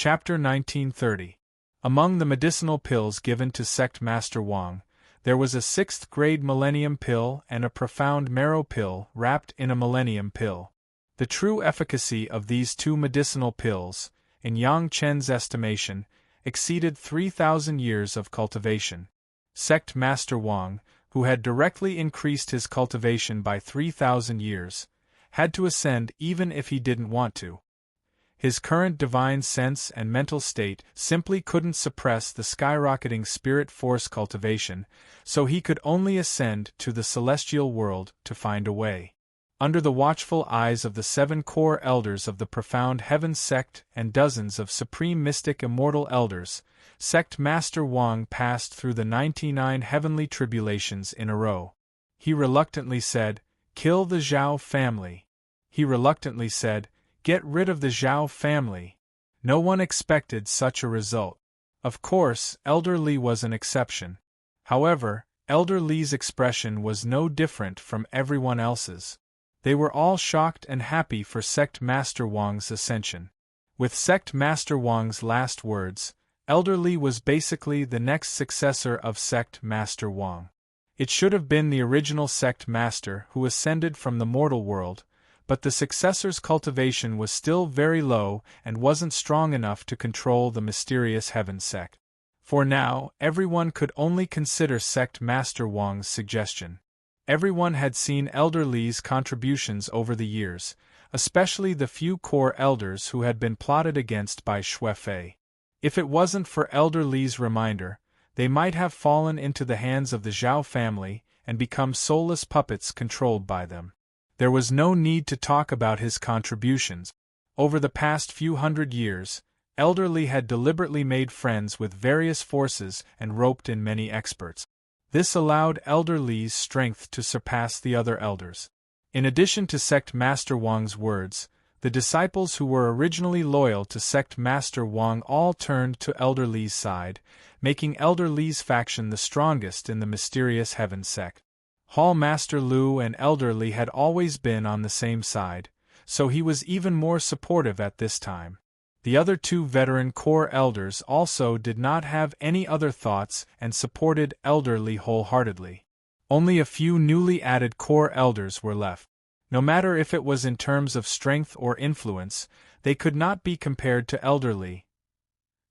Chapter 1930. Among the medicinal pills given to Sect Master Wang, there was a 6th-grade Millennium Pill and a profound marrow pill wrapped in a Millennium Pill. The true efficacy of these two medicinal pills, in Yang Chen's estimation, exceeded 3,000 years of cultivation. Sect Master Wang, who had directly increased his cultivation by 3,000 years, had to ascend even if he didn't want to. His current divine sense and mental state simply couldn't suppress the skyrocketing spirit force cultivation, so he could only ascend to the celestial world to find a way. Under the watchful eyes of the 7 core elders of the profound heaven sect and dozens of supreme mystic immortal elders, Sect Master Wang passed through the 99 heavenly tribulations in a row. He reluctantly said, "Kill the Zhao family." He reluctantly said, "Get rid of the Zhao family." No one expected such a result. Of course, Elder Li was an exception. However, Elder Li's expression was no different from everyone else's. They were all shocked and happy for Sect Master Wang's ascension. With Sect Master Wang's last words, Elder Li was basically the next successor of Sect Master Wang. It should have been the original Sect Master who ascended from the mortal world, but the successor's cultivation was still very low and wasn't strong enough to control the mysterious heaven sect. For now, everyone could only consider Sect Master Wang's suggestion. Everyone had seen Elder Li's contributions over the years, especially the few core elders who had been plotted against by Xue Fei. If it wasn't for Elder Li's reminder, they might have fallen into the hands of the Zhao family and become soulless puppets controlled by them. There was no need to talk about his contributions. Over the past few hundred years, Elder Li had deliberately made friends with various forces and roped in many experts. This allowed Elder Li's strength to surpass the other elders. In addition to Sect Master Wang's words, the disciples who were originally loyal to Sect Master Wang all turned to Elder Li's side, making Elder Li's faction the strongest in the mysterious heaven sect. Hall Master Lu and Elder Li had always been on the same side, so he was even more supportive at this time. The other 2 veteran core elders also did not have any other thoughts and supported Elder Li wholeheartedly. Only a few newly added core elders were left. No matter if it was in terms of strength or influence, they could not be compared to Elder Li.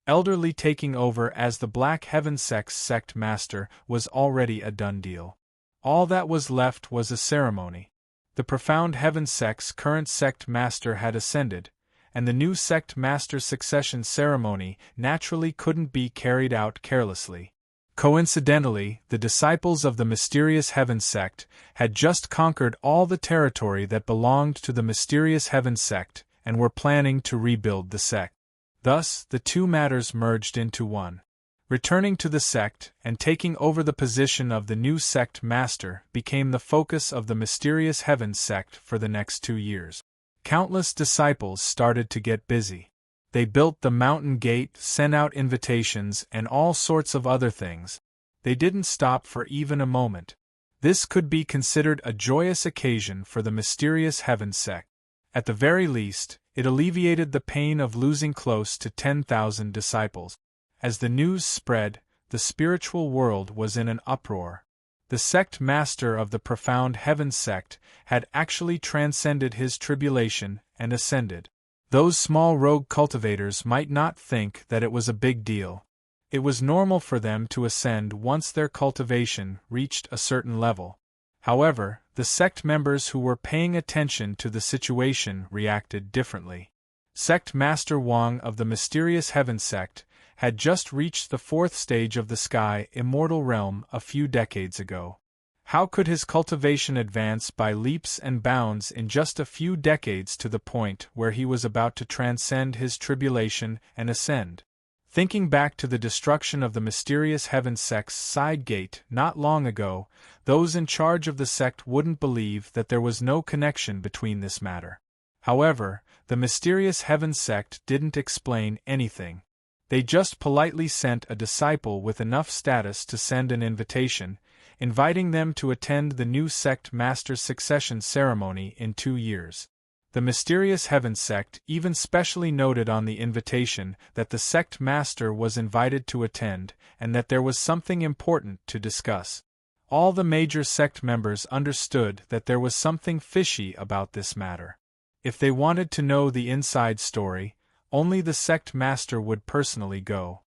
Elder Li taking over as the Black Heaven Sect's sect master was already a done deal. All that was left was a ceremony. The profound heaven sect's current sect master had ascended, and the new sect master succession ceremony naturally couldn't be carried out carelessly. Coincidentally, the disciples of the mysterious heaven sect had just conquered all the territory that belonged to the mysterious heaven sect and were planning to rebuild the sect. Thus, the 2 matters merged into one. Returning to the sect and taking over the position of the new sect master became the focus of the mysterious heaven sect for the next 2 years. Countless disciples started to get busy. They built the mountain gate, sent out invitations, and all sorts of other things. They didn't stop for even a moment. This could be considered a joyous occasion for the mysterious heaven sect. At the very least, it alleviated the pain of losing close to 10,000 disciples. As the news spread, the spiritual world was in an uproar. The sect master of the profound heaven sect had actually transcended his tribulation and ascended. Those small rogue cultivators might not think that it was a big deal. It was normal for them to ascend once their cultivation reached a certain level. However, the sect members who were paying attention to the situation reacted differently. Sect Master Wang of the mysterious heaven sect had just reached the 4th stage of the sky immortal realm a few decades ago. How could his cultivation advance by leaps and bounds in just a few decades to the point where he was about to transcend his tribulation and ascend? Thinking back to the destruction of the mysterious heaven sect's side gate not long ago, those in charge of the sect wouldn't believe that there was no connection between this matter. However, the mysterious heaven sect didn't explain anything. They just politely sent a disciple with enough status to send an invitation, inviting them to attend the new sect master's succession ceremony in 2 years. The mysterious heaven sect even specially noted on the invitation that the sect master was invited to attend, and that there was something important to discuss. All the major sect members understood that there was something fishy about this matter. If they wanted to know the inside story, only the sect master would personally go.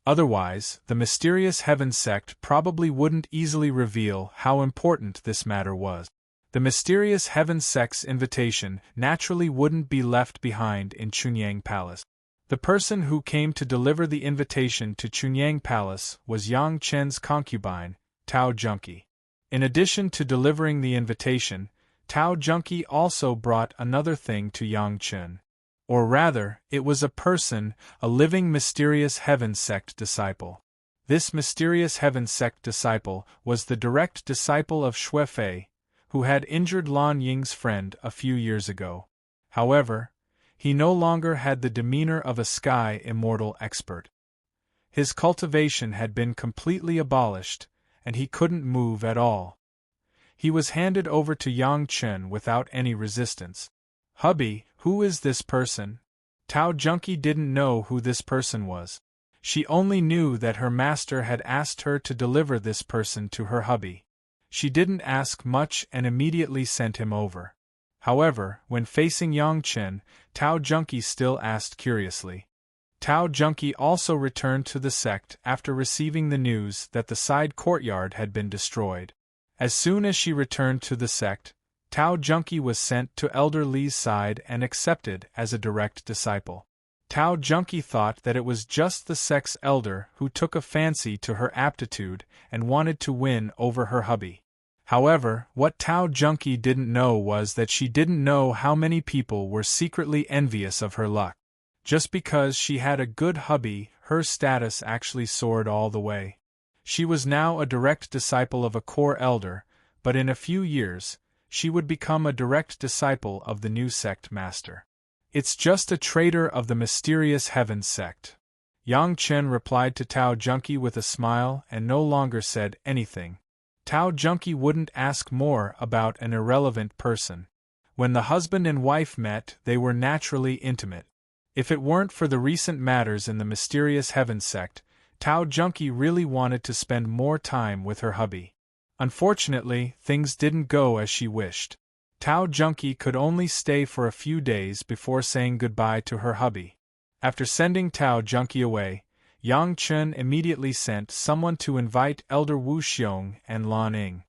Otherwise, the mysterious heaven sect probably wouldn't easily reveal how important this matter was. The mysterious heaven sect's invitation naturally wouldn't be left behind in Chunyang Palace. The person who came to deliver the invitation to Chunyang Palace was Yang Chen's concubine, Tao Junqi. In addition to delivering the invitation, Tao Junqi also brought another thing to Yang Chen. Or rather, it was a person, a living mysterious heaven sect disciple. This mysterious heaven sect disciple was the direct disciple of Xue Fei, who had injured Lan Ying's friend a few years ago. However, he no longer had the demeanor of a sky immortal expert. His cultivation had been completely abolished, and he couldn't move at all. He was handed over to Yang Chen without any resistance. "Hubby, who is this person?" Tao Junqi didn't know who this person was. She only knew that her master had asked her to deliver this person to her hubby. She didn't ask much and immediately sent him over. However, when facing Yang Chen, Tao Junqi still asked curiously. Tao Junqi also returned to the sect after receiving the news that the side courtyard had been destroyed. As soon as she returned to the sect, Tao Junqi was sent to Elder Li's side and accepted as a direct disciple. Tao Junqi thought that it was just the sect's elder who took a fancy to her aptitude and wanted to win over her hubby. However, what Tao Junqi didn't know was that she didn't know how many people were secretly envious of her luck. Just because she had a good hubby, her status actually soared all the way. She was now a direct disciple of a core elder, but in a few years, she would become a direct disciple of the new sect master. "It's just a traitor of the mysterious heaven sect." Yang Chen replied to Tao Junqi with a smile and no longer said anything. Tao Junqi wouldn't ask more about an irrelevant person. When the husband and wife met, they were naturally intimate. If it weren't for the recent matters in the mysterious heaven sect, Tao Junqi really wanted to spend more time with her hubby. Unfortunately, things didn't go as she wished. Tao Junqi could only stay for a few days before saying goodbye to her hubby. After sending Tao Junqi away, Yang Chen immediately sent someone to invite Elder Wu Xiong and Lan Ying.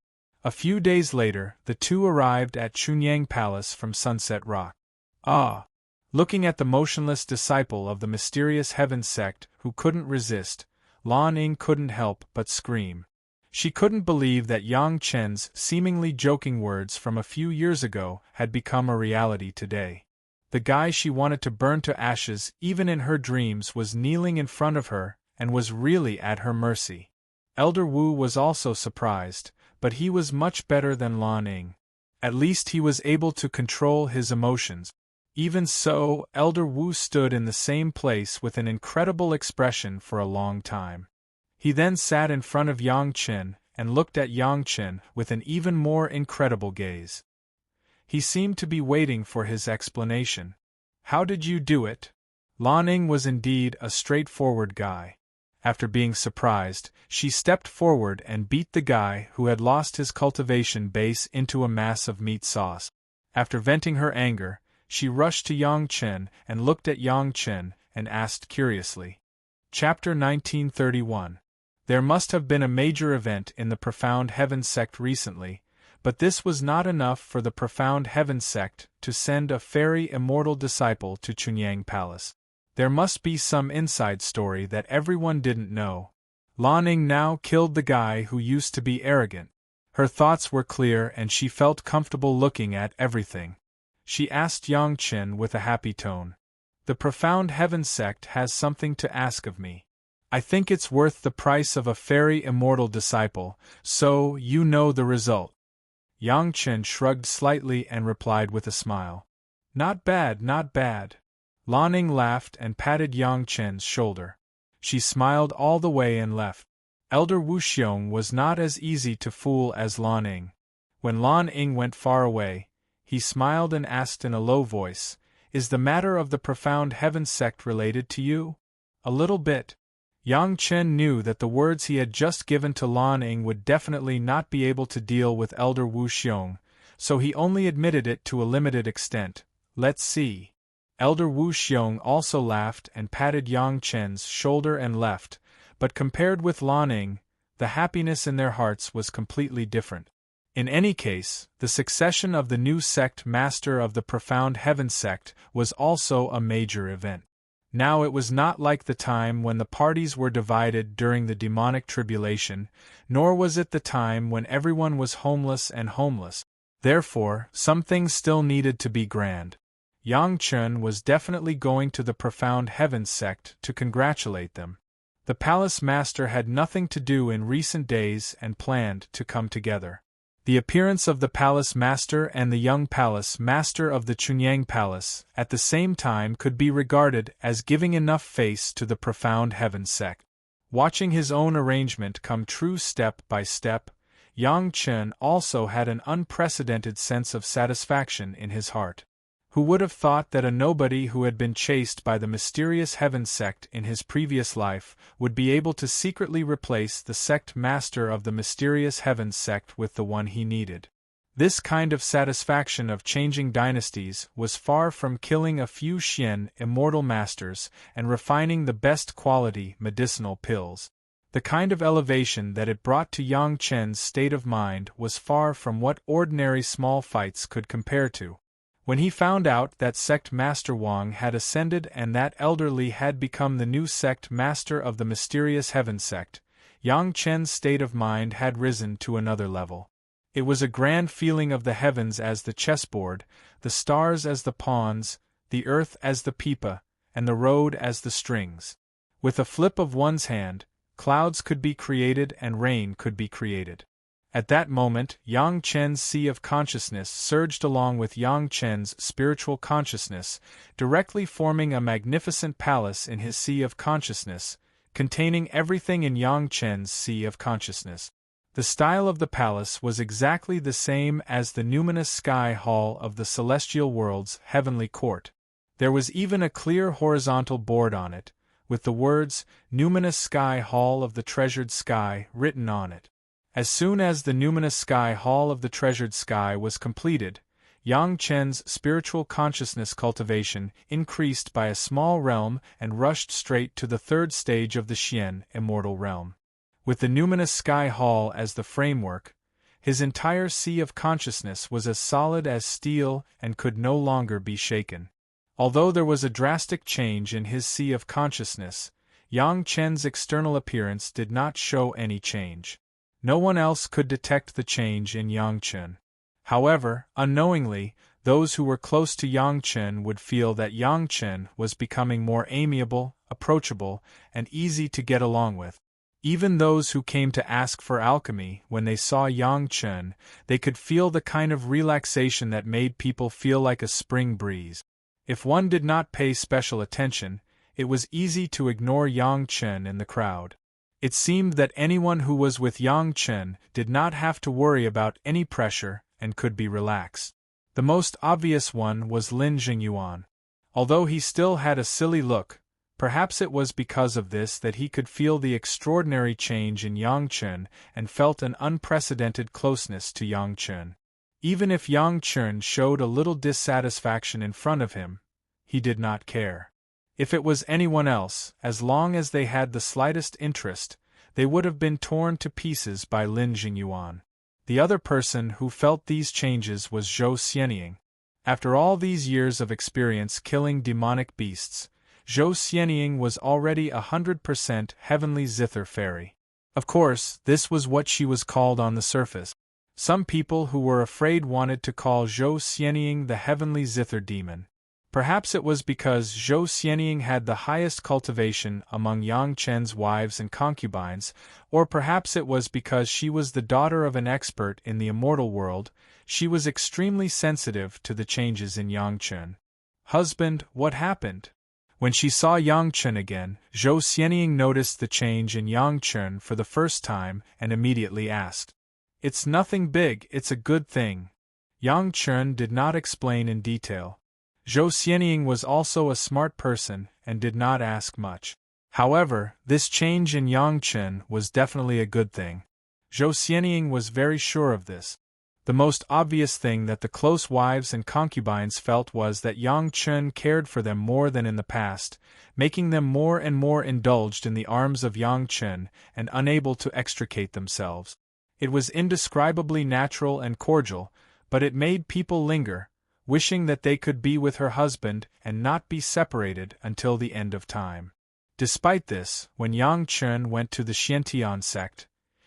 A few days later, the two arrived at Chunyang Palace from Sunset Rock. Ah! Looking at the motionless disciple of the mysterious heaven sect who couldn't resist, Lan Ying couldn't help but scream. She couldn't believe that Yang Chen's seemingly joking words from a few years ago had become a reality today. The guy she wanted to burn to ashes even in her dreams was kneeling in front of her and was really at her mercy. Elder Wu was also surprised, but he was much better than Lan Ying. At least he was able to control his emotions. Even so, Elder Wu stood in the same place with an incredible expression for a long time. He then sat in front of Yang Chen and looked at Yang Chen with an even more incredible gaze. He seemed to be waiting for his explanation. "How did you do it?" Lan Ying was indeed a straightforward guy. After being surprised, she stepped forward and beat the guy who had lost his cultivation base into a mass of meat sauce. After venting her anger, she rushed to Yang Chen and looked at Yang Chen and asked curiously. Chapter 1931. There must have been a major event in the Profound Heaven sect recently, but this was not enough for the Profound Heaven sect to send a fairy immortal disciple to Chunyang Palace. There must be some inside story that everyone didn't know. Lan Ying now killed the guy who used to be arrogant. Her thoughts were clear and she felt comfortable looking at everything. She asked Yang Chen with a happy tone. "The Profound Heaven sect has something to ask of me. I think it's worth the price of a fairy immortal disciple, so you know the result." Yang Chen shrugged slightly and replied with a smile. "Not bad, not bad." Lan Ying laughed and patted Yang Chen's shoulder. She smiled all the way and left. Elder Wu Xiong was not as easy to fool as Lan Ying. When Lan Ying went far away, he smiled and asked in a low voice, "Is the matter of the profound heaven sect related to you?" "A little bit." Yang Chen knew that the words he had just given to Lan Ing would definitely not be able to deal with Elder Wu Xiong, so he only admitted it to a limited extent. "Let's see." Elder Wu Xiong also laughed and patted Yang Chen's shoulder and left, but compared with Lan Ing, the happiness in their hearts was completely different. In any case, the succession of the new sect master of the profound heaven sect was also a major event. Now it was not like the time when the parties were divided during the demonic tribulation, nor was it the time when everyone was homeless and homeless. Therefore, some things still needed to be grand. Yang Chen was definitely going to the profound heaven sect to congratulate them. The palace master had nothing to do in recent days and planned to come together. The appearance of the palace master and the young palace master of the Chunyang Palace at the same time could be regarded as giving enough face to the profound heaven sect. Watching his own arrangement come true step by step, Yang Chen also had an unprecedented sense of satisfaction in his heart. Who would have thought that a nobody who had been chased by the mysterious heaven sect in his previous life would be able to secretly replace the sect master of the mysterious heaven sect with the one he needed? This kind of satisfaction of changing dynasties was far from killing a few Xian immortal masters and refining the best quality medicinal pills. The kind of elevation that it brought to Yang Chen's state of mind was far from what ordinary small fights could compare to. When he found out that sect master Wang had ascended and that Elder Li had become the new sect master of the mysterious heaven sect, Yang Chen's state of mind had risen to another level. It was a grand feeling of the heavens as the chessboard, the stars as the pawns, the earth as the pipa, and the road as the strings. With a flip of one's hand, clouds could be created and rain could be created. At that moment, Yang Chen's sea of consciousness surged along with Yang Chen's spiritual consciousness, directly forming a magnificent palace in his sea of consciousness, containing everything in Yang Chen's sea of consciousness. The style of the palace was exactly the same as the numinous sky hall of the celestial world's heavenly court. There was even a clear horizontal board on it, with the words, "Numinous Sky Hall of the Treasured Sky," written on it. As soon as the numinous sky hall of the treasured sky was completed, Yang Chen's spiritual consciousness cultivation increased by a small realm and rushed straight to the third stage of the Xian immortal realm. With the numinous sky hall as the framework, his entire sea of consciousness was as solid as steel and could no longer be shaken. Although there was a drastic change in his sea of consciousness, Yang Chen's external appearance did not show any change. No one else could detect the change in Yang Chen. However, unknowingly, those who were close to Yang Chen would feel that Yang Chen was becoming more amiable, approachable, and easy to get along with. Even those who came to ask for alchemy, when they saw Yang Chen, they could feel the kind of relaxation that made people feel like a spring breeze. If one did not pay special attention, it was easy to ignore Yang Chen in the crowd. It seemed that anyone who was with Yang Chen did not have to worry about any pressure and could be relaxed. The most obvious one was Lin Jingyuan. Although he still had a silly look, perhaps it was because of this that he could feel the extraordinary change in Yang Chen and felt an unprecedented closeness to Yang Chen. Even if Yang Chen showed a little dissatisfaction in front of him, he did not care. If it was anyone else, as long as they had the slightest interest, they would have been torn to pieces by Lin Jingyuan. The other person who felt these changes was Zhou Xianying. After all these years of experience killing demonic beasts, Zhou Xianying was already 100% heavenly zither fairy. Of course, this was what she was called on the surface. Some people who were afraid wanted to call Zhou Xianying the heavenly zither demon. Perhaps it was because Zhou Xianying had the highest cultivation among Yang Chen's wives and concubines, or perhaps it was because she was the daughter of an expert in the immortal world. She was extremely sensitive to the changes in Yang Chen. "Husband, what happened?" When she saw Yang Chen again, Zhou Xianying noticed the change in Yang Chen for the first time and immediately asked, "It's nothing big, it's a good thing." Yang Chen did not explain in detail. Zhou Xianying was also a smart person and did not ask much. However, this change in Yang Chen was definitely a good thing. Zhou Xianying was very sure of this. The most obvious thing that the close wives and concubines felt was that Yang Chen cared for them more than in the past, making them more and more indulged in the arms of Yang Chen and unable to extricate themselves. It was indescribably natural and cordial, but it made people linger, wishing that they could be with her husband and not be separated until the end of time. Despite this, when Yang Chen went to the Xiantian sect,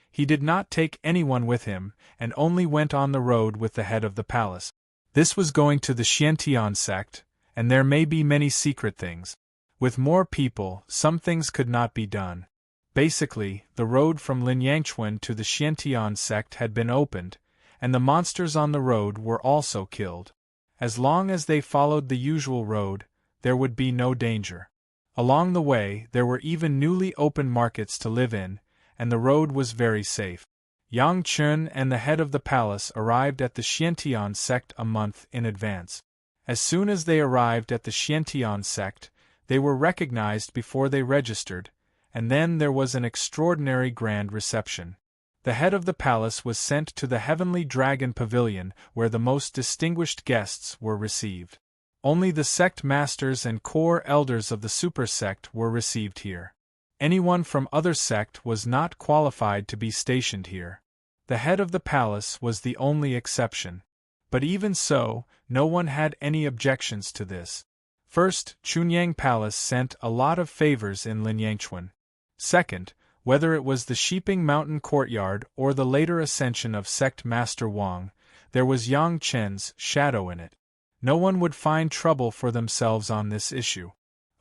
he did not take anyone with him and only went on the road with the head of the palace. This was going to the Xiantian sect, and there may be many secret things. With more people, some things could not be done. Basically, the road from Linyangchuan to the Xiantian sect had been opened, and the monsters on the road were also killed. As long as they followed the usual road, there would be no danger. Along the way, there were even newly opened markets to live in, and the road was very safe. Yang Chen and the head of the palace arrived at the Xiantian sect a month in advance. As soon as they arrived at the Xiantian sect, they were recognized before they registered, and then there was an extraordinary grand reception. The head of the palace was sent to the Heavenly Dragon Pavilion where the most distinguished guests were received. Only the sect masters and core elders of the super sect were received here. Anyone from other sect was not qualified to be stationed here. The head of the palace was the only exception. But even so, no one had any objections to this. First, Chunyang Palace sent a lot of favors in Linyangchuan. Second, whether it was the Sheeping Mountain courtyard or the later ascension of Sect Master Wang, there was Yang Chen's shadow in it. No one would find trouble for themselves on this issue.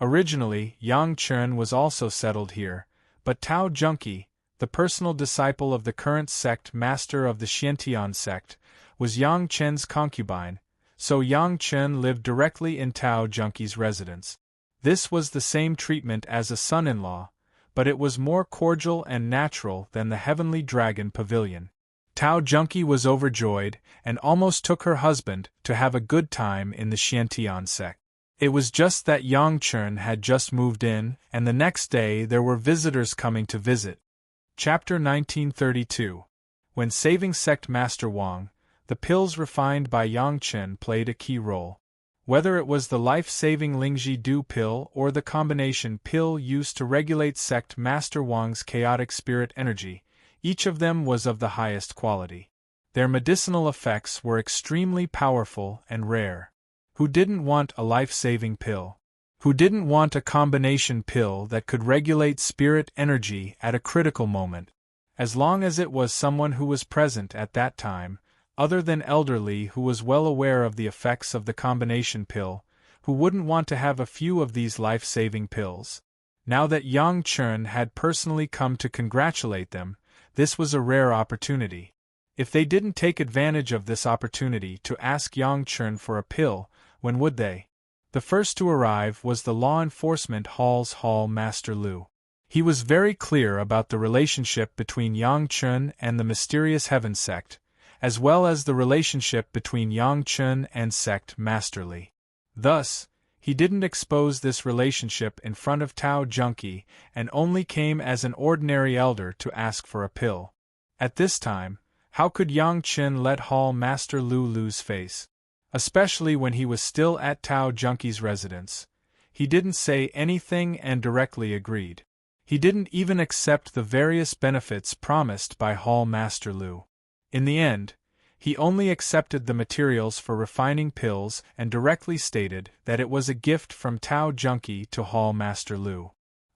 Originally, Yang Chen was also settled here, but Tao Junqi, the personal disciple of the current sect master of the Xiantian sect, was Yang Chen's concubine, so Yang Chen lived directly in Tao Junqi's residence. This was the same treatment as a son-in-law, but it was more cordial and natural than the Heavenly Dragon Pavilion. Tao Junqi was overjoyed and almost took her husband to have a good time in the Xiantian sect. It was just that Yang Chen had just moved in, and the next day there were visitors coming to visit. Chapter 1932. When saving Sect Master Wang, the pills refined by Yang Chen played a key role. Whether it was the life-saving Lingji Du pill or the combination pill used to regulate Sect Master Wang's chaotic spirit energy, each of them was of the highest quality. Their medicinal effects were extremely powerful and rare. Who didn't want a life-saving pill? Who didn't want a combination pill that could regulate spirit energy at a critical moment? As long as it was someone who was present at that time, other than elderly who was well aware of the effects of the combination pill, who wouldn't want to have a few of these life-saving pills? Now that Yang Chen had personally come to congratulate them, this was a rare opportunity. If they didn't take advantage of this opportunity to ask Yang Chen for a pill, when would they? The first to arrive was the Law Enforcement Hall's Hall Master Lu. He was very clear about the relationship between Yang Chen and the mysterious Heaven sect, as well as the relationship between Yang Chen and Sect Master Li. Thus, he didn't expose this relationship in front of Tao Junqi and only came as an ordinary elder to ask for a pill. At this time, how could Yang Chen let Hall Master Lu lose face? Especially when he was still at Tao Junqi's residence. He didn't say anything and directly agreed. He didn't even accept the various benefits promised by Hall Master Lu. In the end, he only accepted the materials for refining pills and directly stated that it was a gift from Tao Junqi to Hall Master Lu.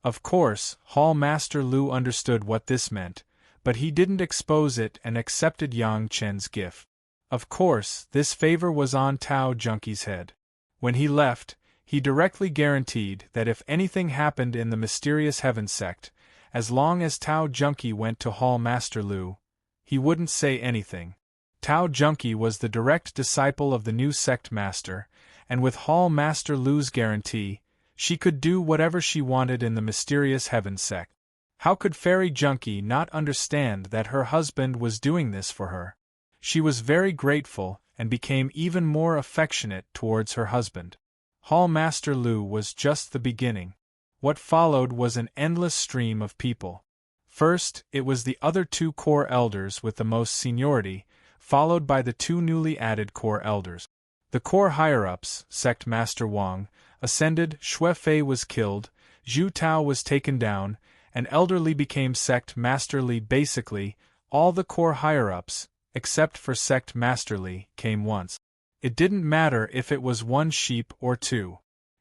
Of course, Hall Master Lu understood what this meant, but he didn't expose it and accepted Yang Chen's gift. Of course, this favor was on Tao Junqi's head. When he left, he directly guaranteed that if anything happened in the mysterious Heaven sect, as long as Tao Junqi went to Hall Master Lu, he wouldn't say anything. Tao Junqi was the direct disciple of the new sect master, and with Hall Master Lu's guarantee, she could do whatever she wanted in the mysterious Heaven sect. How could Fairy Junqi not understand that her husband was doing this for her? She was very grateful and became even more affectionate towards her husband. Hall Master Lu was just the beginning. What followed was an endless stream of people. First, it was the other two core elders with the most seniority, followed by the two newly added core elders. The core higher-ups, Sect Master Wang, ascended, Xue Fei was killed, Zhu Tao was taken down, and Elder Li became Sect Master Li. Basically, all the core higher-ups, except for Sect Master Li, came once. It didn't matter if it was one sheep or two.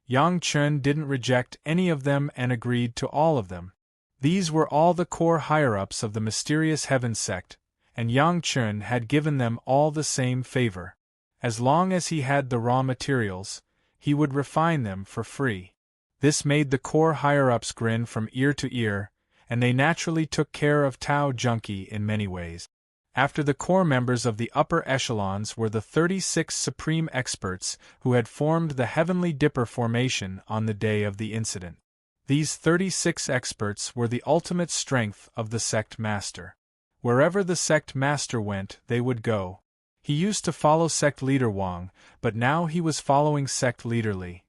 Yang Chen didn't reject any of them and agreed to all of them. These were all the core higher-ups of the Mysterious Heaven sect, and Yang Chen had given them all the same favor. As long as he had the raw materials, he would refine them for free. This made the core higher-ups grin from ear to ear, and they naturally took care of Tao Junkie in many ways. After the core members of the upper echelons were the 36 supreme experts who had formed the Heavenly Dipper formation on the day of the incident. These 36 experts were the ultimate strength of the sect master. Wherever the sect master went, they would go. He used to follow sect leader Wang, but now he was following sect leader Li.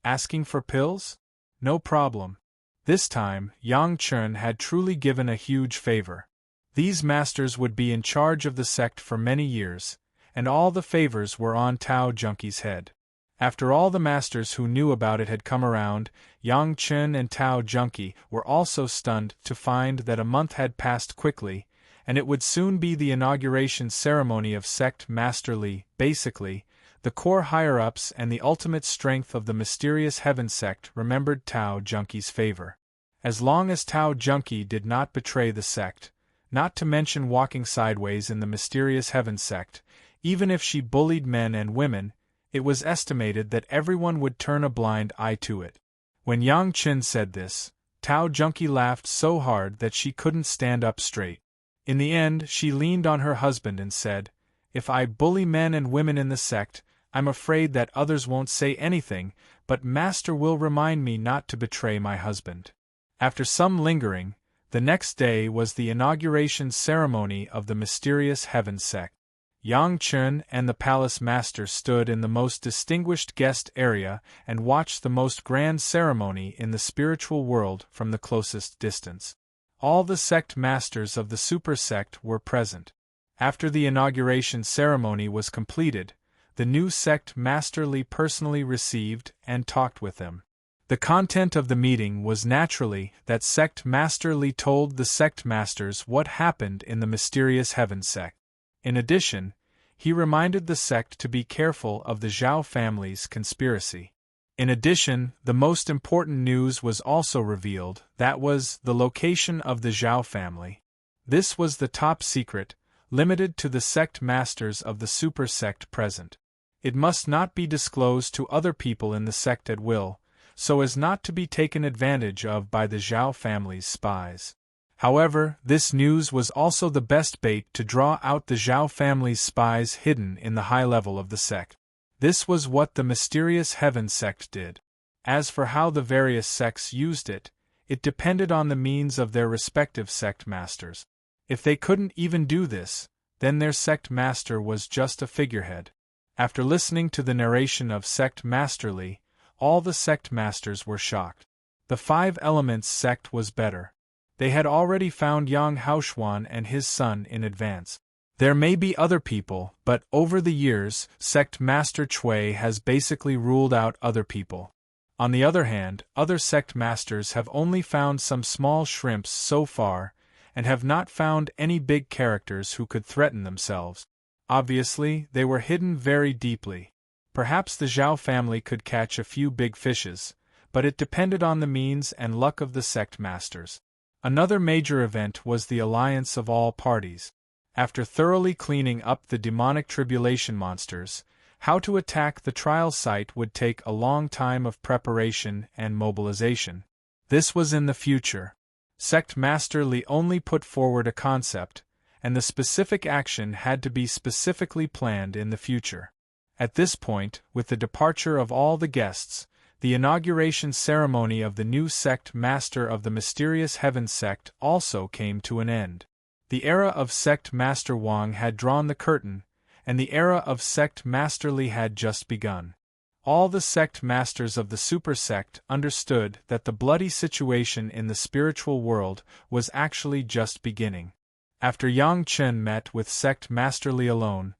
Asking for pills? No problem. This time, Yang Chen had truly given a huge favor. These masters would be in charge of the sect for many years, and all the favors were on Tao Junkie's head. After all the masters who knew about it had come around, Yang Chen and Tao Junkie were also stunned to find that a month had passed quickly, and it would soon be the inauguration ceremony of Sect Master Li. Basically, the core higher-ups and the ultimate strength of the Mysterious Heaven sect remembered Tao Junkie's favor. As long as Tao Junkie did not betray the sect, not to mention walking sideways in the Mysterious Heaven sect, even if she bullied men and women, it was estimated that everyone would turn a blind eye to it. When Yang Chen said this, Tao Junkie laughed so hard that she couldn't stand up straight. In the end, she leaned on her husband and said, "If I bully men and women in the sect, I'm afraid that others won't say anything, but Master will remind me not to betray my husband." After some lingering, the next day was the inauguration ceremony of the Mysterious Heaven sect. Yang Chen and the palace master stood in the most distinguished guest area and watched the most grand ceremony in the spiritual world from the closest distance. All the sect masters of the super sect were present. After the inauguration ceremony was completed, the new sect Master Li personally received and talked with them. The content of the meeting was naturally that Sect Master Li told the sect masters what happened in the Mysterious Heaven sect. In addition, he reminded the sect to be careful of the Zhao family's conspiracy. In addition, the most important news was also revealed, that was, the location of the Zhao family. This was the top secret, limited to the sect masters of the super sect present. It must not be disclosed to other people in the sect at will, so as not to be taken advantage of by the Zhao family's spies. However, this news was also the best bait to draw out the Zhao family's spies hidden in the high level of the sect. This was what the Mysterious Heaven sect did. As for how the various sects used it, it depended on the means of their respective sect masters. If they couldn't even do this, then their sect master was just a figurehead. After listening to the narration of Sect Master Li, all the sect masters were shocked. The Five Elements sect was better. They had already found Yang Haoshuan and his son in advance. There may be other people, but over the years, Sect Master Cui has basically ruled out other people. On the other hand, other sect masters have only found some small shrimps so far, and have not found any big characters who could threaten themselves. Obviously, they were hidden very deeply. Perhaps the Zhao family could catch a few big fishes, but it depended on the means and luck of the sect masters. Another major event was the alliance of all parties. After thoroughly cleaning up the demonic tribulation monsters, how to attack the trial site would take a long time of preparation and mobilization. This was in the future. Sect Master Li only put forward a concept, and the specific action had to be specifically planned in the future. At this point, with the departure of all the guests, the inauguration ceremony of the new sect master of the Mysterious Heaven sect also came to an end. The era of Sect Master Wang had drawn the curtain, and the era of sect masterly had just begun. All the sect masters of the super sect understood that the bloody situation in the spiritual world was actually just beginning. After Yang Chen met with sect masterly alone,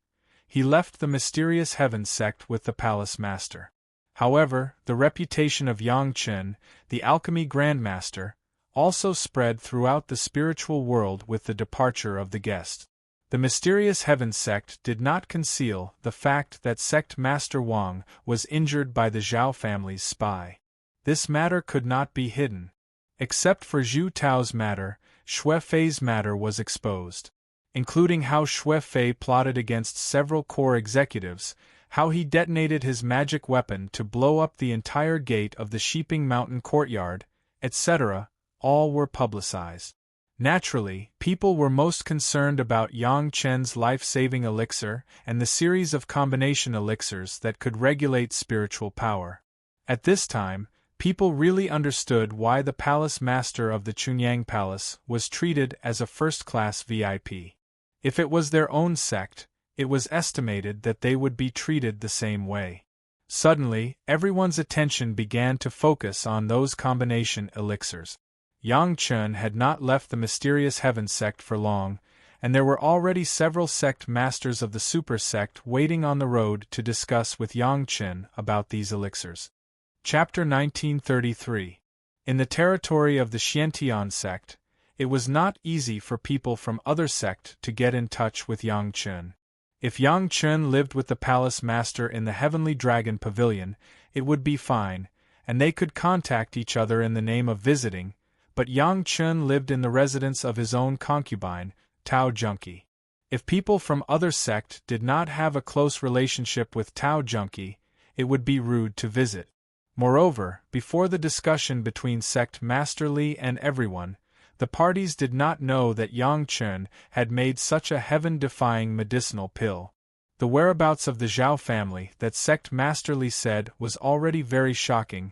he left the mysterious heaven sect with the palace master. However, the reputation of Yang Chen, the alchemy grandmaster, also spread throughout the spiritual world with the departure of the guest. The mysterious heaven sect did not conceal the fact that sect master Wang was injured by the Zhao family's spy. This matter could not be hidden. Except for Zhu Tao's matter, Xue Fei's matter was exposed, including how Xue Fei plotted against several core executives, how he detonated his magic weapon to blow up the entire gate of the Sheeping Mountain courtyard, etc., all were publicized. Naturally, people were most concerned about Yang Chen's life-saving elixir and the series of combination elixirs that could regulate spiritual power. At this time, people really understood why the palace master of the Chunyang Palace was treated as a first-class VIP. If it was their own sect, it was estimated that they would be treated the same way. Suddenly, everyone's attention began to focus on those combination elixirs. Yang Chen had not left the mysterious heaven sect for long, and there were already several sect masters of the super sect waiting on the road to discuss with Yang Chen about these elixirs. Chapter 1933. In the territory of the Xiantian sect, it was not easy for people from other sect to get in touch with Yang Chen. If Yang Chen lived with the palace master in the Heavenly Dragon Pavilion, it would be fine, and they could contact each other in the name of visiting, but Yang Chen lived in the residence of his own concubine, Tao Junki. If people from other sect did not have a close relationship with Tao Junki, it would be rude to visit. Moreover, before the discussion between sect Master Li and everyone, the parties did not know that Yang Chen had made such a heaven-defying medicinal pill. The whereabouts of the Zhao family that sect Master Li said was already very shocking,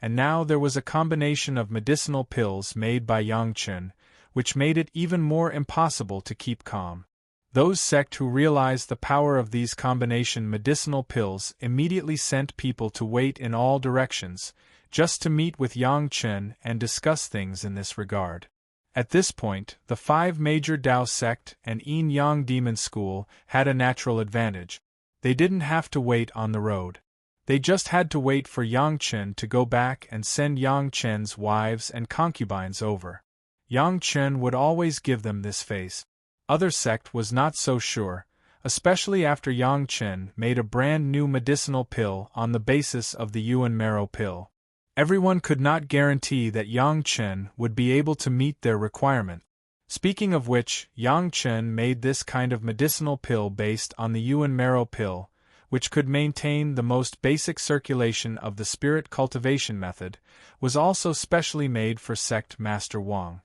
and now there was a combination of medicinal pills made by Yang Chen, which made it even more impossible to keep calm. Those sect who realized the power of these combination medicinal pills immediately sent people to wait in all directions, just to meet with Yang Chen and discuss things in this regard. At this point, the 5 major Dao sect and Yin Yang Demon School had a natural advantage. They didn't have to wait on the road. They just had to wait for Yang Chen to go back and send Yang Chen's wives and concubines over. Yang Chen would always give them this face. Other sect was not so sure, especially after Yang Chen made a brand new medicinal pill on the basis of the Yuan marrow pill. Everyone could not guarantee that Yang Chen would be able to meet their requirement. Speaking of which, Yang Chen made this kind of medicinal pill based on the Yuan marrow pill, which could maintain the most basic circulation of the spirit cultivation method, was also specially made for sect Master Wang.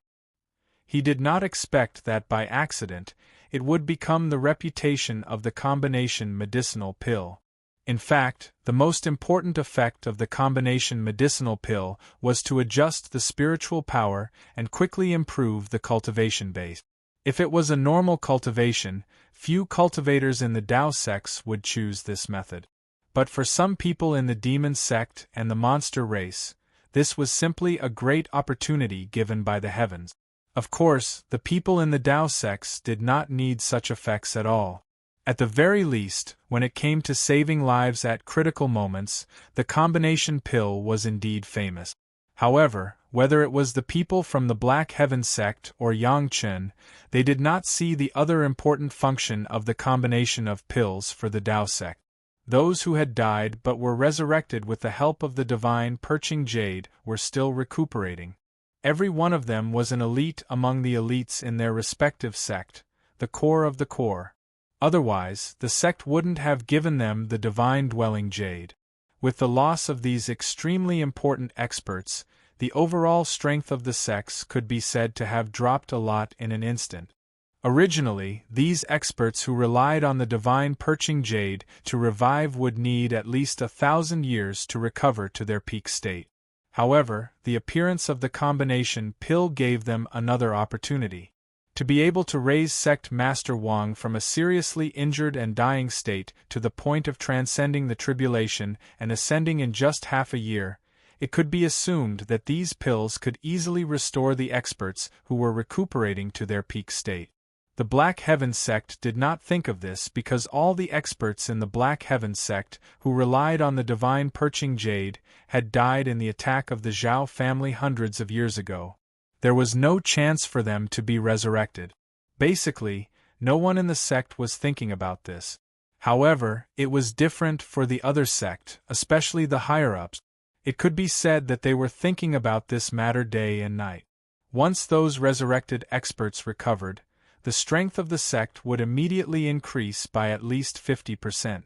He did not expect that by accident, it would become the reputation of the combination medicinal pill. In fact, the most important effect of the combination medicinal pill was to adjust the spiritual power and quickly improve the cultivation base. If it was a normal cultivation, few cultivators in the Dao sects would choose this method. But for some people in the demon sect and the monster race, this was simply a great opportunity given by the heavens. Of course, the people in the Dao sects did not need such effects at all. At the very least, when it came to saving lives at critical moments, the combination pill was indeed famous. However, whether it was the people from the Black Heaven sect or Yang Chen, they did not see the other important function of the combination of pills for the Dao sect. Those who had died but were resurrected with the help of the divine perching jade were still recuperating. Every one of them was an elite among the elites in their respective sect, the core of the core. Otherwise, the sect wouldn't have given them the divine dwelling jade. With the loss of these extremely important experts, the overall strength of the sects could be said to have dropped a lot in an instant. Originally, these experts who relied on the divine perching jade to revive would need at least 1,000 years to recover to their peak state. However, the appearance of the combination pill gave them another opportunity. To be able to raise sect Master Wang from a seriously injured and dying state to the point of transcending the tribulation and ascending in just half a year, it could be assumed that these pills could easily restore the experts who were recuperating to their peak state. The Black Heaven sect did not think of this because all the experts in the Black Heaven sect who relied on the divine perching jade had died in the attack of the Zhao family hundreds of years ago. There was no chance for them to be resurrected. Basically, no one in the sect was thinking about this. However, it was different for the other sect, especially the higher-ups. It could be said that they were thinking about this matter day and night. Once those resurrected experts recovered, the strength of the sect would immediately increase by at least 50%.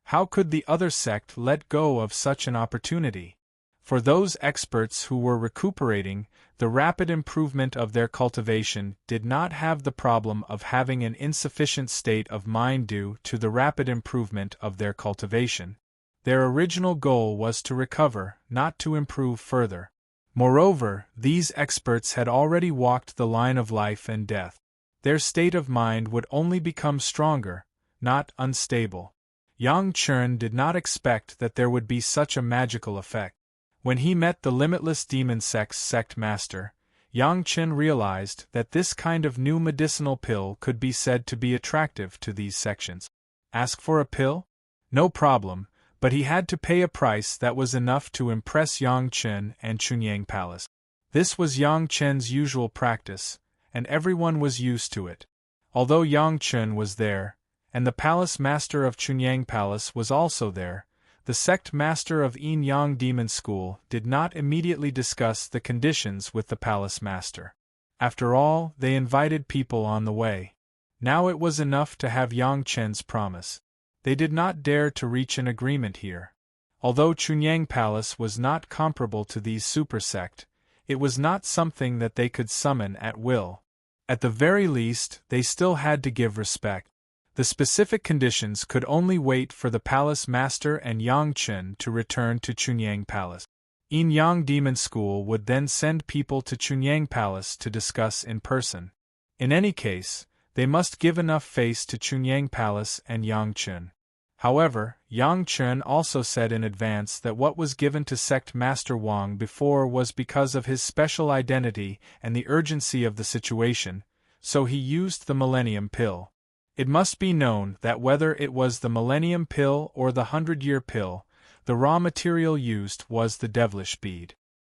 How could the other sect let go of such an opportunity? For those experts who were recuperating, the rapid improvement of their cultivation did not have the problem of having an insufficient state of mind due to the rapid improvement of their cultivation. Their original goal was to recover, not to improve further. Moreover, these experts had already walked the line of life and death. Their state of mind would only become stronger, not unstable. Yang Chen did not expect that there would be such a magical effect. When he met the Limitless Demon sect master, Yang Chen realized that this kind of new medicinal pill could be said to be attractive to these sections. Ask for a pill? No problem, but he had to pay a price that was enough to impress Yang Chen and Chunyang Palace. This was Yang Chen's usual practice, and everyone was used to it. Although Yang Chen was there, and the palace master of Chunyang Palace was also there, the sect master of Yin Yang Demon School did not immediately discuss the conditions with the palace master. After all, they invited people on the way. Now it was enough to have Yang Chen's promise. They did not dare to reach an agreement here. Although Chunyang Palace was not comparable to these super sect, it was not something that they could summon at will. At the very least, they still had to give respect. The specific conditions could only wait for the palace master and Yang Chen to return to Chunyang Palace. Yin Yang Demon School would then send people to Chunyang Palace to discuss in person. In any case, they must give enough face to Chunyang Palace and Yang Chen. However, Yang Chen also said in advance that what was given to Sect Master Wang before was because of his special identity and the urgency of the situation, so he used the Millennium Pill. It must be known that whether it was the Millennium Pill or the 100-Year Pill, the raw material used was the Devilish Bead.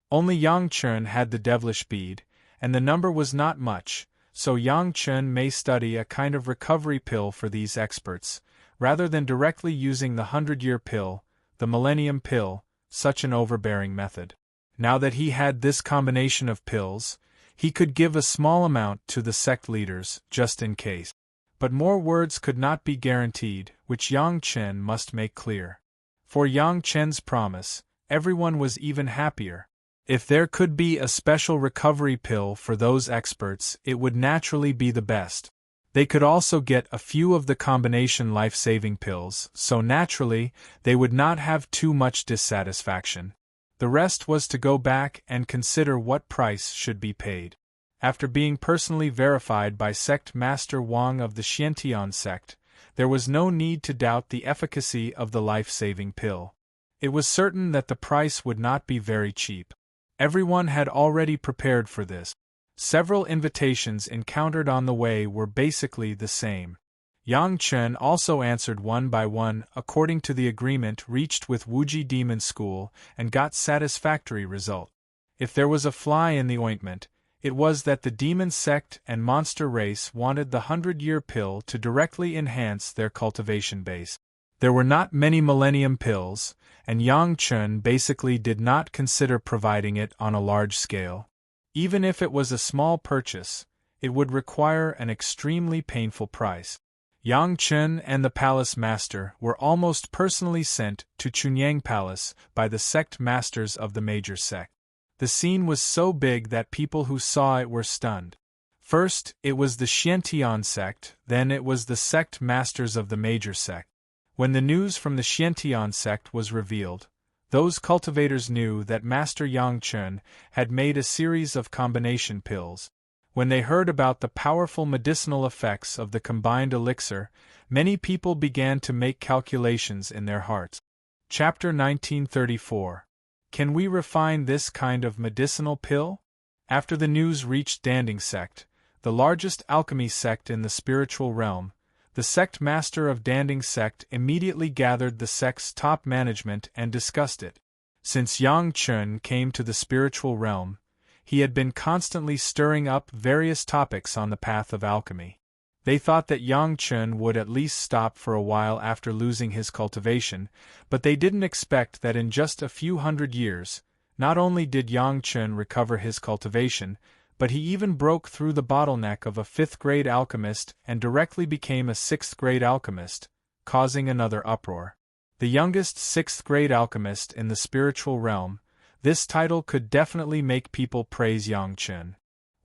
Only Yang Chen had the Devilish Bead, and the number was not much, so Yang Chen may study a kind of recovery pill for these experts, rather than directly using the 100-Year Pill, the Millennium Pill, such an overbearing method. Now that he had this combination of pills, he could give a small amount to the sect leaders, just in case. But more words could not be guaranteed, which Yang Chen must make clear. For Yang Chen's promise, everyone was even happier. If there could be a special recovery pill for those experts, it would naturally be the best. They could also get a few of the combination life-saving pills, so naturally, they would not have too much dissatisfaction. The rest was to go back and consider what price should be paid. After being personally verified by Sect Master Wang of the Xiantian sect, there was no need to doubt the efficacy of the life-saving pill. It was certain that the price would not be very cheap. Everyone had already prepared for this. Several invitations encountered on the way were basically the same. Yang Chen also answered one by one according to the agreement reached with Wuji Demon School and got satisfactory result. If there was a fly in the ointment, it was that the demon sect and monster race wanted the 100-Year Pill to directly enhance their cultivation base. There were not many Millennium Pills, and Yang Chen basically did not consider providing it on a large scale. Even if it was a small purchase, it would require an extremely painful price. Yang Chen and the palace master were almost personally sent to Chunyang Palace by the sect masters of the major sect. The scene was so big that people who saw it were stunned. First, it was the Xiantian sect, then it was the sect masters of the major sect. When the news from the Xiantian sect was revealed, those cultivators knew that Master Yang Chen had made a series of combination pills. When they heard about the powerful medicinal effects of the combined elixir, many people began to make calculations in their hearts. Chapter 1934. Can we refine this kind of medicinal pill? After the news reached Danding sect, the largest alchemy sect in the spiritual realm, the sect master of Danding sect immediately gathered the sect's top management and discussed it. Since Yang Chun came to the spiritual realm, he had been constantly stirring up various topics on the path of alchemy. They thought that Yang Chun would at least stop for a while after losing his cultivation, but they didn't expect that in just a few hundred years, not only did Yang Chun recover his cultivation, but he even broke through the bottleneck of a 5th-grade alchemist and directly became a 6th-grade alchemist, causing another uproar. The youngest 6th-grade alchemist in the spiritual realm, this title could definitely make people praise Yang Chun.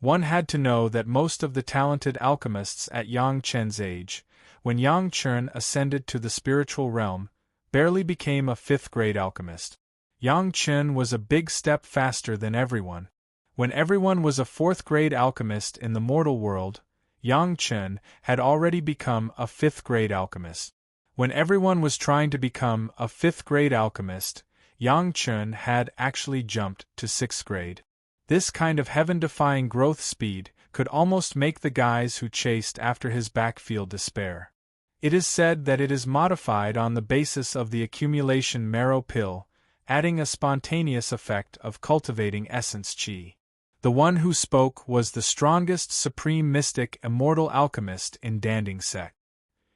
One had to know that most of the talented alchemists at Yang Chun's age, when Yang Chun ascended to the spiritual realm, barely became a 5th-grade alchemist. Yang Chun was a big step faster than everyone. When everyone was a 4th-grade alchemist in the mortal world, Yang Chun had already become a 5th-grade alchemist. When everyone was trying to become a 5th-grade alchemist, Yang Chun had actually jumped to 6th grade. This kind of heaven-defying growth speed could almost make the guys who chased after his back feel despair. It is said that it is modified on the basis of the accumulation marrow pill, adding a spontaneous effect of cultivating essence chi. The one who spoke was the strongest supreme mystic immortal alchemist in Danding sect.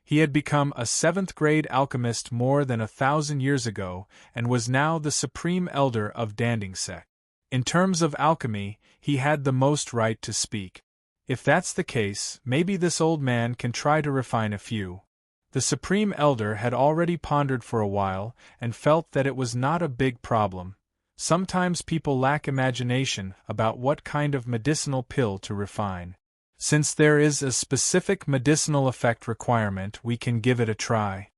He had become a 7th-grade alchemist more than 1,000 years ago and was now the supreme elder of Danding sect. In terms of alchemy, he had the most right to speak. If that's the case, maybe this old man can try to refine a few. The supreme elder had already pondered for a while and felt that it was not a big problem. Sometimes people lack imagination about what kind of medicinal pill to refine. Since there is a specific medicinal effect requirement, we can give it a try.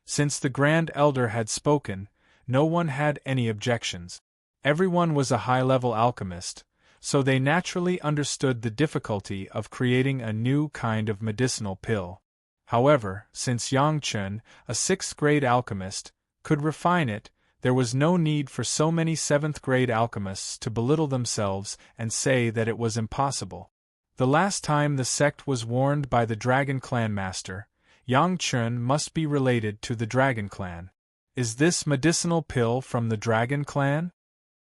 Since the Grand Elder had spoken, no one had any objections. Everyone was a high-level alchemist, so they naturally understood the difficulty of creating a new kind of medicinal pill. However, since Yang Chun, a 6th-grade alchemist, could refine it, there was no need for so many 7th-grade alchemists to belittle themselves and say that it was impossible. The last time the sect was warned by the Dragon Clan master, Yang Chun must be related to the Dragon Clan. Is this medicinal pill from the Dragon Clan?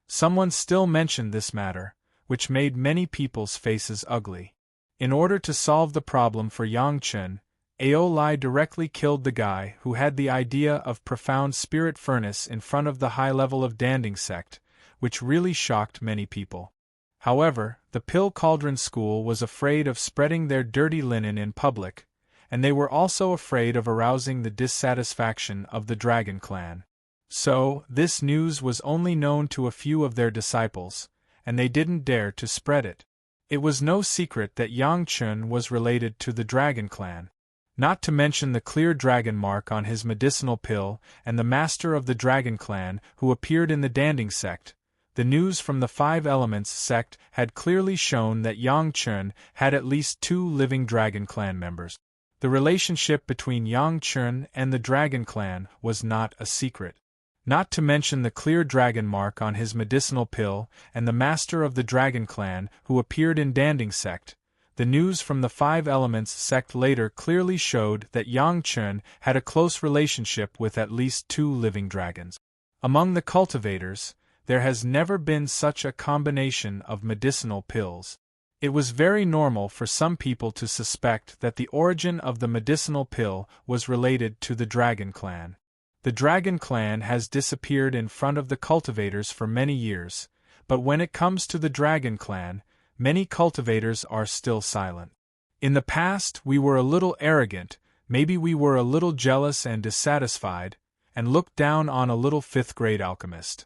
Someone still mentioned this matter, which made many people's faces ugly. In order to solve the problem for Yang Chun, Aolai directly killed the guy who had the idea of profound spirit furnace in front of the high level of Danding sect, which really shocked many people. However, the Pill Cauldron School was afraid of spreading their dirty linen in public, and they were also afraid of arousing the dissatisfaction of the Dragon Clan. So, this news was only known to a few of their disciples, and they didn't dare to spread it. It was no secret that Yang Chun was related to the Dragon Clan, not to mention the clear dragon mark on his medicinal pill and the master of the Dragon Clan who appeared in the Danding sect. The news from the 5 Elements sect had clearly shown that Yang Chun had at least 2 living Dragon Clan members. The relationship between Yang Chun and the Dragon Clan was not a secret. Not to mention the clear dragon mark on his medicinal pill and the master of the Dragon Clan who appeared in Danding sect. The news from the 5 Elements sect later clearly showed that Yang Chun had a close relationship with at least 2 living dragons. Among the cultivators, there has never been such a combination of medicinal pills. It was very normal for some people to suspect that the origin of the medicinal pill was related to the Dragon Clan. The Dragon Clan has disappeared in front of the cultivators for many years, but when it comes to the Dragon Clan, many cultivators are still silent. In the past, we were a little arrogant, maybe we were a little jealous and dissatisfied, and looked down on a little 5th-grade alchemist.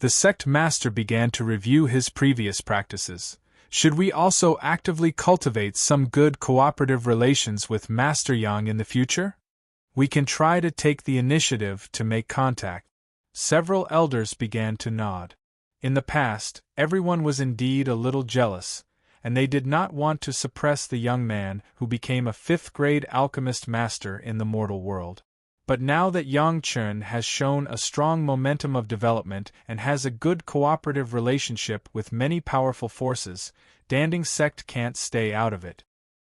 The sect master began to review his previous practices. Should we also actively cultivate some good cooperative relations with Master Yang in the future? We can try to take the initiative to make contact. Several elders began to nod. In the past, everyone was indeed a little jealous, and they did not want to suppress the young man who became a fifth-grade alchemist master in the mortal world. But now that Yang Chen has shown a strong momentum of development and has a good cooperative relationship with many powerful forces, Danding sect can't stay out of it.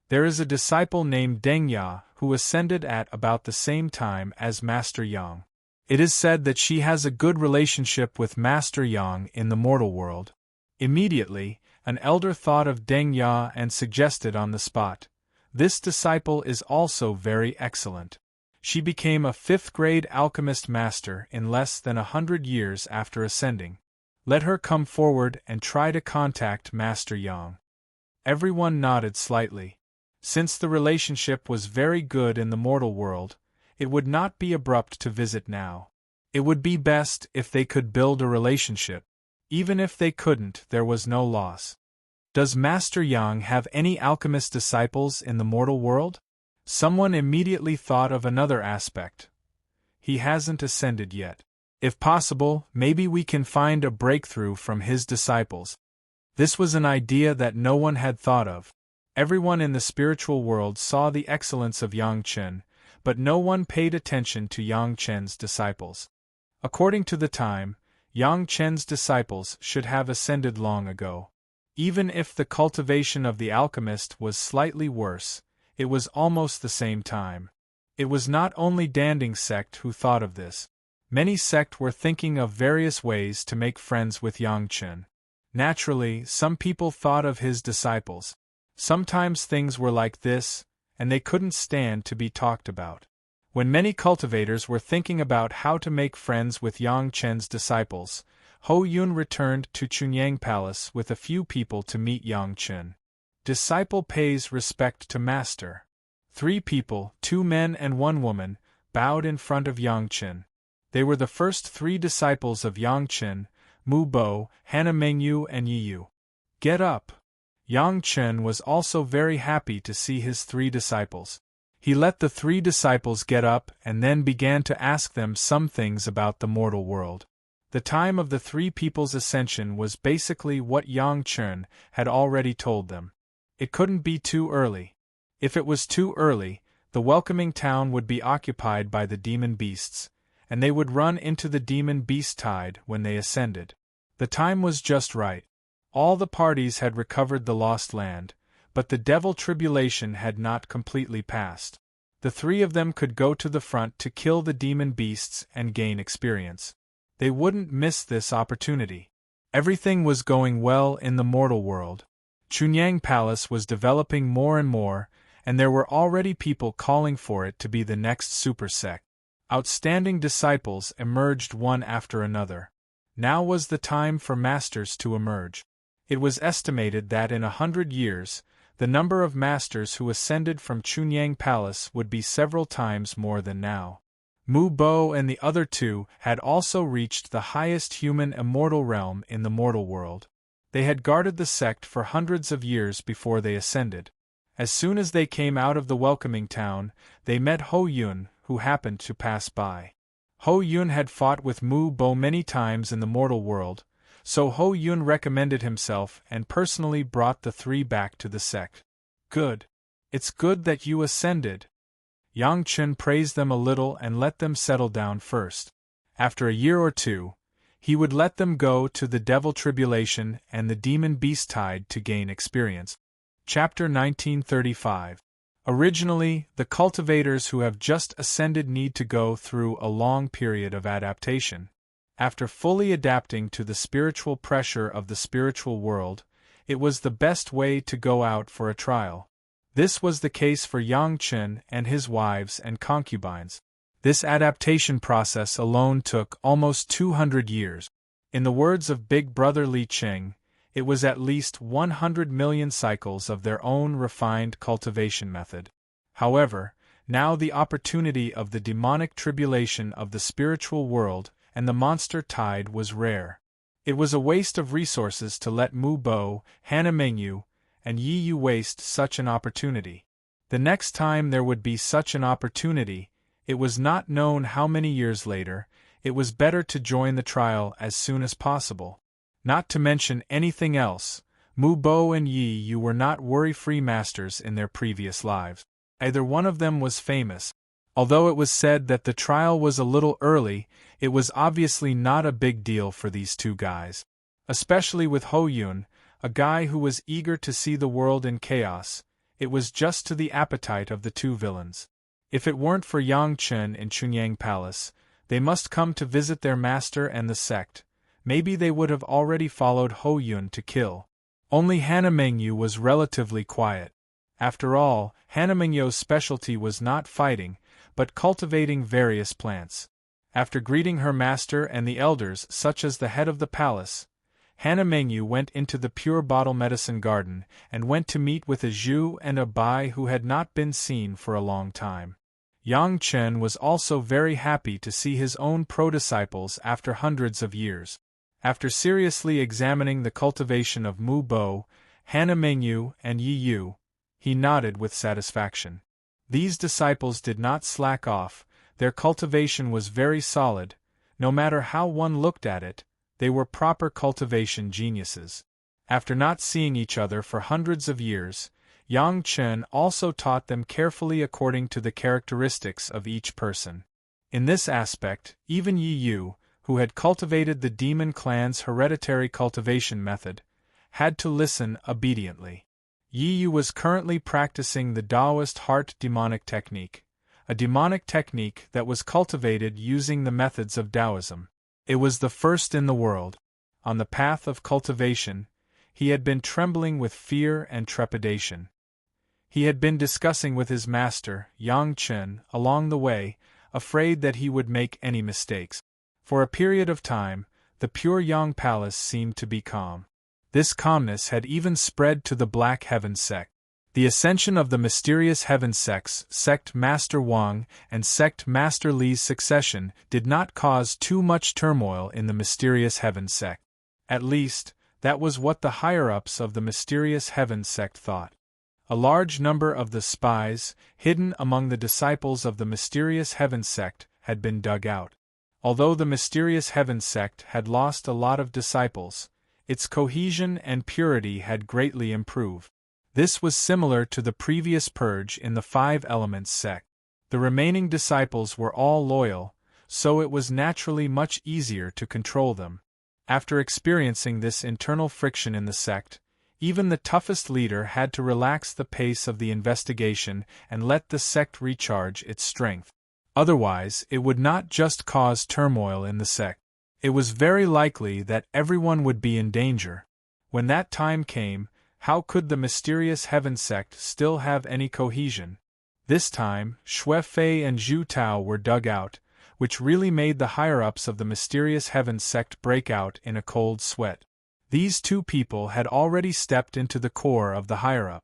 There is a disciple named Deng Ya who ascended at about the same time as Master Yang. It is said that she has a good relationship with Master Yang in the mortal world. Immediately, an elder thought of Deng Ya and suggested on the spot, "This disciple is also very excellent. She became a fifth-grade alchemist master in less than 100 years after ascending. Let her come forward and try to contact Master Yang." Everyone nodded slightly. Since the relationship was very good in the mortal world, it would not be abrupt to visit now. It would be best if they could build a relationship. Even if they couldn't, there was no loss. Does Master Yang have any alchemist disciples in the mortal world? Someone immediately thought of another aspect. He hasn't ascended yet. If possible, maybe we can find a breakthrough from his disciples. This was an idea that no one had thought of. Everyone in the spiritual world saw the excellence of Yang Chen, but no one paid attention to Yang Chen's disciples. According to the time, Yang Chen's disciples should have ascended long ago. Even if the cultivation of the alchemist was slightly worse, it was almost the same time. It was not only Danding sect who thought of this. Many sect were thinking of various ways to make friends with Yang Chen. Naturally, some people thought of his disciples. Sometimes things were like this, and they couldn't stand to be talked about. When many cultivators were thinking about how to make friends with Yang Chen's disciples, Ho Yun returned to Chunyang Palace with a few people to meet Yang Chen. Disciple pays respect to master. 3 people, 2 men and 1 woman, bowed in front of Yang Chen. They were the first 3 disciples of Yang Chen, Mu Bo, Hana Mengyu and Yi Yu. Get up! Yang Chen was also very happy to see his 3 disciples. He let the 3 disciples get up and then began to ask them some things about the mortal world. The time of the 3 people's ascension was basically what Yang Chen had already told them. It couldn't be too early. If it was too early, the welcoming town would be occupied by the demon beasts, and they would run into the demon beast tide when they ascended. The time was just right. All the parties had recovered the lost land, but the devil tribulation had not completely passed. The 3 of them could go to the front to kill the demon beasts and gain experience. They wouldn't miss this opportunity. Everything was going well in the mortal world. Chunyang Palace was developing more and more, and there were already people calling for it to be the next super sect. Outstanding disciples emerged one after another. Now was the time for masters to emerge. It was estimated that in 100 years, the number of masters who ascended from Chunyang Palace would be several times more than now. Mu Bo and the other 2 had also reached the highest human immortal realm in the mortal world. They had guarded the sect for hundreds of years before they ascended. As soon as they came out of the welcoming town, they met Ho Yun, who happened to pass by. Ho Yun had fought with Mu Bo many times in the mortal world, so Ho Yun recommended himself and personally brought the 3 back to the sect. Good. It's good that you ascended. Yang Chen praised them a little and let them settle down first. After a year or 2, he would let them go to the devil tribulation and the demon beast tide to gain experience. Chapter 1935. Originally, the cultivators who have just ascended need to go through a long period of adaptation. After fully adapting to the spiritual pressure of the spiritual world, it was the best way to go out for a trial. This was the case for Yang Chen and his wives and concubines. This adaptation process alone took almost 200 years. In the words of Big Brother Li Cheng, it was at least 100 million cycles of their own refined cultivation method. However, now the opportunity of the demonic tribulation of the spiritual world and the monster tide was rare. It was a waste of resources to let Mu Bo, Hana Mengyu, and Yi Yu waste such an opportunity. The next time there would be such an opportunity, it was not known how many years later, it was better to join the trial as soon as possible. Not to mention anything else, Mu Bo and Yi Yu were not worry-free masters in their previous lives. Either one of them was famous. Although it was said that the trial was a little early, it was obviously not a big deal for these two guys. Especially with Ho Yun, a guy who was eager to see the world in chaos. It was just to the appetite of the two villains. If it weren't for Yang Chen in Chunyang Palace, they must come to visit their master and the sect. Maybe they would have already followed Ho Yun to kill. Only Hannah Mengyu was relatively quiet. After all, Hannah Mengyu's specialty was not fighting, but cultivating various plants. After greeting her master and the elders, such as the head of the palace, Hannah Mengyu went into the pure bottle medicine garden and went to meet with a Zhu and a Bai who had not been seen for a long time. Yang Chen was also very happy to see his own pro-disciples after hundreds of years. After seriously examining the cultivation of Mu Bo, Hannah Mengyu, and Yi Yu, he nodded with satisfaction. These disciples did not slack off, their cultivation was very solid. No matter how one looked at it, they were proper cultivation geniuses. After not seeing each other for hundreds of years, Yang Chen also taught them carefully according to the characteristics of each person. In this aspect, even Yi Yu, who had cultivated the demon clan's hereditary cultivation method, had to listen obediently. Yi Yu was currently practicing the Taoist heart demonic technique, a demonic technique that was cultivated using the methods of Taoism. It was the first in the world. On the path of cultivation, he had been trembling with fear and trepidation. He had been discussing with his master, Yang Chen, along the way, afraid that he would make any mistakes. For a period of time, the pure Yang Palace seemed to be calm. This calmness had even spread to the Black Heaven sect. The ascension of the mysterious Heaven sects, Sect Master Wang and Sect Master Li's succession, did not cause too much turmoil in the mysterious Heaven sect. At least, that was what the higher-ups of the mysterious Heaven sect thought. A large number of the spies, hidden among the disciples of the mysterious Heaven sect, had been dug out. Although the mysterious Heaven sect had lost a lot of disciples, its cohesion and purity had greatly improved. This was similar to the previous purge in the Five Elements sect. The remaining disciples were all loyal, so it was naturally much easier to control them. After experiencing this internal friction in the sect, even the toughest leader had to relax the pace of the investigation and let the sect recharge its strength. Otherwise, it would not just cause turmoil in the sect. It was very likely that everyone would be in danger. When that time came, how could the mysterious Heaven sect still have any cohesion? This time, Xue Fei and Zhu Tao were dug out, which really made the higher-ups of the mysterious Heaven sect break out in a cold sweat. These two people had already stepped into the core of the higher-up.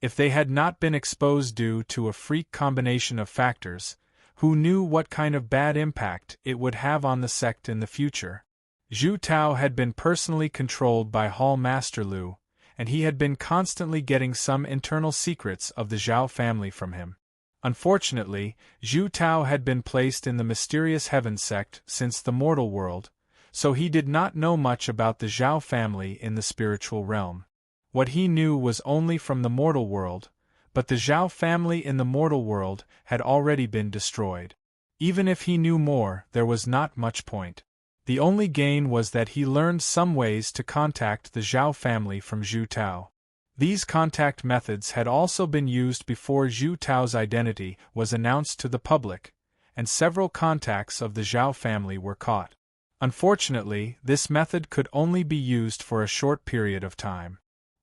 If they had not been exposed due to a freak combination of factors, who knew what kind of bad impact it would have on the sect in the future? Zhu Tao had been personally controlled by Hall Master Lu, and he had been constantly getting some internal secrets of the Zhao family from him. Unfortunately, Zhu Tao had been placed in the mysterious Heaven sect since the mortal world, so he did not know much about the Zhao family in the spiritual realm. What he knew was only from the mortal world, but the Zhao family in the mortal world had already been destroyed. Even if he knew more, there was not much point. The only gain was that he learned some ways to contact the Zhao family from Zhu Tao. These contact methods had also been used before Zhu Tao's identity was announced to the public, and several contacts of the Zhao family were caught. Unfortunately, this method could only be used for a short period of time.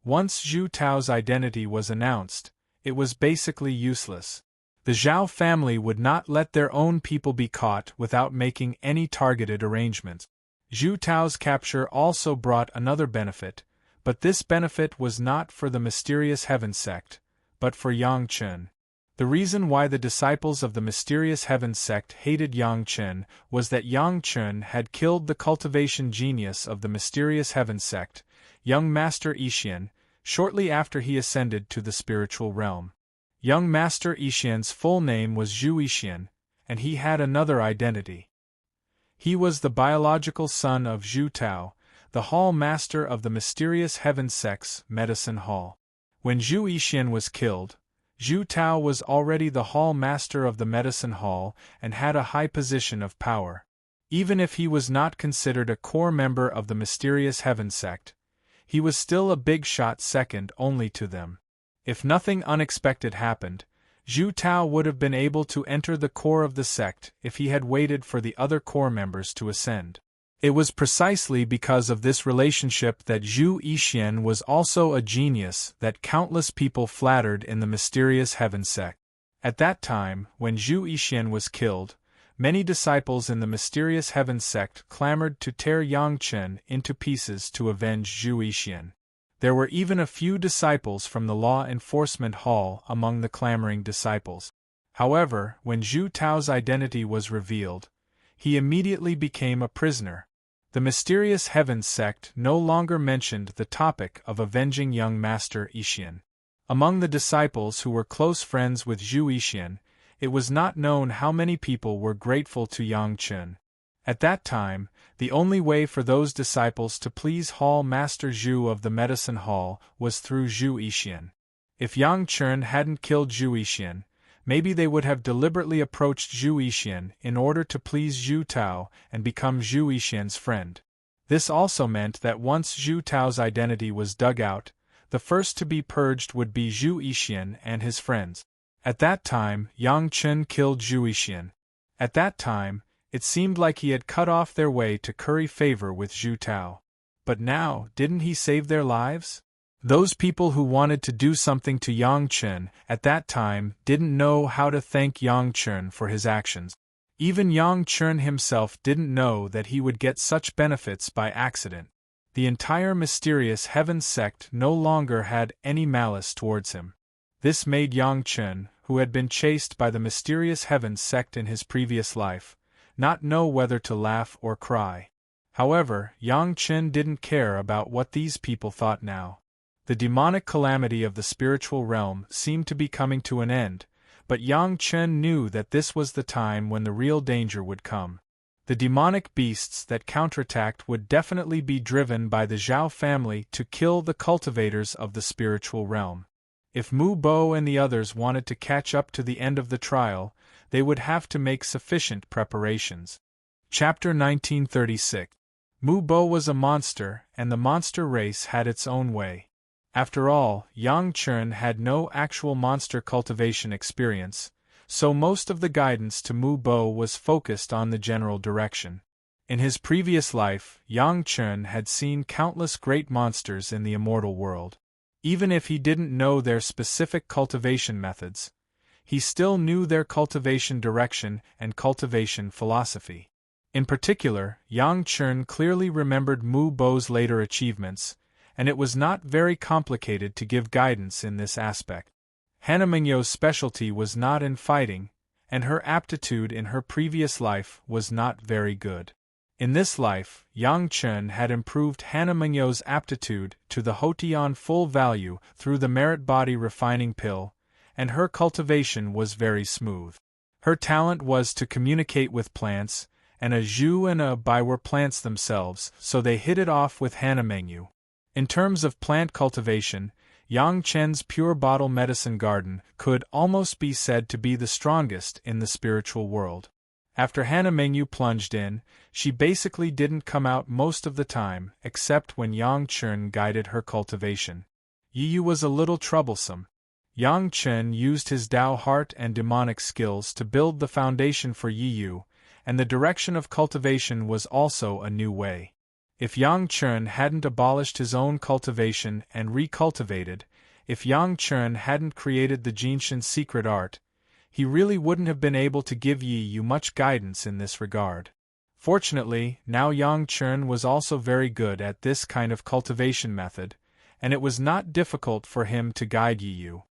Once Zhu Tao's identity was announced, it was basically useless. The Zhao family would not let their own people be caught without making any targeted arrangements. Zhu Tao's capture also brought another benefit, but this benefit was not for the mysterious Heaven sect, but for Yang Chen. The reason why the disciples of the mysterious Heaven sect hated Yang Chen was that Yang Chen had killed the cultivation genius of the mysterious Heaven sect, young Master Yixian, shortly after he ascended to the spiritual realm. Young Master Yixian's full name was Zhu Yixian, and he had another identity. He was the biological son of Zhu Tao, the Hall Master of the mysterious Heaven Sect's Medicine Hall. When Zhu Yixian was killed, Zhu Tao was already the Hall Master of the Medicine Hall and had a high position of power. Even if he was not considered a core member of the mysterious Heaven Sect, he was still a big shot second only to them. If nothing unexpected happened, Zhu Tao would have been able to enter the core of the sect if he had waited for the other core members to ascend. It was precisely because of this relationship that Zhu Yixian was also a genius that countless people flattered in the mysterious Heaven Sect. At that time, when Zhu Yixian was killed, many disciples in the mysterious Heaven Sect clamored to tear Yang Chen into pieces to avenge Zhu Yixian. There were even a few disciples from the Law Enforcement Hall among the clamoring disciples. However, when Zhu Tao's identity was revealed, he immediately became a prisoner. The mysterious Heaven Sect no longer mentioned the topic of avenging young Master Yixian. Among the disciples who were close friends with Zhu Yixian, it was not known how many people were grateful to Yang Chen. At that time, the only way for those disciples to please Hall Master Zhu of the Medicine Hall was through Zhu Yixian. If Yang Chen hadn't killed Zhu Yixian, maybe they would have deliberately approached Zhu Yixian in order to please Zhu Tao and become Zhu Yixian's friend. This also meant that once Zhu Tao's identity was dug out, the first to be purged would be Zhu Yixian and his friends. At that time, Yang Chen killed Zhu Yixian. At that time, it seemed like he had cut off their way to curry favor with Zhu Tao. But now, didn't he save their lives? Those people who wanted to do something to Yang Chen at that time didn't know how to thank Yang Chen for his actions. Even Yang Chen himself didn't know that he would get such benefits by accident. The entire mysterious Heaven Sect no longer had any malice towards him. This made Yang Chen, who had been chased by the mysterious Heaven Sect in his previous life, not know whether to laugh or cry. However, Yang Chen didn't care about what these people thought now. The demonic calamity of the spiritual realm seemed to be coming to an end, but Yang Chen knew that this was the time when the real danger would come. The demonic beasts that counterattacked would definitely be driven by the Zhao family to kill the cultivators of the spiritual realm. If Mu Bo and the others wanted to catch up to the end of the trial, they would have to make sufficient preparations. Chapter 1936. Mu Bo was a monster, and the monster race had its own way. After all, Yang Chen had no actual monster cultivation experience, so most of the guidance to Mu Bo was focused on the general direction. In his previous life, Yang Chen had seen countless great monsters in the immortal world. Even if he didn't know their specific cultivation methods, he still knew their cultivation direction and cultivation philosophy. In particular, Yang Chen clearly remembered Mu Bo's later achievements, and it was not very complicated to give guidance in this aspect. Hannah Mingyo's specialty was not in fighting, and her aptitude in her previous life was not very good. In this life, Yang Chen had improved Hannah Mingyo's aptitude to the Hotian full value through the merit body refining pill, and her cultivation was very smooth. Her talent was to communicate with plants, and a Zhu and a Bai were plants themselves, so they hit it off with Hannah Mingyu. In terms of plant cultivation, Yang Chen's pure bottle medicine garden could almost be said to be the strongest in the spiritual world. After Hannah Mingyu plunged in, she basically didn't come out most of the time, except when Yang Chen guided her cultivation. Yiyu was a little troublesome. Yang Chen used his Dao heart and demonic skills to build the foundation for Yiyu, and the direction of cultivation was also a new way. If Yang Chen hadn't abolished his own cultivation and recultivated, if Yang Chen hadn't created the Jinshin secret art, he really wouldn't have been able to give Yiyu much guidance in this regard. Fortunately, now Yang Chen was also very good at this kind of cultivation method, and it was not difficult for him to guide Yiyu.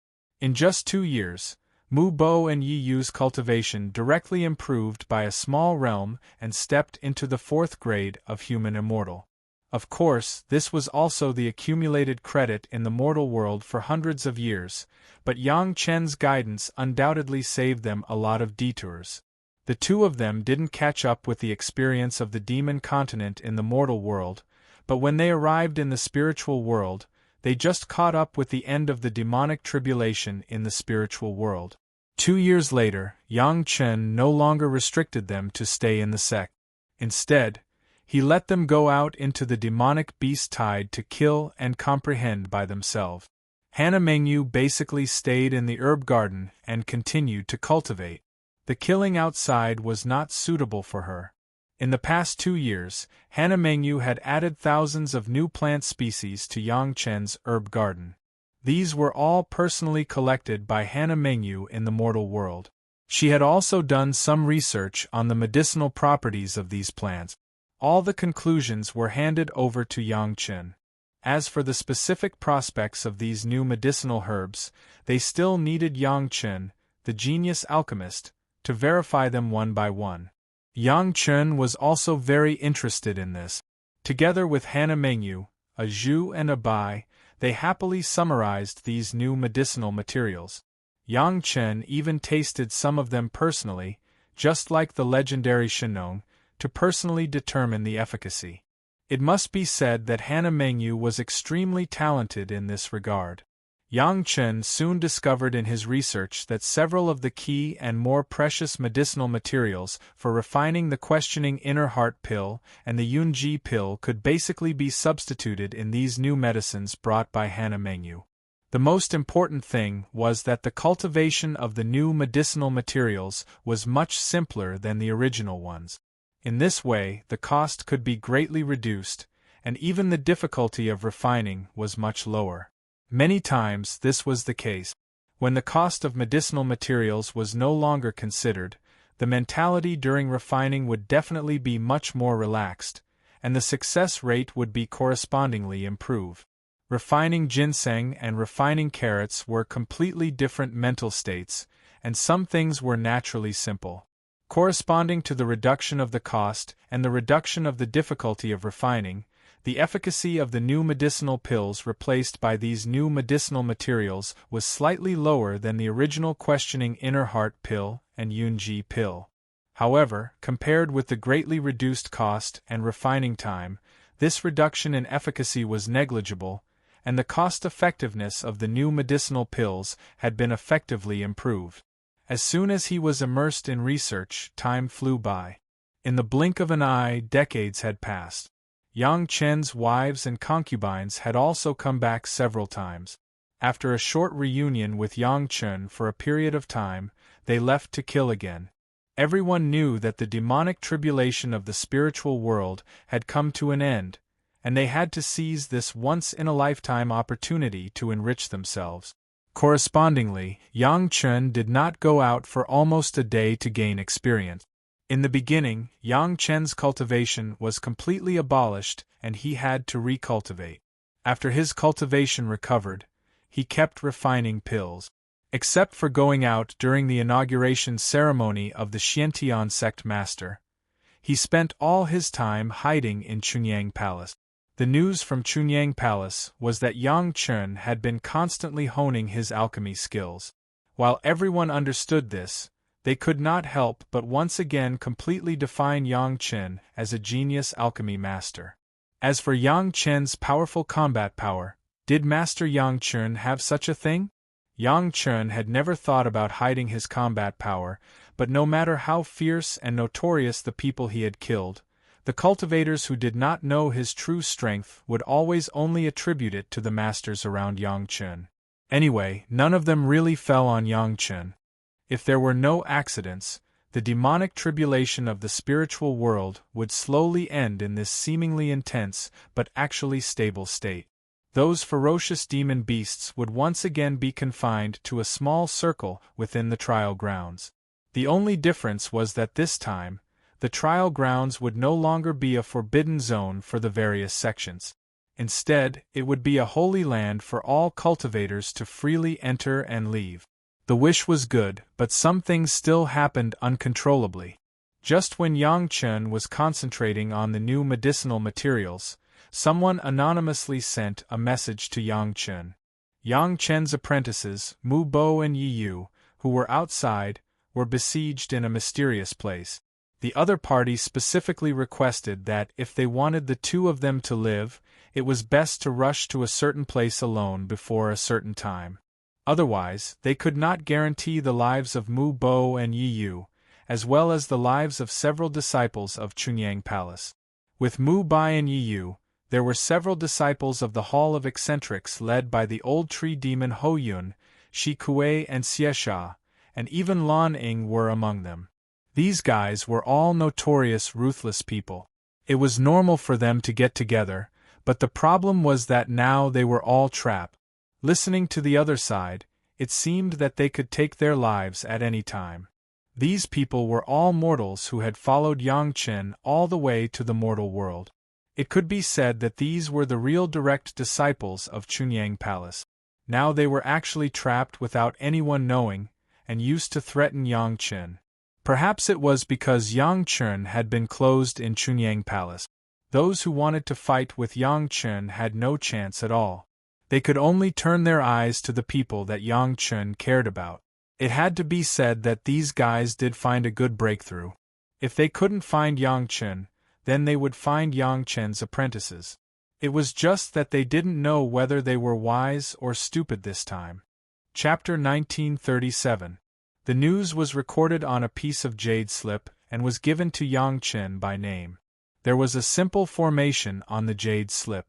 In just 2 years, Mu Bo and Yiyu's cultivation directly improved by a small realm and stepped into the 4th grade of human immortal. Of course, this was also the accumulated credit in the mortal world for hundreds of years, but Yang Chen's guidance undoubtedly saved them a lot of detours. The two of them didn't catch up with the experience of the demon continent in the mortal world, but when they arrived in the spiritual world, they just caught up with the end of the demonic tribulation in the spiritual world. 2 years later, Yang Chen no longer restricted them to stay in the sect. Instead, he let them go out into the demonic beast tide to kill and comprehend by themselves. Hannah Mengyu basically stayed in the herb garden and continued to cultivate. The killing outside was not suitable for her. In the past 2 years, Hannah Mengyu had added thousands of new plant species to Yang Chen's herb garden. These were all personally collected by Hannah Mengyu in the mortal world. She had also done some research on the medicinal properties of these plants. All the conclusions were handed over to Yang Chen. As for the specific prospects of these new medicinal herbs, they still needed Yang Chen, the genius alchemist, to verify them one by one. Yang Chen was also very interested in this. Together with Hannah Mengyu, a Zhu and a Bai, they happily summarized these new medicinal materials. Yang Chen even tasted some of them personally, just like the legendary Shenong, to personally determine the efficacy. It must be said that Hannah Mengyu was extremely talented in this regard. Yang Chen soon discovered in his research that several of the key and more precious medicinal materials for refining the questioning inner heart pill and the Yunji pill could basically be substituted in these new medicines brought by Hannah Mengyu. The most important thing was that the cultivation of the new medicinal materials was much simpler than the original ones. In this way, the cost could be greatly reduced, and even the difficulty of refining was much lower. Many times this was the case. When the cost of medicinal materials was no longer considered, the mentality during refining would definitely be much more relaxed, and the success rate would be correspondingly improved. Refining ginseng and refining carrots were completely different mental states, and some things were naturally simple. Corresponding to the reduction of the cost and the reduction of the difficulty of refining, the efficacy of the new medicinal pills replaced by these new medicinal materials was slightly lower than the original questioning inner heart pill and Yunji pill. However, compared with the greatly reduced cost and refining time, this reduction in efficacy was negligible, and the cost-effectiveness of the new medicinal pills had been effectively improved. As soon as he was immersed in research, time flew by. In the blink of an eye, decades had passed. Yang Chen's wives and concubines had also come back several times. After a short reunion with Yang Chen for a period of time, they left to kill again. Everyone knew that the demonic tribulation of the spiritual world had come to an end, and they had to seize this once-in-a-lifetime opportunity to enrich themselves. Correspondingly, Yang Chen did not go out for almost a day to gain experience. In the beginning, Yang Chen's cultivation was completely abolished and he had to recultivate. After his cultivation recovered, he kept refining pills. Except for going out during the inauguration ceremony of the Xiantian sect master, he spent all his time hiding in Chunyang Palace. The news from Chunyang Palace was that Yang Chen had been constantly honing his alchemy skills. While everyone understood this, they could not help but once again completely define Yang Chen as a genius alchemy master. As for Yang Chen's powerful combat power, did Master Yang Chen have such a thing? Yang Chen had never thought about hiding his combat power, but no matter how fierce and notorious the people he had killed, the cultivators who did not know his true strength would always only attribute it to the masters around Yang Chen. Anyway, none of them really fell on Yang Chen. If there were no accidents, the demonic tribulation of the spiritual world would slowly end in this seemingly intense but actually stable state. Those ferocious demon beasts would once again be confined to a small circle within the trial grounds. The only difference was that this time, the trial grounds would no longer be a forbidden zone for the various sections. Instead, it would be a holy land for all cultivators to freely enter and leave. The wish was good, but some things still happened uncontrollably. Just when Yang Chen was concentrating on the new medicinal materials, someone anonymously sent a message to Yang Chen. Yang Chen's apprentices, Mu Bo and Yi Yu, who were outside, were besieged in a mysterious place. The other party specifically requested that if they wanted the two of them to live, it was best to rush to a certain place alone before a certain time. Otherwise, they could not guarantee the lives of Mu Bo and Yi Yu, as well as the lives of several disciples of Chunyang Palace. With Mu Bai and Yi Yu, there were several disciples of the Hall of Eccentrics led by the old tree demon Ho Yun, Shi Kuei and Xie Sha, and even Lan Ing were among them. These guys were all notorious ruthless people. It was normal for them to get together, but the problem was that now they were all trapped. Listening to the other side, it seemed that they could take their lives at any time. These people were all mortals who had followed Yang Chen all the way to the mortal world. It could be said that these were the real direct disciples of Chunyang Palace. Now they were actually trapped without anyone knowing, and used to threaten Yang Chen. Perhaps it was because Yang Chen had been closed in Chunyang Palace. Those who wanted to fight with Yang Chen had no chance at all. They could only turn their eyes to the people that Yang Chen cared about. It had to be said that these guys did find a good breakthrough. If they couldn't find Yang Chen, then they would find Yang Chen's apprentices. It was just that they didn't know whether they were wise or stupid this time. Chapter 1937. The news was recorded on a piece of jade slip and was given to Yang Chen by name. There was a simple formation on the jade slip.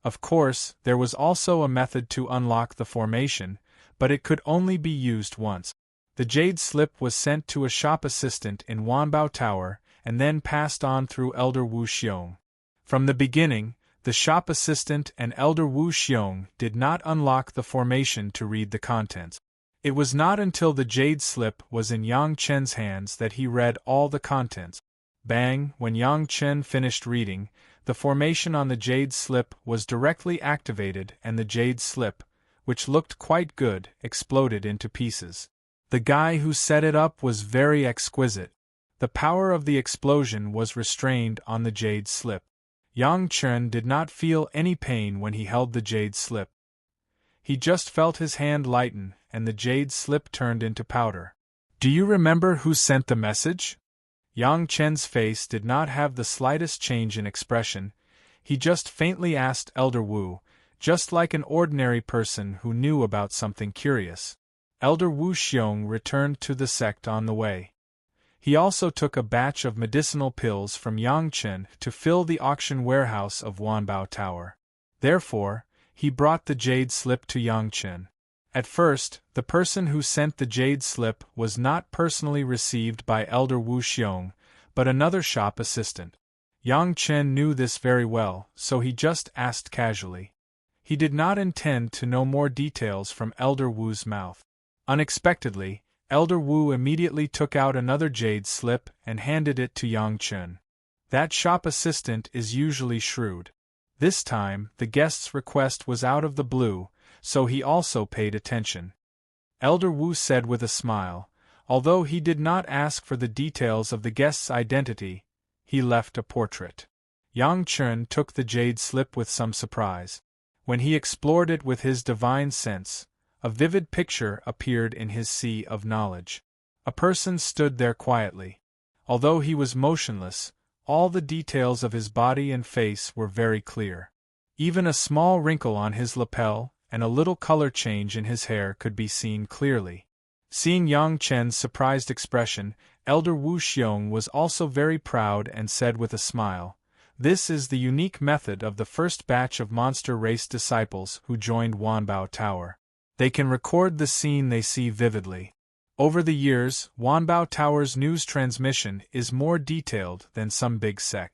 Of course, there was also a method to unlock the formation, but it could only be used once. The jade slip was sent to a shop assistant in Wanbao Tower and then passed on through Elder Wu Xiong. From the beginning, the shop assistant and Elder Wu Xiong did not unlock the formation to read the contents. It was not until the jade slip was in Yang Chen's hands that he read all the contents. Bang! When Yang Chen finished reading, the formation on the jade slip was directly activated and the jade slip, which looked quite good, exploded into pieces. The guy who set it up was very exquisite. The power of the explosion was restrained on the jade slip. Yang Chen did not feel any pain when he held the jade slip. He just felt his hand lighten, and the jade slip turned into powder. Do you remember who sent the message? Yang Chen's face did not have the slightest change in expression. He just faintly asked Elder Wu, just like an ordinary person who knew about something curious. Elder Wu Xiong returned to the sect on the way. He also took a batch of medicinal pills from Yang Chen to fill the auction warehouse of Wanbao Tower. Therefore, he brought the jade slip to Yang Chen. At first, the person who sent the jade slip was not personally received by Elder Wu Xiong, but another shop assistant. Yang Chen knew this very well, so he just asked casually. He did not intend to know more details from Elder Wu's mouth. Unexpectedly, Elder Wu immediately took out another jade slip and handed it to Yang Chen. That shop assistant is usually shrewd. This time, the guest's request was out of the blue, so he also paid attention. Elder Wu said with a smile, although he did not ask for the details of the guest's identity, he left a portrait. Yang Chen took the jade slip with some surprise. When he explored it with his divine sense, a vivid picture appeared in his sea of knowledge. A person stood there quietly. Although he was motionless, all the details of his body and face were very clear. Even a small wrinkle on his lapel and a little color change in his hair could be seen clearly. Seeing Yang Chen's surprised expression, Elder Wu Xiong was also very proud and said with a smile, "This is the unique method of the first batch of monster race disciples who joined Wanbao Tower. They can record the scene they see vividly. Over the years, Wanbao Tower's news transmission is more detailed than some big sect.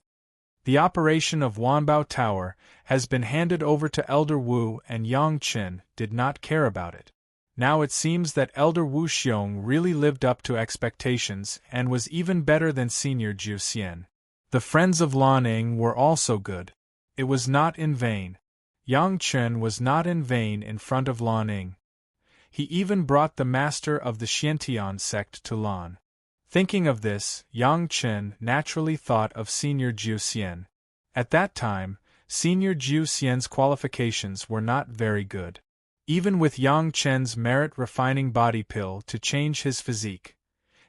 The operation of Wanbao Tower has been handed over to Elder Wu, and Yang Chen did not care about it. Now it seems that Elder Wu Xiong really lived up to expectations and was even better than Senior Jiu Xian. The friends of Lan Ing were also good. It was not in vain. Yang Chen was not in vain in front of Lan Ing. He even brought the master of the Xiantian sect to Lan. Thinking of this, Yang Chen naturally thought of Senior Jiu Xian. At that time, Senior Jiu Xian's qualifications were not very good. Even with Yang Chen's merit-refining body pill to change his physique,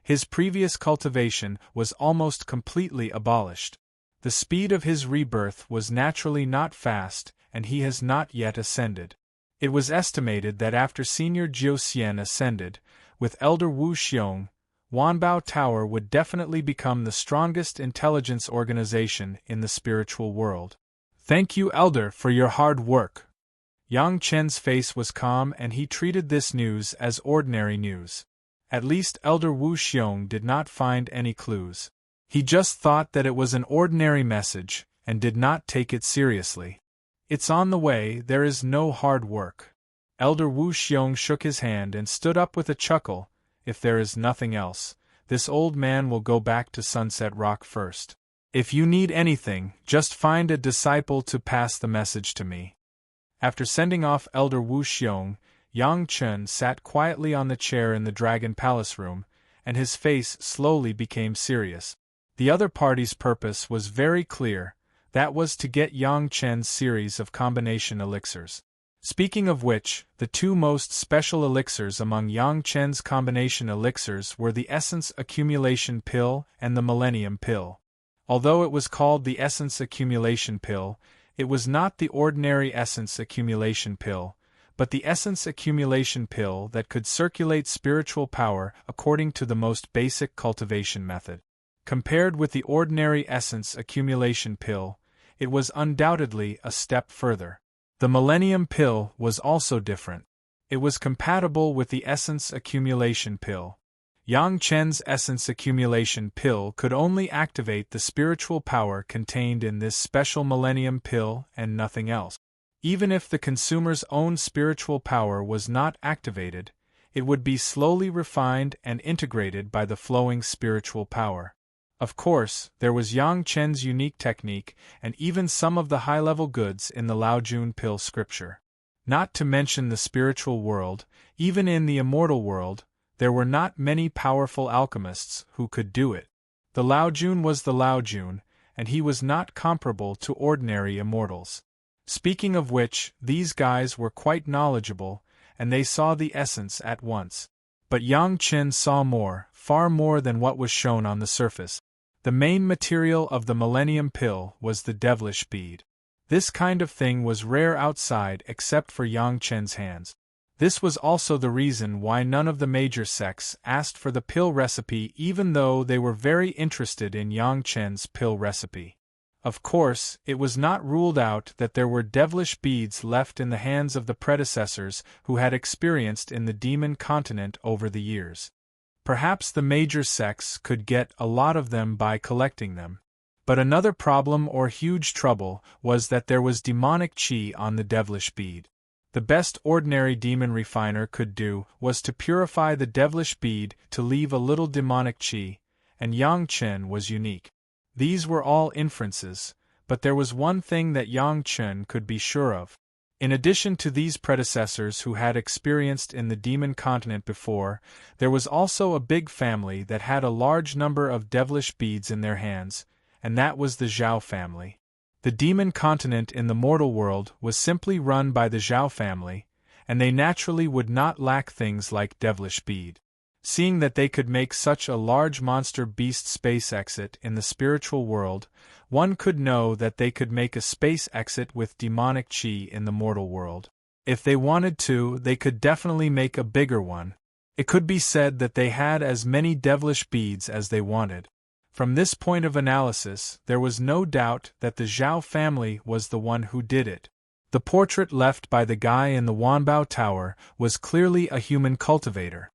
His previous cultivation was almost completely abolished. The speed of his rebirth was naturally not fast, and he has not yet ascended. It was estimated that after Senior Jiu Xian ascended, with Elder Wu Xiong, Wanbao Tower would definitely become the strongest intelligence organization in the spiritual world. Thank you, Elder, for your hard work. Yang Chen's face was calm and he treated this news as ordinary news. At least Elder Wu Xiong did not find any clues. He just thought that it was an ordinary message, and did not take it seriously. It's on the way, there is no hard work. Elder Wu Xiong shook his hand and stood up with a chuckle. If there is nothing else, this old man will go back to Sunset Rock first. If you need anything, just find a disciple to pass the message to me. After sending off Elder Wu Xiong, Yang Chen sat quietly on the chair in the Dragon Palace room, and his face slowly became serious. The other party's purpose was very clear, that was to get Yang Chen's series of combination elixirs. Speaking of which, the two most special elixirs among Yang Chen's combination elixirs were the Essence Accumulation Pill and the Millennium Pill. Although it was called the Essence Accumulation Pill, it was not the ordinary Essence Accumulation Pill, but the Essence Accumulation Pill that could circulate spiritual power according to the most basic cultivation method. Compared with the ordinary Essence Accumulation Pill, it was undoubtedly a step further. The Millennium Pill was also different. It was compatible with the Essence Accumulation Pill. Yang Chen's Essence Accumulation Pill could only activate the spiritual power contained in this special Millennium Pill and nothing else. Even if the consumer's own spiritual power was not activated, it would be slowly refined and integrated by the flowing spiritual power. Of course, there was Yang Chen's unique technique and even some of the high-level goods in the Laojun Pill scripture. Not to mention the spiritual world, even in the immortal world, there were not many powerful alchemists who could do it. The Laojun was the Laojun, and he was not comparable to ordinary immortals. Speaking of which, these guys were quite knowledgeable, and they saw the essence at once. But Yang Chen saw more, far more than what was shown on the surface. The main material of the Millennium Pill was the devilish bead. This kind of thing was rare outside except for Yang Chen's hands. This was also the reason why none of the major sects asked for the pill recipe even though they were very interested in Yang Chen's pill recipe. Of course, it was not ruled out that there were devilish beads left in the hands of the predecessors who had experienced in the demon continent over the years. Perhaps the major sects could get a lot of them by collecting them. But another problem or huge trouble was that there was demonic chi on the devilish bead. The best ordinary demon refiner could do was to purify the devilish bead to leave a little demonic chi, and Yang Chen was unique. These were all inferences, but there was one thing that Yang Chen could be sure of. In addition to these predecessors who had experienced in the demon continent before, there was also a big family that had a large number of devilish beads in their hands, and that was the Zhao family. The demon continent in the mortal world was simply run by the Zhao family, and they naturally would not lack things like devilish bead. Seeing that they could make such a large monster beast space exit in the spiritual world, one could know that they could make a space exit with demonic chi in the mortal world. If they wanted to, they could definitely make a bigger one. It could be said that they had as many devilish beads as they wanted. From this point of analysis, there was no doubt that the Zhao family was the one who did it. The portrait left by the guy in the Wanbao Tower was clearly a human cultivator.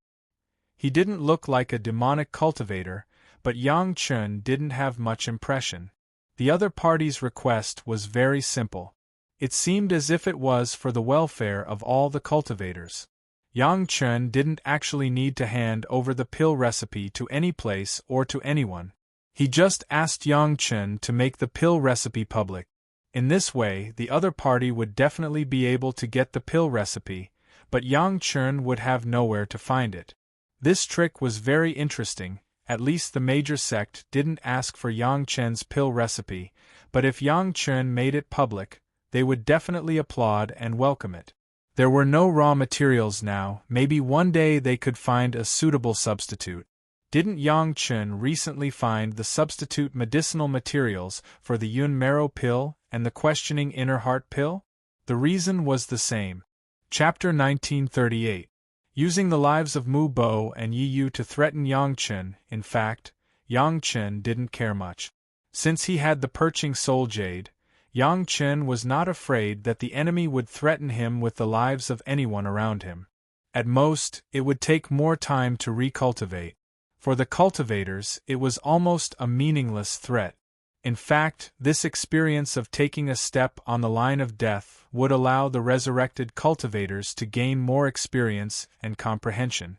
He didn't look like a demonic cultivator, but Yang Chen didn't have much impression. The other party's request was very simple. It seemed as if it was for the welfare of all the cultivators. Yang Chen didn't actually need to hand over the pill recipe to any place or to anyone. He just asked Yang Chen to make the pill recipe public. In this way, the other party would definitely be able to get the pill recipe, but Yang Chen would have nowhere to find it. This trick was very interesting. At least the major sect didn't ask for Yang Chen's pill recipe, but if Yang Chen made it public, they would definitely applaud and welcome it. There were no raw materials now, maybe one day they could find a suitable substitute. Didn't Yang Chen recently find the substitute medicinal materials for the Yun Marrow pill and the questioning inner heart pill? The reason was the same. Chapter 1938. Using the lives of Mu Bo and Yi Yu to threaten Yang Chen. In fact, Yang Chen didn't care much. Since he had the perching soul jade, Yang Chen was not afraid that the enemy would threaten him with the lives of anyone around him. At most, it would take more time to recultivate. For the cultivators, it was almost a meaningless threat. In fact, this experience of taking a step on the line of death would allow the resurrected cultivators to gain more experience and comprehension.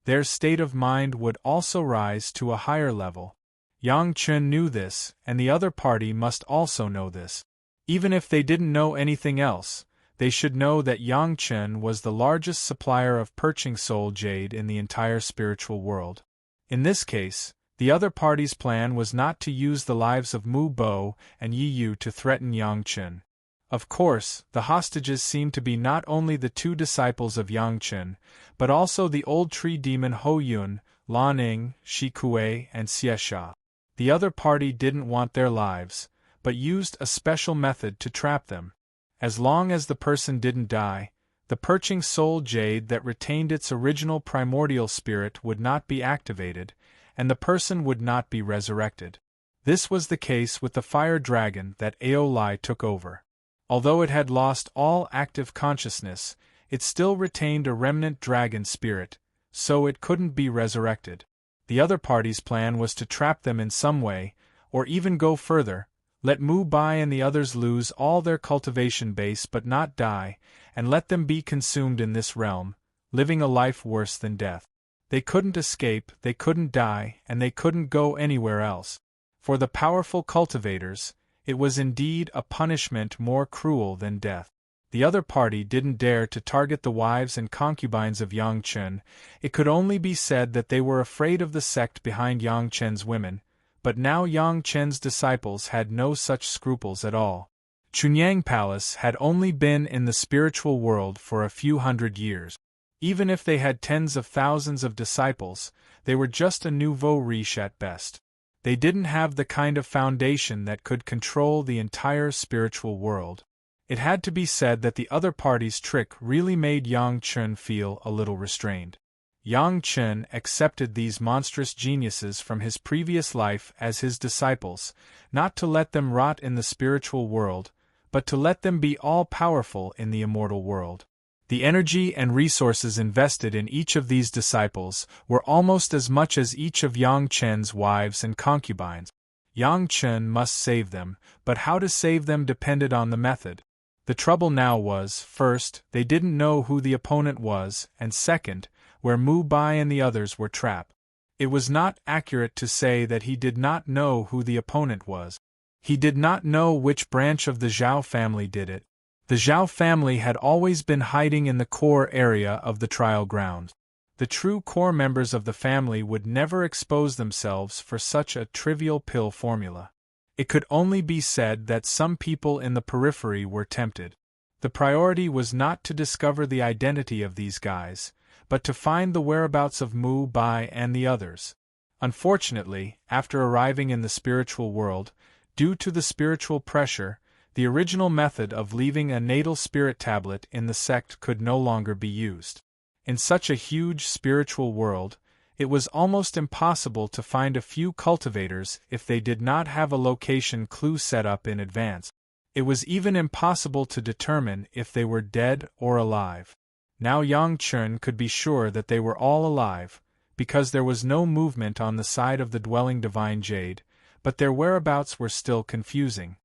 Their state of mind would also rise to a higher level. Yang Chen knew this, and the other party must also know this. Even if they didn't know anything else, they should know that Yang Chen was the largest supplier of perching soul jade in the entire spiritual world. In this case, the other party's plan was not to use the lives of Mu Bo and Yi Yu to threaten Yang Chen. Of course, the hostages seemed to be not only the two disciples of Yang Chen, but also the old tree demon Ho Yun, Lan Ning, Shi Kuei, and Xie Sha. The other party didn't want their lives, but used a special method to trap them. As long as the person didn't die, the perching soul jade that retained its original primordial spirit would not be activated, and the person would not be resurrected. This was the case with the fire dragon that Aolai took over. Although it had lost all active consciousness, it still retained a remnant dragon spirit, so it couldn't be resurrected. The other party's plan was to trap them in some way, or even go further, let Mu Bai and the others lose all their cultivation base but not die, and let them be consumed in this realm, living a life worse than death. They couldn't escape, they couldn't die, and they couldn't go anywhere else. For the powerful cultivators, it was indeed a punishment more cruel than death. The other party didn't dare to target the wives and concubines of Yang Chen. It could only be said that they were afraid of the sect behind Yang Chen's women, but now Yang Chen's disciples had no such scruples at all. Chunyang Palace had only been in the spiritual world for a few hundred years. Even if they had tens of thousands of disciples, they were just a nouveau riche at best. They didn't have the kind of foundation that could control the entire spiritual world. It had to be said that the other party's trick really made Yang Chen feel a little restrained. Yang Chen accepted these monstrous geniuses from his previous life as his disciples, not to let them rot in the spiritual world, but to let them be all-powerful in the immortal world. The energy and resources invested in each of these disciples were almost as much as each of Yang Chen's wives and concubines. Yang Chen must save them, but how to save them depended on the method. The trouble now was, first, they didn't know who the opponent was, and second, where Mu Bai and the others were trapped. It was not accurate to say that he did not know who the opponent was. He did not know which branch of the Zhao family did it. The Zhao family had always been hiding in the core area of the trial grounds. The true core members of the family would never expose themselves for such a trivial pill formula. It could only be said that some people in the periphery were tempted. The priority was not to discover the identity of these guys, but to find the whereabouts of Mu Bai and the others. Unfortunately, after arriving in the spiritual world, due to the spiritual pressure, the original method of leaving a natal spirit tablet in the sect could no longer be used. In such a huge spiritual world, it was almost impossible to find a few cultivators if they did not have a location clue set up in advance. It was even impossible to determine if they were dead or alive. Now Yang Chen could be sure that they were all alive, because there was no movement on the side of the dwelling divine jade, but their whereabouts were still confusing.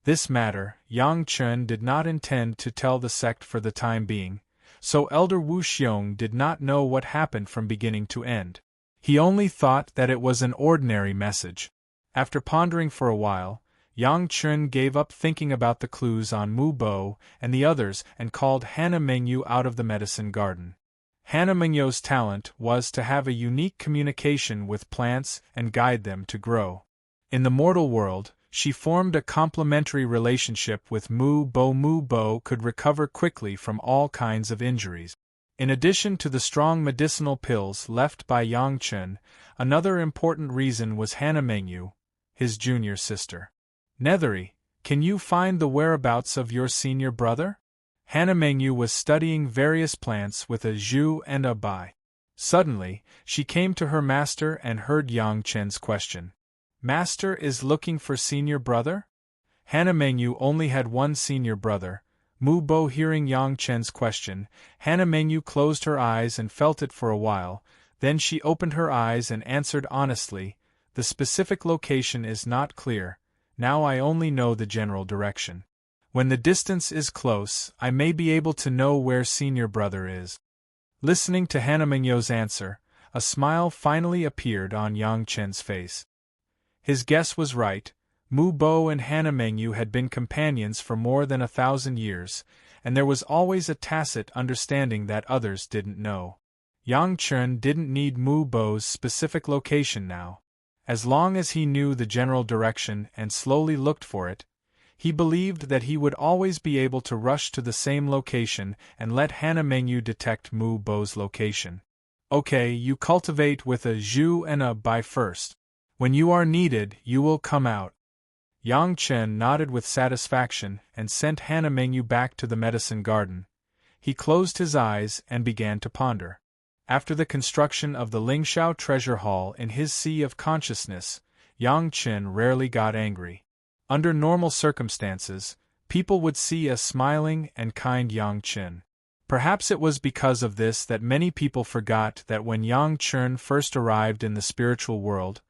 This matter, Yang Chen did not intend to tell the sect for the time being, so Elder Wu Xiong did not know what happened from beginning to end. He only thought that it was an ordinary message. After pondering for a while, Yang Chen gave up thinking about the clues on Mu Bo and the others and called Hannah Mengyu out of the medicine garden. Hannah Mengyu's talent was to have a unique communication with plants and guide them to grow. In the mortal world, she formed a complementary relationship with Mu Bo. Mu Bo could recover quickly from all kinds of injuries. In addition to the strong medicinal pills left by Yang Chen, another important reason was Hannah Mengyu, his junior sister. Nethery, can you find the whereabouts of your senior brother? Hannah Mengyu was studying various plants with a zhu and a bai. Suddenly, she came to her master and heard Yang Chen's question. Master is looking for senior brother? Hannah Mengyu only had one senior brother. Mu Bo hearing Yang Chen's question, Hannah Mengyu closed her eyes and felt it for a while, then she opened her eyes and answered honestly, the specific location is not clear, now I only know the general direction. When the distance is close, I may be able to know where senior brother is. Listening to Hannah Mengyu's answer, a smile finally appeared on Yang Chen's face. His guess was right. Mu Bo and Hannah Mengyu had been companions for more than 1,000 years, and there was always a tacit understanding that others didn't know. Yang Chen didn't need Mu Bo's specific location now. As long as he knew the general direction and slowly looked for it, he believed that he would always be able to rush to the same location and let Hannah Mengyu detect Mu Bo's location. Okay, you cultivate with a zhu and a bai first. When you are needed, you will come out. Yang Chen nodded with satisfaction and sent Hannah Mengyu back to the medicine garden. He closed his eyes and began to ponder. After the construction of the Lingshao treasure hall in his sea of consciousness, Yang Chen rarely got angry. Under normal circumstances, people would see a smiling and kind Yang Chen. Perhaps it was because of this that many people forgot that when Yang Chen first arrived in the spiritual world,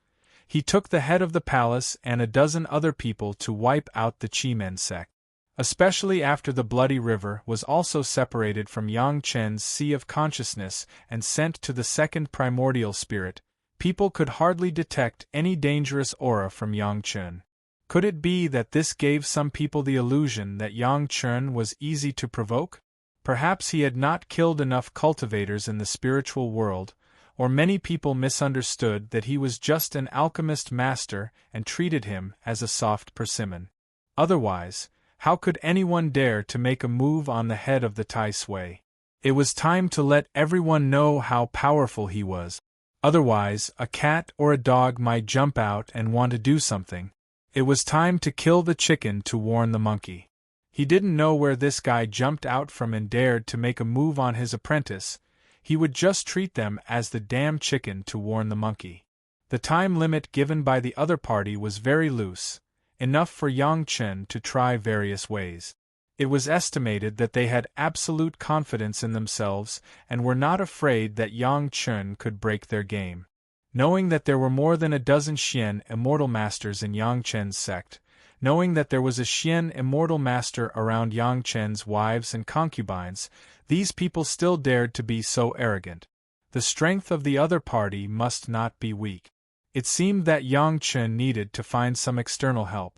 he took the head of the palace and a dozen other people to wipe out the Qimen sect. Especially after the Bloody River was also separated from Yang Chen's sea of consciousness and sent to the second primordial spirit, people could hardly detect any dangerous aura from Yang Chen. Could it be that this gave some people the illusion that Yang Chen was easy to provoke? Perhaps he had not killed enough cultivators in the spiritual world, or many people misunderstood that he was just an alchemist master and treated him as a soft persimmon. Otherwise, how could anyone dare to make a move on the head of the Tai Sui? It was time to let everyone know how powerful he was. Otherwise, a cat or a dog might jump out and want to do something. It was time to kill the chicken to warn the monkey. He didn't know where this guy jumped out from and dared to make a move on his apprentice. He would just treat them as the damn chicken to warn the monkey. The time limit given by the other party was very loose, enough for Yang Chen to try various ways. It was estimated that they had absolute confidence in themselves and were not afraid that Yang Chen could break their game. Knowing that there were more than a dozen Xian Immortal Masters in Yang Chen's sect, knowing that there was a Xian Immortal Master around Yang Chen's wives and concubines, these people still dared to be so arrogant. The strength of the other party must not be weak. It seemed that Yang Chen needed to find some external help.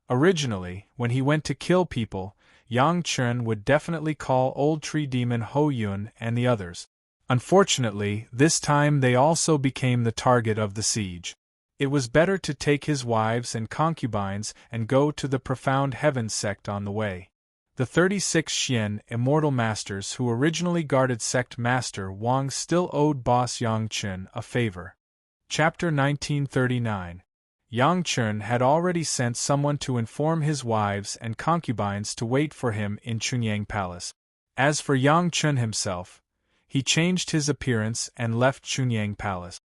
Originally, when he went to kill people, Yang Chen would definitely call Old Tree Demon Ho Yun and the others. Unfortunately, this time they also became the target of the siege. It was better to take his wives and concubines and go to the Profound Heavens sect on the way. The 36 Xian Immortal Masters who originally guarded Sect Master Wang still owed boss Yang Chen a favor. Chapter 1939. Yang Chen had already sent someone to inform his wives and concubines to wait for him in Chunyang Palace. As for Yang Chen himself, he changed his appearance and left Chunyang Palace.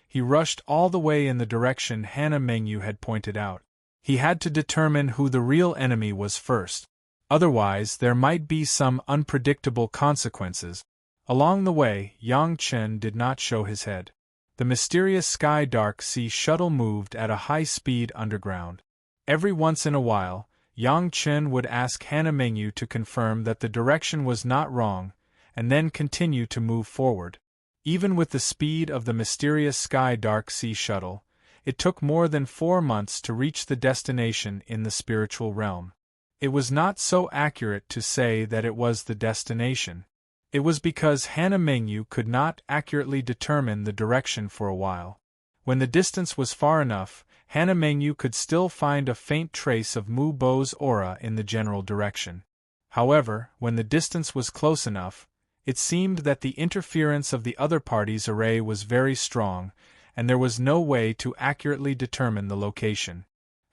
He rushed all the way in the direction Hannah Mengyu had pointed out. He had to determine who the real enemy was first. Otherwise, there might be some unpredictable consequences. Along the way, Yang Chen did not show his head. The mysterious Sky Dark Sea shuttle moved at a high speed underground. Every once in a while, Yang Chen would ask Hannah Mengyu to confirm that the direction was not wrong, and then continue to move forward. Even with the speed of the mysterious Sky Dark Sea shuttle, it took more than 4 months to reach the destination in the spiritual realm. It was not so accurate to say that it was the destination. It was because Hannah Mengyu could not accurately determine the direction for a while. When the distance was far enough, Hannah Mengyu could still find a faint trace of Mu Bo's aura in the general direction. However, when the distance was close enough, It seemed that the interference of the other party's array was very strong, and there was no way to accurately determine the location.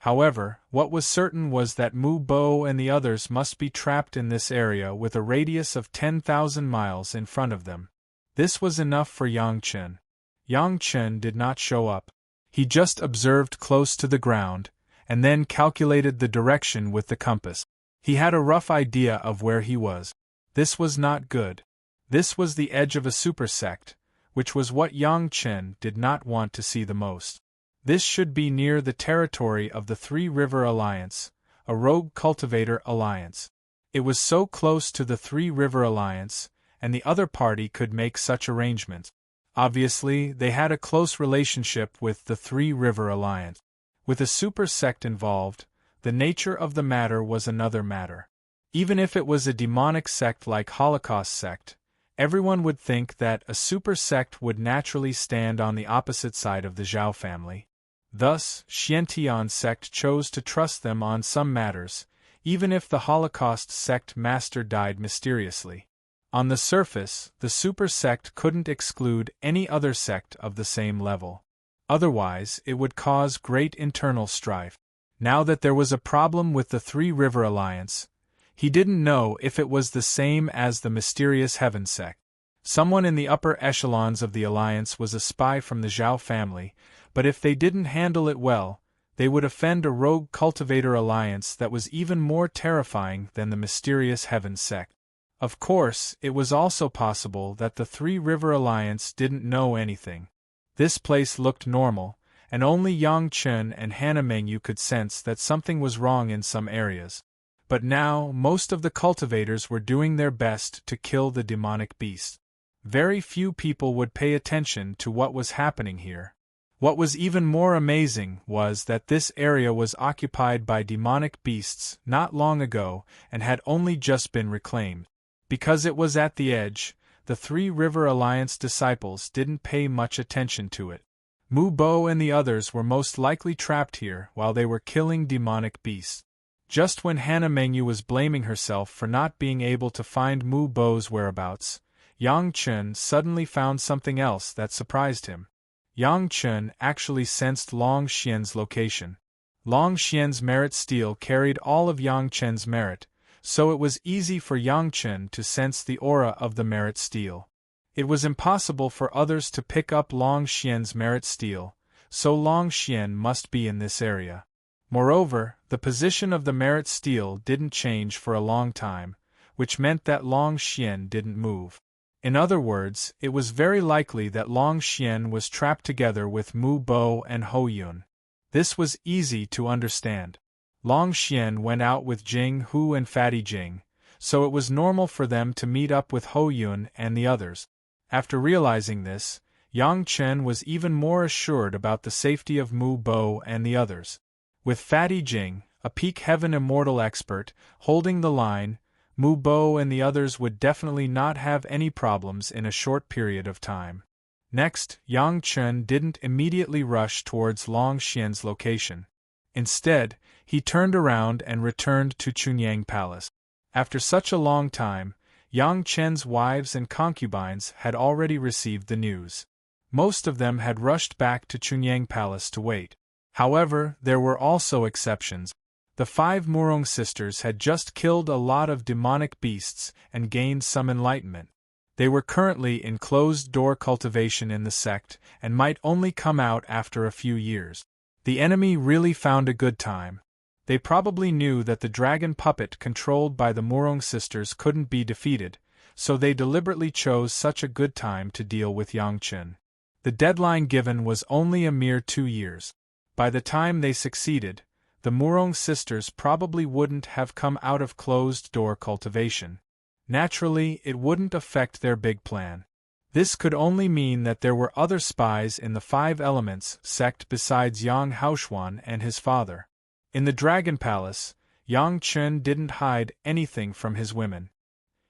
However, what was certain was that Mu Bo and the others must be trapped in this area with a radius of 10,000 miles in front of them. This was enough for Yang Chen. Yang Chen did not show up. He just observed close to the ground, and then calculated the direction with the compass. He had a rough idea of where he was. This was not good. This was the edge of a supersect, which was what Yang Chen did not want to see the most. This should be near the territory of the Three River Alliance, a rogue cultivator alliance. It was so close to the Three River Alliance, and the other party could make such arrangements. Obviously, they had a close relationship with the Three River Alliance. With a super sect involved, the nature of the matter was another matter. Even if it was a demonic sect like Holocaust sect, everyone would think that a super sect would naturally stand on the opposite side of the Zhao family. Thus, Xiantian sect chose to trust them on some matters, even if the Holocaust sect master died mysteriously. On the surface, the super sect couldn't exclude any other sect of the same level. Otherwise, it would cause great internal strife. Now that there was a problem with the Three River Alliance, he didn't know if it was the same as the mysterious Heaven sect. Someone in the upper echelons of the alliance was a spy from the Zhao family, but if they didn't handle it well, they would offend a rogue cultivator alliance that was even more terrifying than the mysterious Heaven sect. Of course, it was also possible that the Three River Alliance didn't know anything. This place looked normal, and only Yang Chen and Hannah Mengyu could sense that something was wrong in some areas. But now, most of the cultivators were doing their best to kill the demonic beast. Very few people would pay attention to what was happening here. What was even more amazing was that this area was occupied by demonic beasts not long ago and had only just been reclaimed. Because it was at the edge, the Three River Alliance disciples didn't pay much attention to it. Mu Bo and the others were most likely trapped here while they were killing demonic beasts. Just when Hannah Mengyu was blaming herself for not being able to find Mu Bo's whereabouts, Yang Chen suddenly found something else that surprised him. Yang Chen actually sensed Long Xian's location. Long Xian's merit steel carried all of Yang Chen's merit, so it was easy for Yang Chen to sense the aura of the merit steel. It was impossible for others to pick up Long Xian's merit steel, so Long Xian must be in this area. Moreover, the position of the merit steel didn't change for a long time, which meant that Long Xian didn't move. In other words, it was very likely that Long Xian was trapped together with Mu Bo and Ho Yun. This was easy to understand. Long Xian went out with Jing Hu and Fatty Jing, so it was normal for them to meet up with Ho Yun and the others. After realizing this, Yang Chen was even more assured about the safety of Mu Bo and the others. With Fatty Jing, a peak heaven immortal expert, holding the line, Mu Bo and the others would definitely not have any problems in a short period of time. Next, Yang Chen didn't immediately rush towards Long Xian's location. Instead, he turned around and returned to Chunyang Palace. After such a long time, Yang Chen's wives and concubines had already received the news. Most of them had rushed back to Chunyang Palace to wait. However, there were also exceptions. The 5 Murong sisters had just killed a lot of demonic beasts and gained some enlightenment. They were currently in closed-door cultivation in the sect and might only come out after a few years. The enemy really found a good time. They probably knew that the dragon puppet controlled by the Murong sisters couldn't be defeated, so they deliberately chose such a good time to deal with Yang Chen. The deadline given was only a mere 2 years. By the time they succeeded, the Murong sisters probably wouldn't have come out of closed-door cultivation. Naturally, it wouldn't affect their big plan. This could only mean that there were other spies in the 5 Elements sect besides Yang Haoxuan and his father. In the Dragon Palace, Yang Chen didn't hide anything from his women.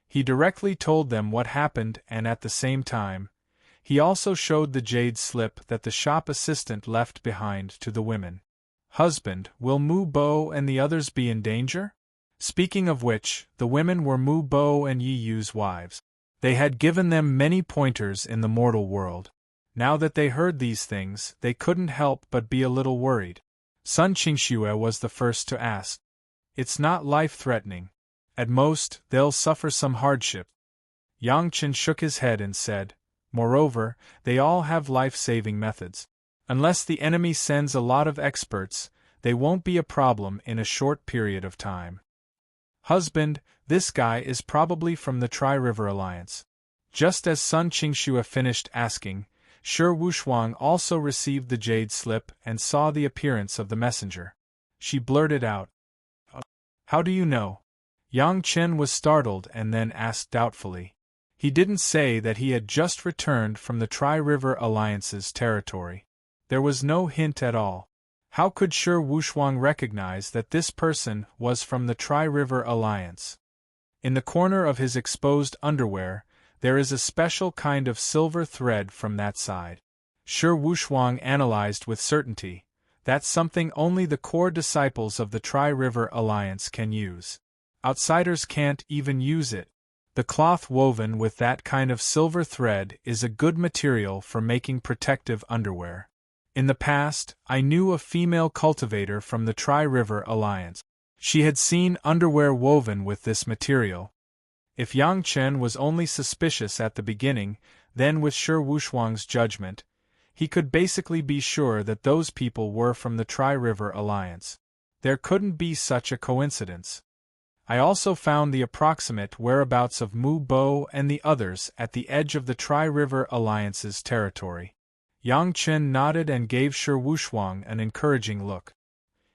He directly told them what happened, and at the same time, he also showed the jade slip that the shop assistant left behind to the women. "Husband, will Mu Bo and the others be in danger?" Speaking of which, the women were Mu Bo and Yi Yu's wives. They had given them many pointers in the mortal world. Now that they heard these things, they couldn't help but be a little worried. Sun Qingxue was the first to ask. It's not life-threatening. At most, they'll suffer some hardship. Yang Chen shook his head and said, moreover, they all have life-saving methods. Unless the enemy sends a lot of experts, they won't be a problem in a short period of time. Husband, this guy is probably from the Tri-River Alliance. Just as Sun Qingxue finished asking, Shi Wushuang also received the jade slip and saw the appearance of the messenger. She blurted out, "How do you know?" Yang Chen was startled and then asked doubtfully. He didn't say that he had just returned from the Tri-River Alliance's territory. There was no hint at all. How could Shi Wushuang recognize that this person was from the Tri-River Alliance? In the corner of his exposed underwear, there is a special kind of silver thread from that side. Shi Wushuang analyzed with certainty. That's something only the core disciples of the Tri-River Alliance can use. Outsiders can't even use it. The cloth woven with that kind of silver thread is a good material for making protective underwear. In the past, I knew a female cultivator from the Tri-River Alliance. She had seen underwear woven with this material. If Yang Chen was only suspicious at the beginning, then with Shi Wushuang's judgment, he could basically be sure that those people were from the Tri-River Alliance. There couldn't be such a coincidence. I also found the approximate whereabouts of Mu Bo and the others at the edge of the Tri-River Alliance's territory. Yang Chen nodded and gave Shi Wushuang an encouraging look.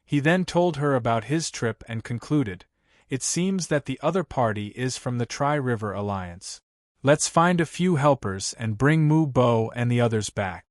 He then told her about his trip and concluded, "It seems that the other party is from the Tri-River Alliance. Let's find a few helpers and bring Mu Bo and the others back."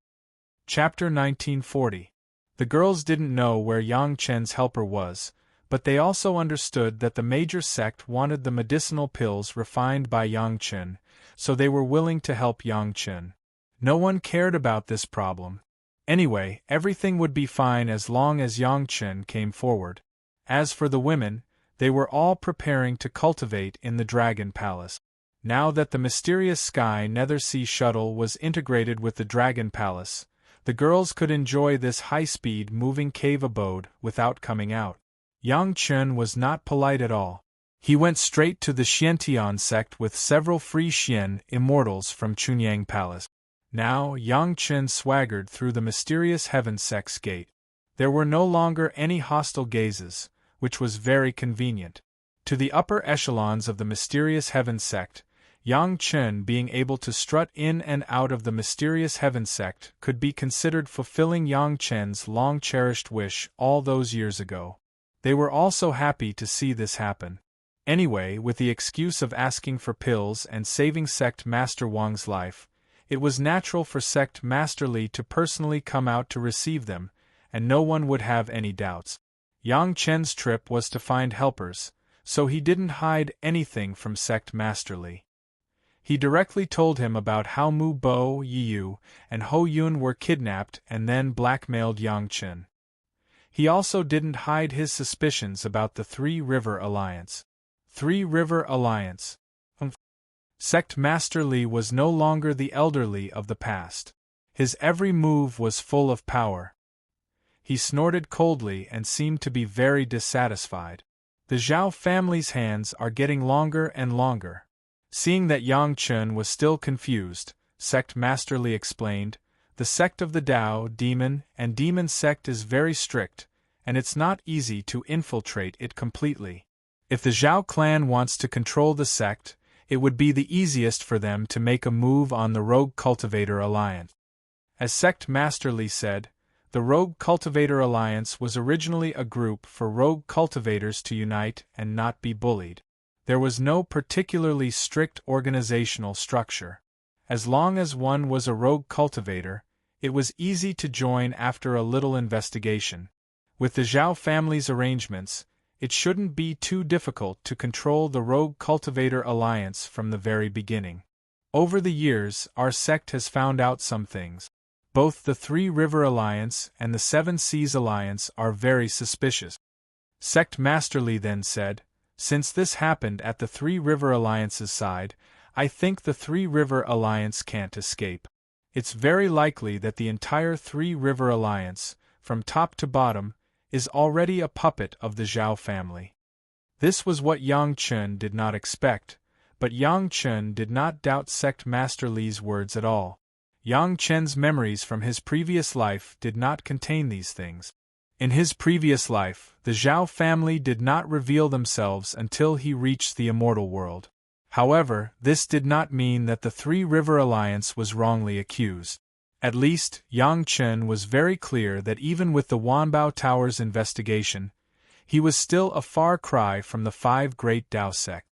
Chapter 1940. The girls didn't know where Yang Chen's helper was, but they also understood that the major sect wanted the medicinal pills refined by Yang Chen, so they were willing to help Yang Chen. No one cared about this problem. Anyway, everything would be fine as long as Yang Chen came forward. As for the women, they were all preparing to cultivate in the Dragon Palace. Now that the mysterious Sky Nether Sea Shuttle was integrated with the Dragon Palace, the girls could enjoy this high-speed moving cave abode without coming out. Yang Chen was not polite at all. He went straight to the Xiantian sect with several free Xian immortals from Chunyang Palace. Now, Yang Chen swaggered through the mysterious Heaven sect's gate. There were no longer any hostile gazes, which was very convenient. To the upper echelons of the mysterious Heaven sect, Yang Chen being able to strut in and out of the mysterious Heaven sect could be considered fulfilling Yang Chen's long-cherished wish all those years ago. They were also happy to see this happen. Anyway, with the excuse of asking for pills and saving Sect Master Wang's life, it was natural for Sect Master Li to personally come out to receive them, and no one would have any doubts. Yang Chen's trip was to find helpers, so he didn't hide anything from Sect Master Li. He directly told him about how Mu Bo, Yiyu, and Ho Yun were kidnapped and then blackmailed Yang Chen. He also didn't hide his suspicions about the Three River Alliance. Three River Alliance. Sect Master Li was no longer the elderly of the past. His every move was full of power. He snorted coldly and seemed to be very dissatisfied. The Zhao family's hands are getting longer and longer. Seeing that Yang Chen was still confused, Sect Master Li explained, "The sect of the Tao Demon and Demon sect is very strict, and it's not easy to infiltrate it completely. If the Zhao clan wants to control the sect, it would be the easiest for them to make a move on the Rogue Cultivator Alliance." As Sect Master Li said, the Rogue Cultivator Alliance was originally a group for rogue cultivators to unite and not be bullied. There was no particularly strict organizational structure. As long as one was a rogue cultivator, it was easy to join after a little investigation. With the Zhao family's arrangements, it shouldn't be too difficult to control the Rogue Cultivator Alliance from the very beginning. Over the years, our sect has found out some things. Both the Three River Alliance and the Seven Seas Alliance are very suspicious. Sect Master Li then said, "Since this happened at the Three River Alliance's side, I think the Three River Alliance can't escape. It's very likely that the entire Three River Alliance, from top to bottom, is already a puppet of the Zhao family. This was what Yang Chen did not expect, but Yang Chen did not doubt Sect Master Li's words at all. Yang Chen's memories from his previous life did not contain these things. In his previous life, the Zhao family did not reveal themselves until he reached the Immortal world. However, this did not mean that the Three River Alliance was wrongly accused. At least, Yang Chen was very clear that even with the Wanbao Tower's investigation, he was still a far cry from the Five Great Dao Sect.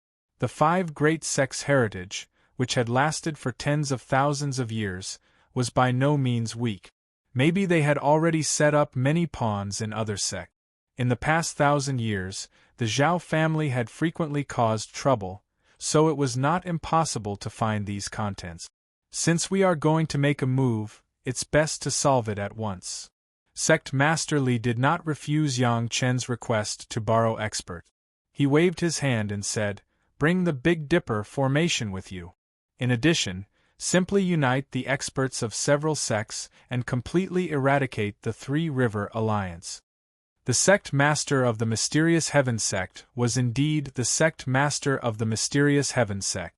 The Five Great Sects' heritage, which had lasted for tens of thousands of years, was by no means weak. Maybe they had already set up many pawns in other sects. In the past 1,000 years, the Zhao family had frequently caused trouble, so it was not impossible to find these contents. Since we are going to make a move, it's best to solve it at once. Sect Master Li did not refuse Yang Chen's request to borrow expert. He waved his hand and said, "Bring the Big Dipper formation with you. In addition, simply unite the experts of several sects and completely eradicate the Three River Alliance." The sect master of the Mysterious Heaven sect was indeed the sect master of the Mysterious Heaven sect.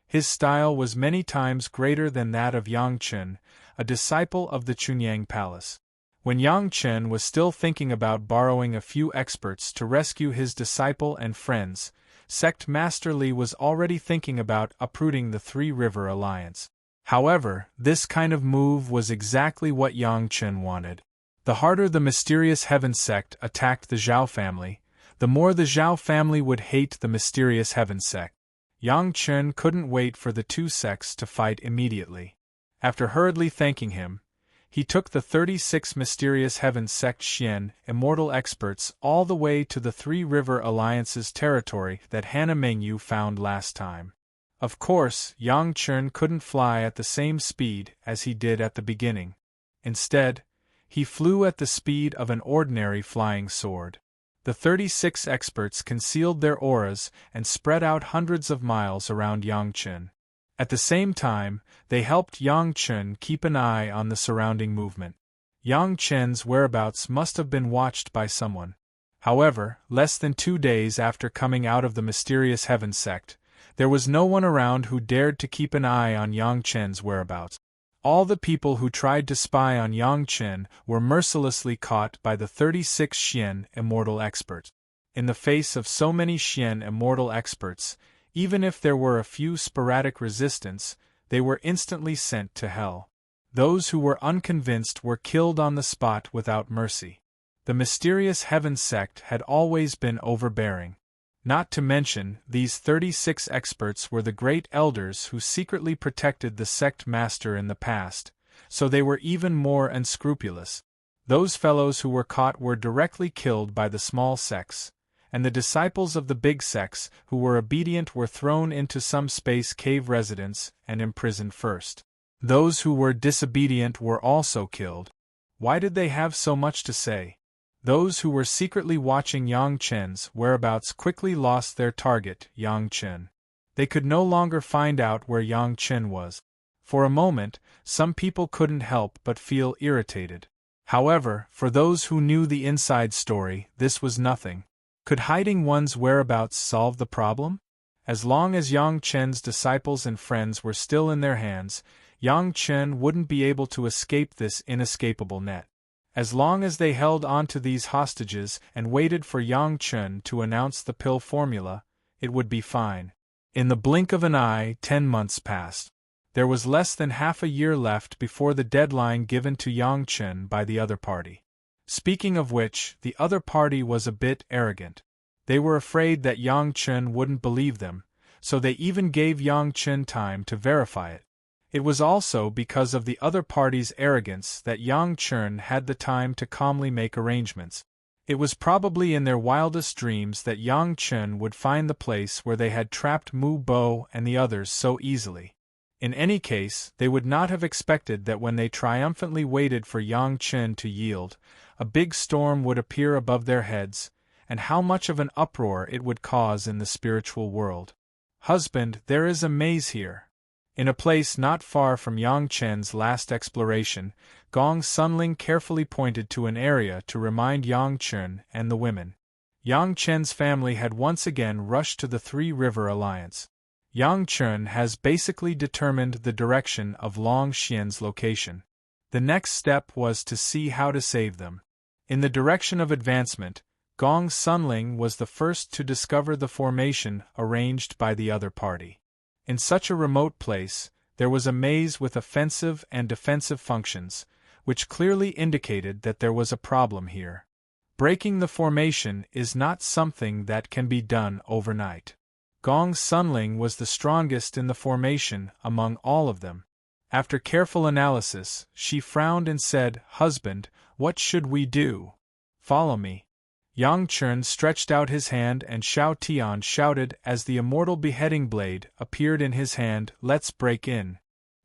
His style was many times greater than that of Yang Chen, a disciple of the Chunyang Palace. When Yang Chen was still thinking about borrowing a few experts to rescue his disciple and friends, Sect Master Li was already thinking about uprooting the Three River Alliance. However, this kind of move was exactly what Yang Chen wanted. The harder the Mysterious Heaven sect attacked the Zhao family, the more the Zhao family would hate the Mysterious Heaven sect. Yang Chen couldn't wait for the two sects to fight immediately. After hurriedly thanking him, he took the 36 Mysterious Heaven sect Xian, Immortal experts, all the way to the Three River Alliance's territory that Hannah Mengyu found last time. Of course, Yang Chen couldn't fly at the same speed as he did at the beginning. Instead, he flew at the speed of an ordinary flying sword. The 36 experts concealed their auras and spread out hundreds of miles around Yang Chen. At the same time, they helped Yang Chen keep an eye on the surrounding movement. Yang Chen's whereabouts must have been watched by someone. However, less than 2 days after coming out of the Mysterious Heaven sect, there was no one around who dared to keep an eye on Yang Chen's whereabouts. All the people who tried to spy on Yang Chen were mercilessly caught by the 36 Xian Immortal experts. In the face of so many Xian Immortal experts, even if there were a few sporadic resistance, they were instantly sent to hell. Those who were unconvinced were killed on the spot without mercy. The Mysterious Heaven sect had always been overbearing. Not to mention, these 36 experts were the great elders who secretly protected the sect master in the past, so they were even more unscrupulous. Those fellows who were caught were directly killed by the small sects, and the disciples of the big sects who were obedient were thrown into some space cave residence and imprisoned first. Those who were disobedient were also killed. Why did they have so much to say? Those who were secretly watching Yang Chen's whereabouts quickly lost their target, Yang Chen. They could no longer find out where Yang Chen was. For a moment, some people couldn't help but feel irritated. However, for those who knew the inside story, this was nothing. Could hiding one's whereabouts solve the problem? As long as Yang Chen's disciples and friends were still in their hands, Yang Chen wouldn't be able to escape this inescapable net. As long as they held on to these hostages and waited for Yang Chen to announce the pill formula, it would be fine. In the blink of an eye, 10 months passed. There was less than half a year left before the deadline given to Yang Chen by the other party. Speaking of which, the other party was a bit arrogant. They were afraid that Yang Chen wouldn't believe them, so they even gave Yang Chen time to verify it. It was also because of the other party's arrogance that Yang Chen had the time to calmly make arrangements. It was probably in their wildest dreams that Yang Chen would find the place where they had trapped Mu Bo and the others so easily. In any case, they would not have expected that when they triumphantly waited for Yang Chen to yield, a big storm would appear above their heads, and how much of an uproar it would cause in the spiritual world. "Husband, there is a maze here." In a place not far from Yang Chen's last exploration, Gong Sunling carefully pointed to an area to remind Yang Chen and the women. Yang Chen's family had once again rushed to the Three River Alliance. Yang Chen has basically determined the direction of Long Xian's location. The next step was to see how to save them. In the direction of advancement, Gong Sunling was the first to discover the formation arranged by the other party. In such a remote place, there was a maze with offensive and defensive functions, which clearly indicated that there was a problem here. Breaking the formation is not something that can be done overnight. Gong Sunling was the strongest in the formation among all of them. After careful analysis, she frowned and said, "Husband, what should we do?" "Follow me." Yang Chen stretched out his hand and Xiao Tian shouted as the immortal beheading blade appeared in his hand, "Let's break in."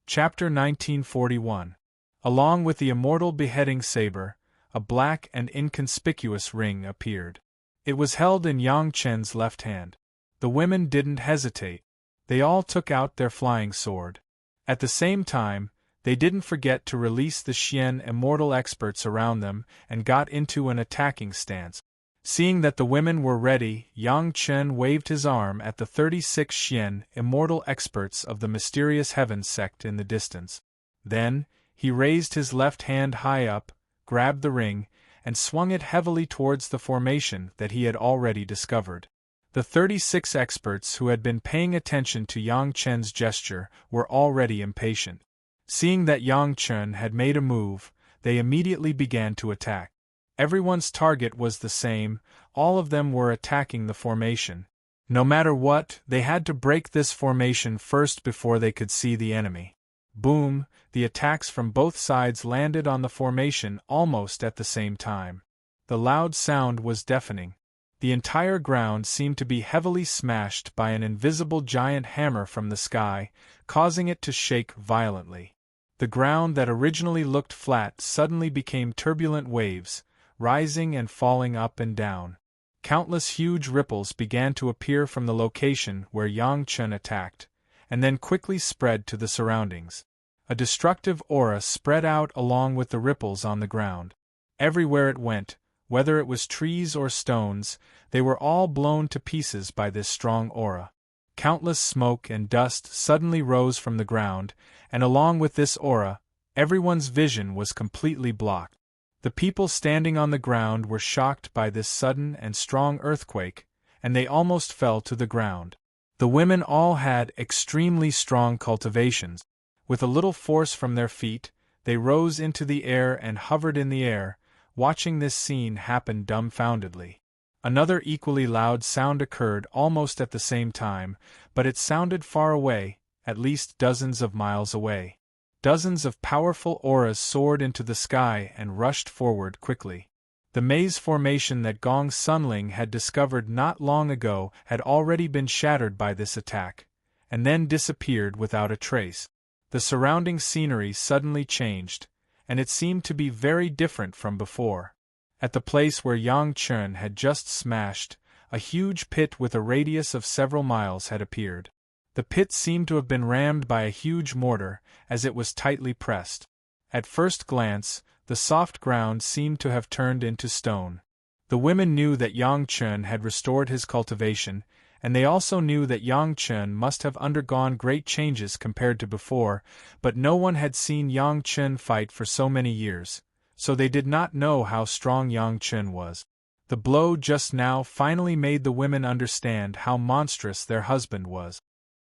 Chapter 1941. Along with the immortal beheading saber, a black and inconspicuous ring appeared. It was held in Yang Chen's left hand. The women didn't hesitate. They all took out their flying sword. At the same time, they didn't forget to release the Xian immortal experts around them and got into an attacking stance. Seeing that the women were ready, Yang Chen waved his arm at the 36 Xian immortal experts of the mysterious heavens sect in the distance. Then, he raised his left hand high up, grabbed the ring, and swung it heavily towards the formation that he had already discovered. The 36 experts who had been paying attention to Yang Chen's gesture were already impatient. Seeing that Yang Chen had made a move, they immediately began to attack. Everyone's target was the same, all of them were attacking the formation. No matter what, they had to break this formation first before they could see the enemy. Boom, the attacks from both sides landed on the formation almost at the same time. The loud sound was deafening. The entire ground seemed to be heavily smashed by an invisible giant hammer from the sky, causing it to shake violently. The ground that originally looked flat suddenly became turbulent waves, rising and falling up and down. Countless huge ripples began to appear from the location where Yang Chen attacked, and then quickly spread to the surroundings. A destructive aura spread out along with the ripples on the ground. Everywhere it went, whether it was trees or stones, they were all blown to pieces by this strong aura. Countless smoke and dust suddenly rose from the ground, and along with this aura, everyone's vision was completely blocked. The people standing on the ground were shocked by this sudden and strong earthquake, and they almost fell to the ground. The women all had extremely strong cultivations. With a little force from their feet, they rose into the air and hovered in the air, watching this scene happen dumbfoundedly. Another equally loud sound occurred almost at the same time, but it sounded far away, at least dozens of miles away. Dozens of powerful auras soared into the sky and rushed forward quickly. The maze formation that Gong Sunling had discovered not long ago had already been shattered by this attack, and then disappeared without a trace. The surrounding scenery suddenly changed, and it seemed to be very different from before. At the place where Yang Chen had just smashed, a huge pit with a radius of several miles had appeared. The pit seemed to have been rammed by a huge mortar, as it was tightly pressed. At first glance, the soft ground seemed to have turned into stone. The women knew that Yang Chen had restored his cultivation, and they also knew that Yang Chen must have undergone great changes compared to before, but no one had seen Yang Chen fight for so many years, so they did not know how strong Yang Chen was. The blow just now finally made the women understand how monstrous their husband was.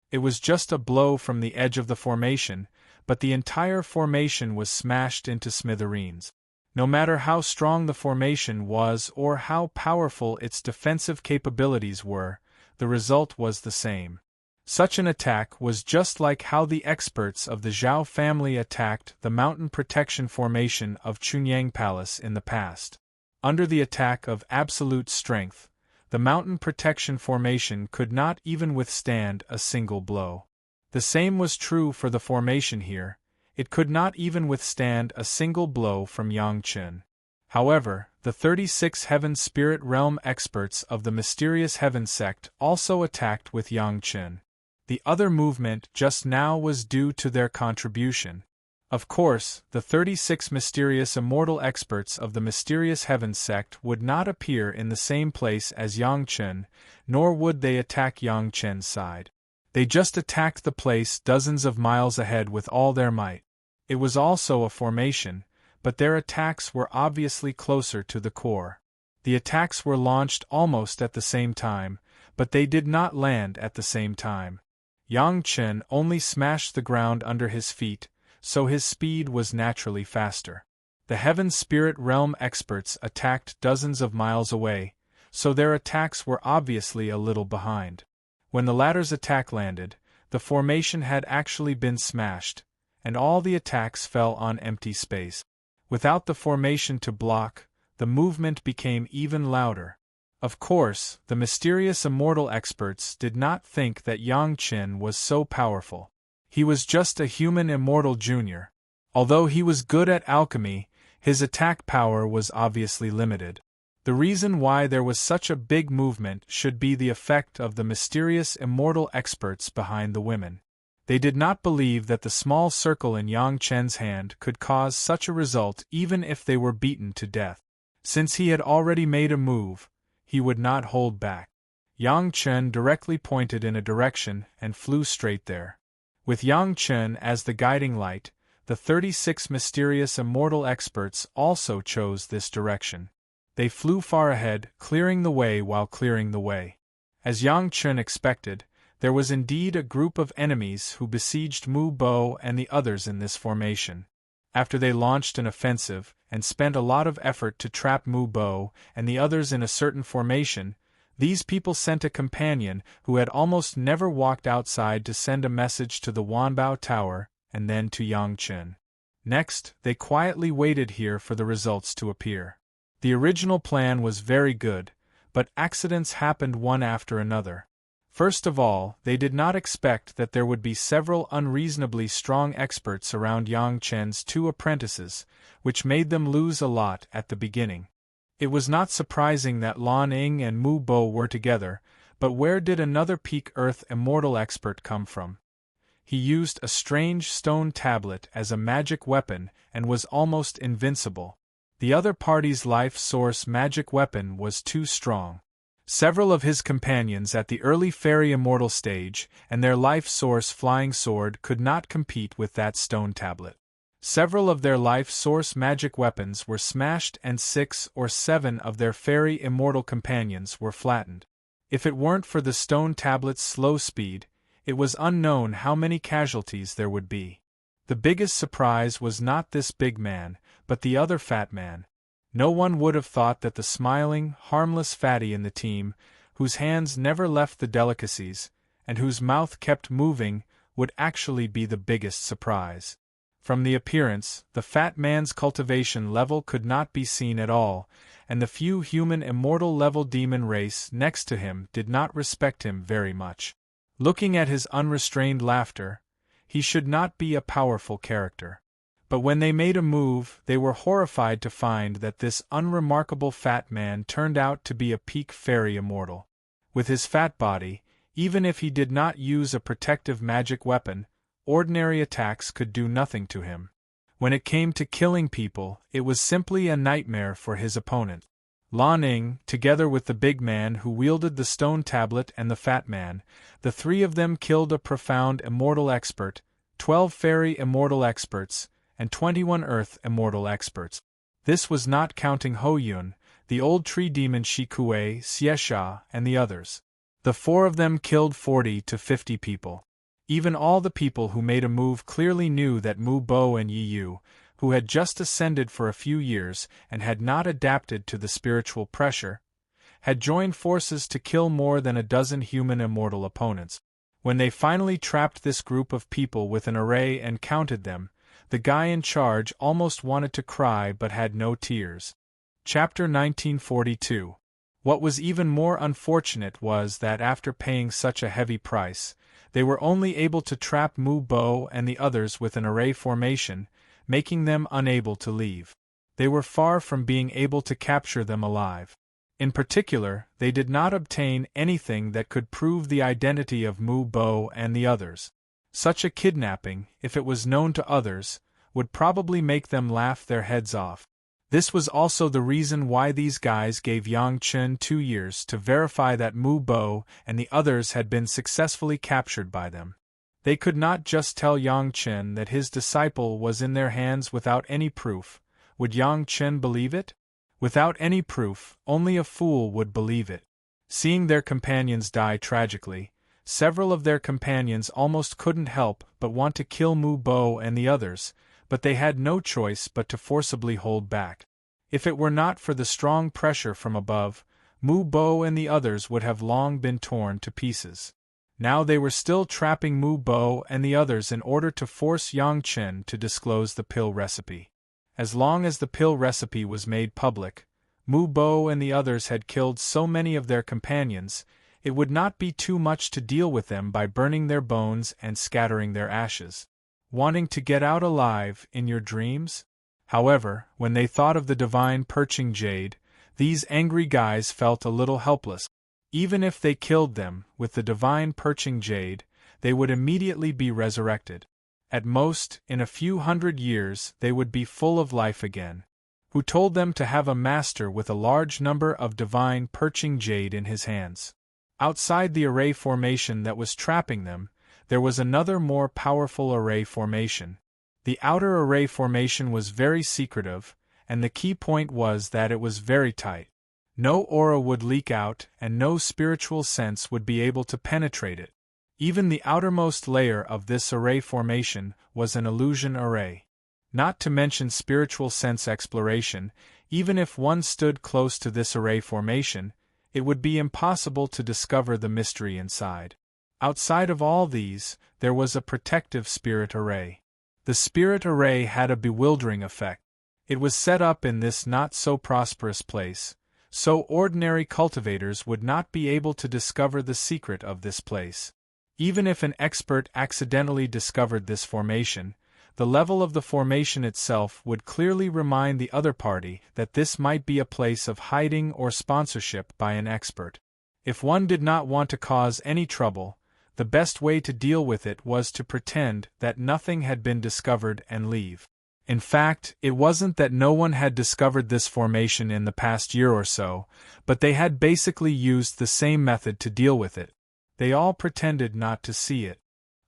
It was just a blow from the edge of the formation, but the entire formation was smashed into smithereens. No matter how strong the formation was or how powerful its defensive capabilities were, the result was the same. Such an attack was just like how the experts of the Zhao family attacked the mountain protection formation of Chunyang Palace in the past. Under the attack of absolute strength, the mountain protection formation could not even withstand a single blow. The same was true for the formation here, it could not even withstand a single blow from Yang Chen. However, the 36 Heaven Spirit Realm experts of the mysterious Heaven sect also attacked with Yang Chen. The other movement just now was due to their contribution. Of course, the 36 mysterious immortal experts of the Mysterious Heavens sect would not appear in the same place as Yang Chen, nor would they attack Yang Chen's side. They just attacked the place dozens of miles ahead with all their might. It was also a formation, but their attacks were obviously closer to the core. The attacks were launched almost at the same time, but they did not land at the same time. Yang Chen only smashed the ground under his feet, so his speed was naturally faster. The Heaven Spirit Realm experts attacked dozens of miles away, so their attacks were obviously a little behind. When the latter's attack landed, the formation had actually been smashed, and all the attacks fell on empty space. Without the formation to block, the movement became even louder. Of course, the mysterious immortal experts did not think that Yang Chen was so powerful. He was just a human immortal junior. Although he was good at alchemy, his attack power was obviously limited. The reason why there was such a big movement should be the effect of the mysterious immortal experts behind the women. They did not believe that the small circle in Yang Chen's hand could cause such a result even if they were beaten to death. Since he had already made a move, he would not hold back. Yang Chen directly pointed in a direction and flew straight there. With Yang Chen as the guiding light, the 36 mysterious immortal experts also chose this direction. They flew far ahead, clearing the way while clearing the way. As Yang Chen expected, there was indeed a group of enemies who besieged Mu Bo and the others in this formation. After they launched an offensive and spent a lot of effort to trap Mu Bo and the others in a certain formation, these people sent a companion who had almost never walked outside to send a message to the Wanbao Tower and then to Yang Chen. Next, they quietly waited here for the results to appear. The original plan was very good, but accidents happened one after another. First of all, they did not expect that there would be several unreasonably strong experts around Yang Chen's 2 apprentices, which made them lose a lot at the beginning. It was not surprising that Lan Ying and Mu Bo were together, but where did another Peak Earth immortal expert come from? He used a strange stone tablet as a magic weapon and was almost invincible. The other party's life source magic weapon was too strong. Several of his companions at the early fairy immortal stage and their life source flying sword could not compete with that stone tablet. Several of their life source magic weapons were smashed and 6 or 7 of their fairy immortal companions were flattened. If it weren't for the stone tablet's slow speed, it was unknown how many casualties there would be. The biggest surprise was not this big man, but the other fat man. No one would have thought that the smiling, harmless fatty in the team, whose hands never left the delicacies, and whose mouth kept moving, would actually be the biggest surprise. From the appearance, the fat man's cultivation level could not be seen at all, and the few human immortal level demon race next to him did not respect him very much. Looking at his unrestrained laughter, he should not be a powerful character. But when they made a move, they were horrified to find that this unremarkable fat man turned out to be a peak fairy immortal. With his fat body, even if he did not use a protective magic weapon, ordinary attacks could do nothing to him. When it came to killing people, it was simply a nightmare for his opponent. Lan Ying, together with the big man who wielded the stone tablet and the fat man, the 3 of them killed a profound immortal expert, 12 fairy immortal experts, and 21 earth immortal experts. This was not counting Ho Yun, the old tree demon Shikue, Xiesha, and the others. The 4 of them killed 40 to 50 people. Even all the people who made a move clearly knew that Mu Bo and Yi Yu, who had just ascended for a few years and had not adapted to the spiritual pressure, had joined forces to kill more than a dozen human immortal opponents. When they finally trapped this group of people with an array and counted them, the guy in charge almost wanted to cry but had no tears. Chapter 1942. What was even more unfortunate was that after paying such a heavy price, they were only able to trap Mu Bo and the others with an array formation, making them unable to leave. They were far from being able to capture them alive. In particular, they did not obtain anything that could prove the identity of Mu Bo and the others. Such a kidnapping, if it was known to others, would probably make them laugh their heads off. This was also the reason why these guys gave Yang Chen 2 years to verify that Mu Bo and the others had been successfully captured by them. They could not just tell Yang Chen that his disciple was in their hands without any proof. Would Yang Chen believe it? Without any proof, only a fool would believe it. Seeing their companions die tragically, several of their companions almost couldn't help but want to kill Mu Bo and the others, but they had no choice but to forcibly hold back. If it were not for the strong pressure from above, Mu Bo and the others would have long been torn to pieces. Now they were still trapping Mu Bo and the others in order to force Yang Chen to disclose the pill recipe. As long as the pill recipe was made public, Mu Bo and the others had killed so many of their companions, it would not be too much to deal with them by burning their bones and scattering their ashes. Wanting to get out alive in your dreams? However, when they thought of the divine perching jade, these angry guys felt a little helpless. Even if they killed them with the divine perching jade, they would immediately be resurrected. At most, in a few hundred years, they would be full of life again. Who told them to have a master with a large number of divine perching jade in his hands? Outside the array formation that was trapping them, there was another more powerful array formation. The outer array formation was very secretive, and the key point was that it was very tight. No aura would leak out, and no spiritual sense would be able to penetrate it. Even the outermost layer of this array formation was an illusion array. Not to mention spiritual sense exploration, even if one stood close to this array formation, it would be impossible to discover the mystery inside. Outside of all these, there was a protective spirit array. The spirit array had a bewildering effect. It was set up in this not-so-prosperous place, so ordinary cultivators would not be able to discover the secret of this place. Even if an expert accidentally discovered this formation, the level of the formation itself would clearly remind the other party that this might be a place of hiding or sponsorship by an expert. If one did not want to cause any trouble, the best way to deal with it was to pretend that nothing had been discovered and leave. In fact, it wasn't that no one had discovered this formation in the past year or so, but they had basically used the same method to deal with it. They all pretended not to see it.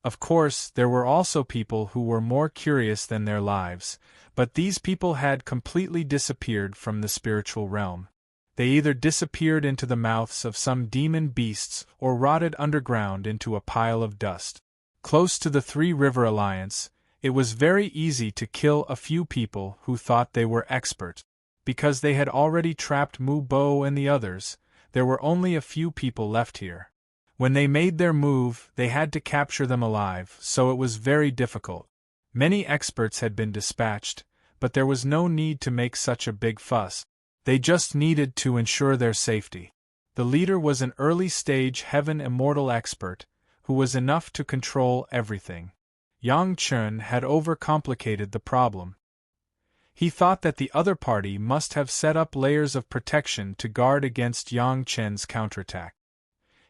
Of course, there were also people who were more curious than their lives, but these people had completely disappeared from the spiritual realm. They either disappeared into the mouths of some demon beasts or rotted underground into a pile of dust. Close to the Three River Alliance, it was very easy to kill a few people who thought they were expert. Because they had already trapped Mu Bo and the others, there were only a few people left here. When they made their move, they had to capture them alive, so it was very difficult. Many experts had been dispatched, but there was no need to make such a big fuss. They just needed to ensure their safety. The leader was an early-stage Heaven Immortal expert, who was enough to control everything. Yang Chen had overcomplicated the problem. He thought that the other party must have set up layers of protection to guard against Yang Chen's counterattack.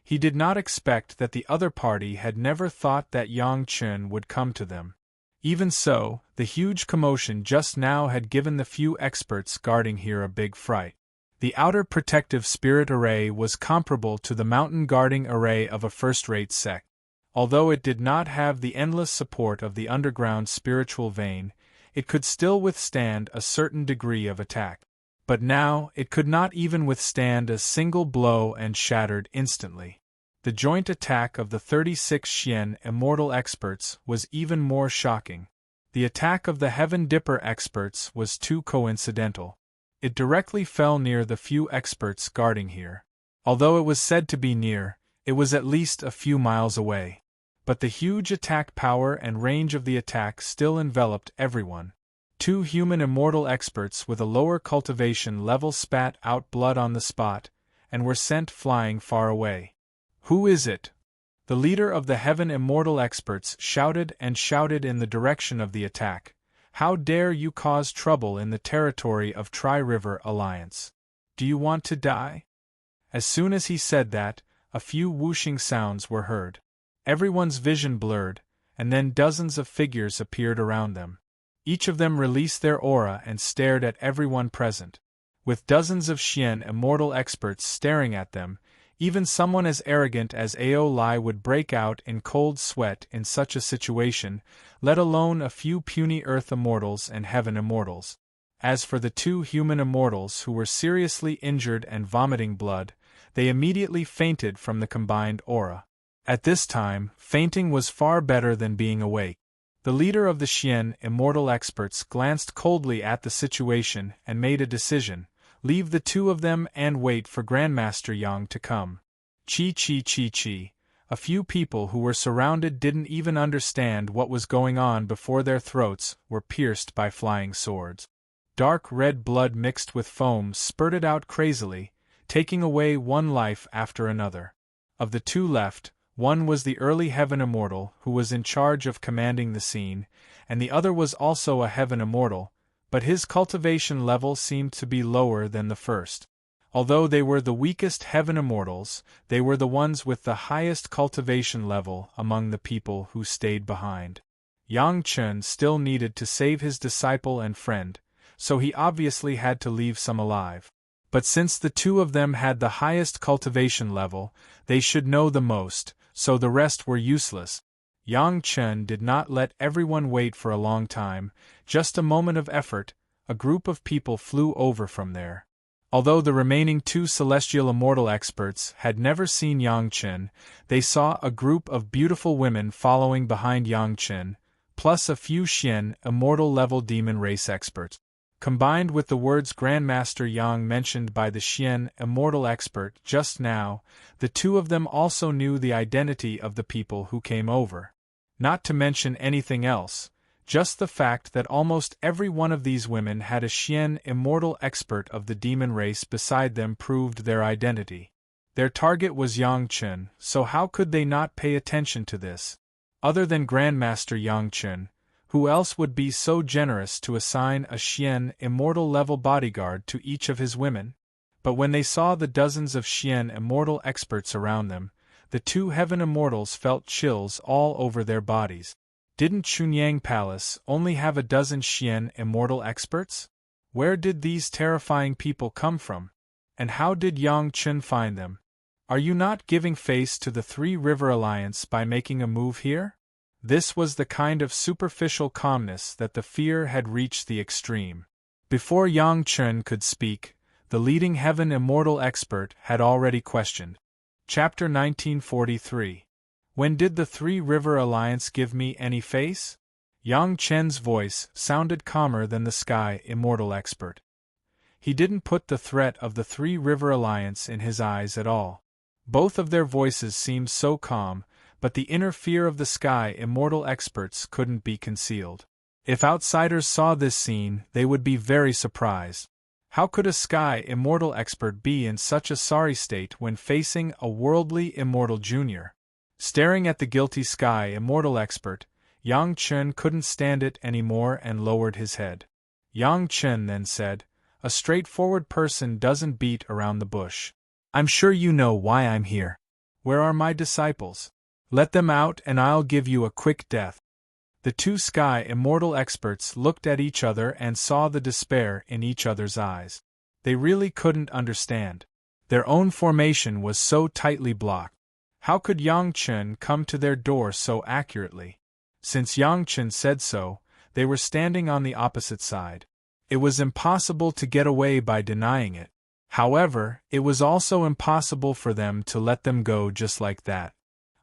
He did not expect that the other party had never thought that Yang Chen would come to them. Even so, the huge commotion just now had given the few experts guarding here a big fright. The outer protective spirit array was comparable to the mountain guarding array of a first-rate sect. Although it did not have the endless support of the underground spiritual vein, it could still withstand a certain degree of attack. But now, it could not even withstand a single blow and shattered instantly. The joint attack of the 36 Xian Immortal experts was even more shocking. The attack of the Heaven Dipper experts was too coincidental. It directly fell near the few experts guarding here. Although it was said to be near, it was at least a few miles away. But the huge attack power and range of the attack still enveloped everyone. 2 human immortal experts with a lower cultivation level spat out blood on the spot, and were sent flying far away. "Who is it?" The leader of the Heaven Immortal experts shouted and shouted in the direction of the attack. "How dare you cause trouble in the territory of Tri-River Alliance? Do you want to die?" As soon as he said that, a few whooshing sounds were heard. Everyone's vision blurred, and then dozens of figures appeared around them. Each of them released their aura and stared at everyone present. With dozens of Xian immortal experts staring at them, even someone as arrogant as Ao Lai would break out in cold sweat in such a situation, let alone a few puny earth immortals and heaven immortals. As for the two human immortals who were seriously injured and vomiting blood, they immediately fainted from the combined aura. At this time, fainting was far better than being awake. The leader of the Xian immortal experts glanced coldly at the situation and made a decision: leave the two of them and wait for Grandmaster Yang to come. Chi. A few people who were surrounded didn't even understand what was going on before their throats were pierced by flying swords. Dark red blood mixed with foam spurted out crazily, taking away one life after another. Of the two left, one was the early Heaven Immortal who was in charge of commanding the scene, and the other was also a Heaven Immortal, but his cultivation level seemed to be lower than the first. Although they were the weakest Heaven Immortals, they were the ones with the highest cultivation level among the people who stayed behind. Yang Chen still needed to save his disciple and friend, so he obviously had to leave some alive. But since the two of them had the highest cultivation level, they should know the most, so the rest were useless. Yang Chen did not let everyone wait for a long time. Just a moment of effort, a group of people flew over from there. Although the remaining two celestial immortal experts had never seen Yang Chen, they saw a group of beautiful women following behind Yang Chen, plus a few Xian immortal level demon race experts. Combined with the words Grandmaster Yang mentioned by the Xian immortal expert just now, the two of them also knew the identity of the people who came over. Not to mention anything else, just the fact that almost every one of these women had a Xian immortal expert of the demon race beside them proved their identity. Their target was Yang Chen, so how could they not pay attention to this? Other than Grandmaster Yang Chen, who else would be so generous to assign a Xian immortal level bodyguard to each of his women? But when they saw the dozens of Xian immortal experts around them, the two heaven immortals felt chills all over their bodies. Didn't Chunyang Palace only have a dozen Xian immortal experts? Where did these terrifying people come from? And how did Yang Chen find them? Are you not giving face to the Three River Alliance by making a move here? This was the kind of superficial calmness that the fear had reached the extreme. Before Yang Chen could speak, the leading Heaven Immortal expert had already questioned. Chapter 1943. When did the Three River Alliance give me any face? Yang Chen's voice sounded calmer than the Sky Immortal expert. He didn't put the threat of the Three River Alliance in his eyes at all. Both of their voices seemed so calm, but the inner fear of the Sky Immortal experts couldn't be concealed. If outsiders saw this scene, they would be very surprised. How could a Sky Immortal expert be in such a sorry state when facing a worldly Immortal Junior? Staring at the guilty Sky Immortal expert, Yang Chen couldn't stand it anymore and lowered his head. Yang Chen then said, "A straightforward person doesn't beat around the bush. I'm sure you know why I'm here. Where are my disciples? Let them out and I'll give you a quick death." The two Sky Immortal experts looked at each other and saw the despair in each other's eyes. They really couldn't understand. Their own formation was so tightly blocked. How could Yang Chen come to their door so accurately? Since Yang Chen said so, they were standing on the opposite side. It was impossible to get away by denying it. However, it was also impossible for them to let them go just like that.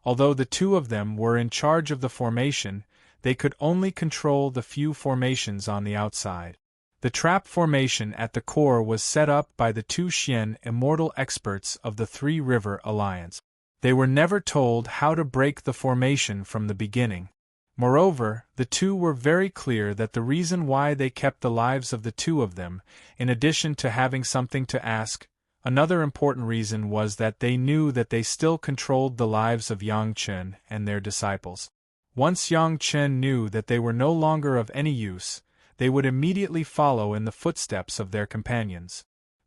Although the two of them were in charge of the formation, they could only control the few formations on the outside. The trap formation at the core was set up by the two Xian immortal experts of the Three River Alliance. They were never told how to break the formation from the beginning. Moreover, the two were very clear that the reason why they kept the lives of the two of them, in addition to having something to ask, another important reason was that they knew that they still controlled the lives of Yang Chen and their disciples. Once Yang Chen knew that they were no longer of any use, they would immediately follow in the footsteps of their companions.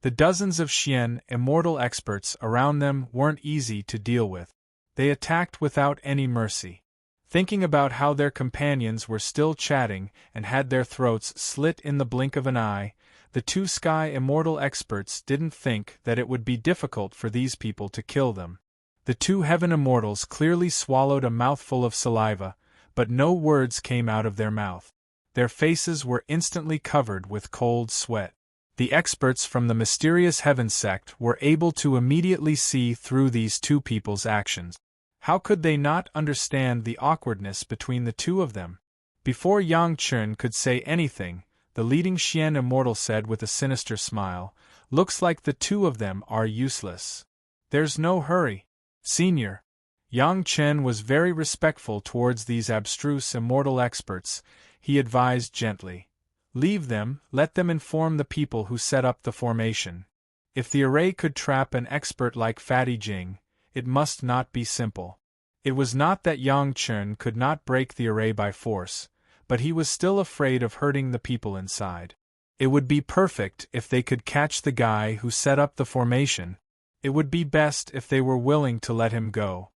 The dozens of Xian immortal experts around them weren't easy to deal with. They attacked without any mercy. Thinking about how their companions were still chatting and had their throats slit in the blink of an eye, the two sky immortal experts didn't think that it would be difficult for these people to kill them. The two heaven immortals clearly swallowed a mouthful of saliva, but no words came out of their mouth. Their faces were instantly covered with cold sweat. The experts from the mysterious heaven sect were able to immediately see through these two people's actions. How could they not understand the awkwardness between the two of them? Before Yang Chen could say anything, the leading Xian immortal said with a sinister smile, "Looks like the two of them are useless. There's no hurry, Senior." Yang Chen was very respectful towards these abstruse immortal experts. He advised gently, "Leave them, let them inform the people who set up the formation. If the array could trap an expert like Fatty Jing, it must not be simple." It was not that Yang Chen could not break the array by force, but he was still afraid of hurting the people inside. It would be perfect if they could catch the guy who set up the formation. It would be best if they were willing to let him go.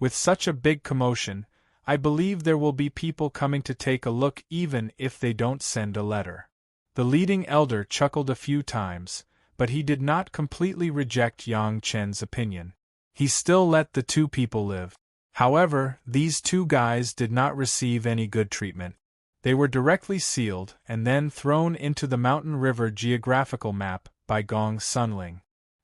With such a big commotion, I believe there will be people coming to take a look even if they don't send a letter. The leading elder chuckled a few times, but he did not completely reject Yang Chen's opinion. He still let the two people live. However, these two guys did not receive any good treatment. They were directly sealed and then thrown into the Mountain River geographical map by Gong Sunling.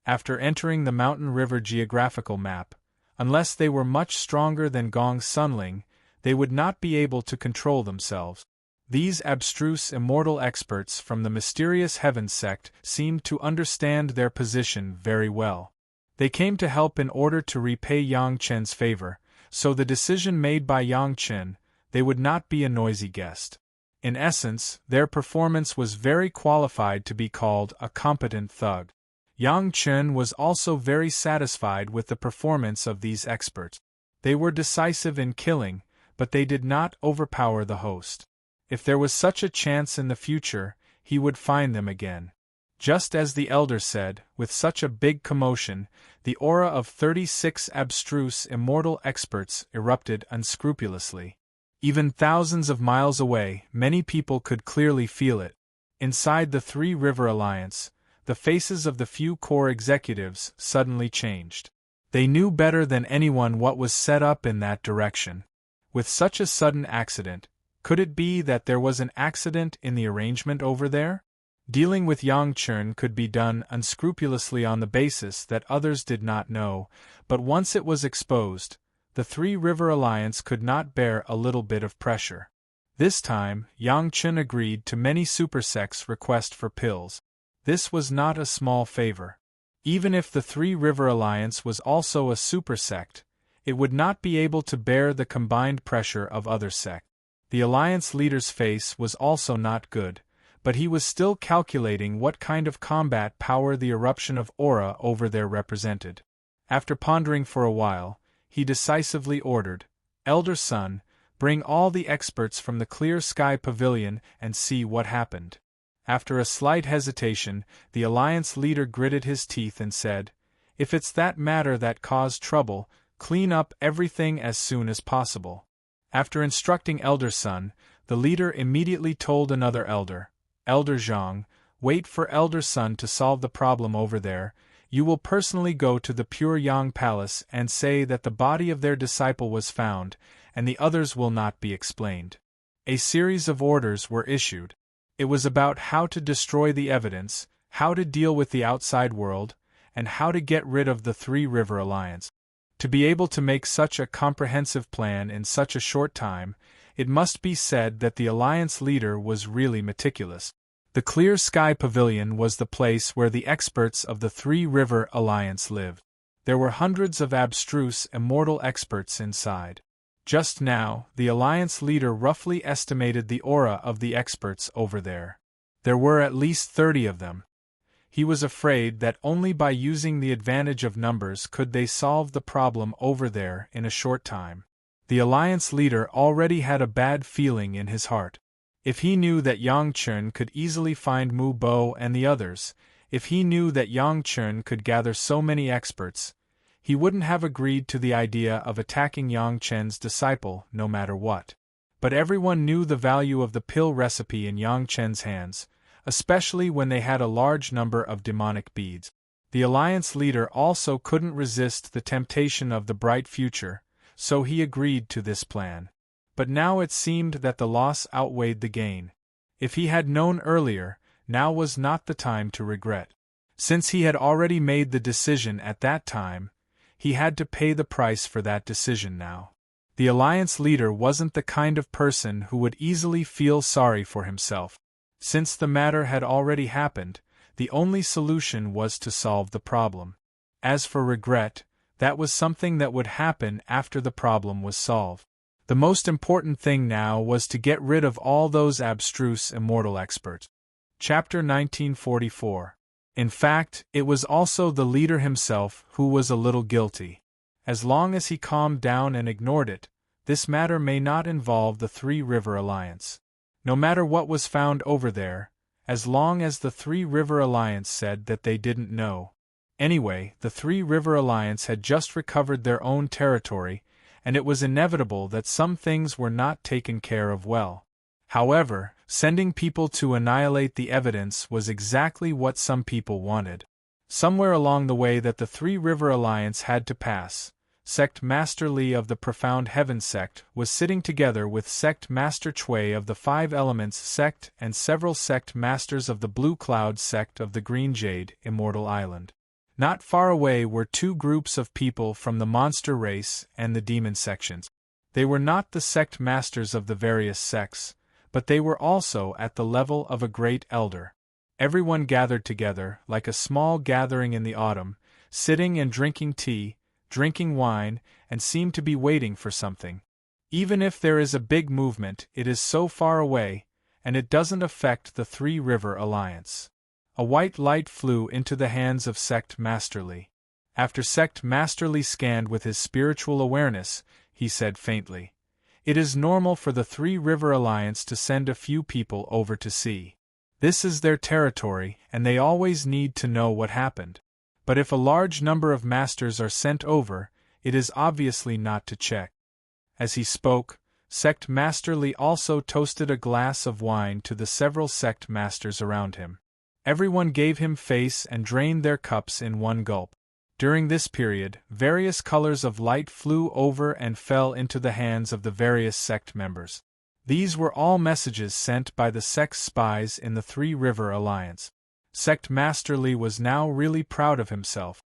After entering the Mountain River geographical map, unless they were much stronger than Gong Sunling, they would not be able to control themselves. These abstruse immortal experts from the mysterious heaven sect seemed to understand their position very well. They came to help in order to repay Yang Chen's favor, so the decision made by Yang Chen, they would not be a noisy guest. In essence, their performance was very qualified to be called a competent thug. Yang Chen was also very satisfied with the performance of these experts. They were decisive in killing, but they did not overpower the host. If there was such a chance in the future, he would find them again. Just as the elder said, with such a big commotion, the aura of 36 abstruse immortal experts erupted unscrupulously. Even thousands of miles away, many people could clearly feel it. Inside the Three River Alliance, the faces of the few core executives suddenly changed. They knew better than anyone what was set up in that direction. With such a sudden accident, could it be that there was an accident in the arrangement over there? Dealing with Yang Chen could be done unscrupulously on the basis that others did not know, but once it was exposed, the Three River Alliance could not bear a little bit of pressure. This time, Yang Chen agreed to many supersects' request for pills. This was not a small favor. Even if the Three River Alliance was also a supersect, it would not be able to bear the combined pressure of other sects. The Alliance leader's face was also not good, but he was still calculating what kind of combat power the eruption of aura over there represented. After pondering for a while, he decisively ordered, "Elder Son, bring all the experts from the Clear Sky Pavilion and see what happened." After a slight hesitation, the Alliance leader gritted his teeth and said, "If it's that matter that caused trouble, clean up everything as soon as possible." After instructing Elder Son, the leader immediately told another elder, "Elder Zhang, wait for Elder Son to solve the problem over there. You will personally go to the Pure Yang Palace and say that the body of their disciple was found, and the others will not be explained." A series of orders were issued. It was about how to destroy the evidence, how to deal with the outside world, and how to get rid of the Three River Alliance. To be able to make such a comprehensive plan in such a short time, it must be said that the Alliance leader was really meticulous. The Clear Sky Pavilion was the place where the experts of the Three River Alliance lived. There were hundreds of abstruse immortal experts inside. Just now, the Alliance leader roughly estimated the aura of the experts over there. There were at least 30 of them. He was afraid that only by using the advantage of numbers could they solve the problem over there in a short time. The Alliance leader already had a bad feeling in his heart. If he knew that Yang Chen could easily find Mu Bo and the others, If he knew that Yang Chen could gather so many experts, he wouldn't have agreed to the idea of attacking Yang Chen's disciple no matter what. But everyone knew the value of the pill recipe in Yang Chen's hands, especially when they had a large number of demonic beads. The Alliance leader also couldn't resist the temptation of the bright future, so he agreed to this plan. But now it seemed that the loss outweighed the gain. If he had known earlier, now was not the time to regret. Since he had already made the decision at that time, he had to pay the price for that decision now. The Alliance leader wasn't the kind of person who would easily feel sorry for himself. Since the matter had already happened, the only solution was to solve the problem. As for regret, that was something that would happen after the problem was solved. The most important thing now was to get rid of all those abstruse immortal experts. Chapter 1944. In fact, it was also the leader himself who was a little guilty. As long as he calmed down and ignored it, this matter may not involve the Three River Alliance. No matter what was found over there, as long as the Three River Alliance said that they didn't know. Anyway, the Three River Alliance had just recovered their own territory, and it was inevitable that some things were not taken care of well. However, sending people to annihilate the evidence was exactly what some people wanted. Somewhere along the way that the Three River Alliance had to pass, Sect Master Li of the Profound Heaven Sect was sitting together with Sect Master Chui of the Five Elements Sect and several Sect Masters of the Blue Cloud Sect of the Green Jade, Immortal Island. Not far away were two groups of people from the monster race and the demon sections. They were not the sect masters of the various sects, but they were also at the level of a great elder. Everyone gathered together, like a small gathering in the autumn, sitting and drinking tea, drinking wine, and seemed to be waiting for something. Even if there is a big movement, it is so far away, and it doesn't affect the Three River Alliance. A white light flew into the hands of Sect Master Li. After Sect Master Li scanned with his spiritual awareness, he said faintly, "It is normal for the Three River Alliance to send a few people over to see. This is their territory, and they always need to know what happened. But if a large number of masters are sent over, it is obviously not to check." As he spoke, Sect Master Li also toasted a glass of wine to the several sect masters around him. Everyone gave him face and drained their cups in one gulp. During this period, various colors of light flew over and fell into the hands of the various sect members. These were all messages sent by the sect's spies in the Three River Alliance. Sect Master Li was now really proud of himself.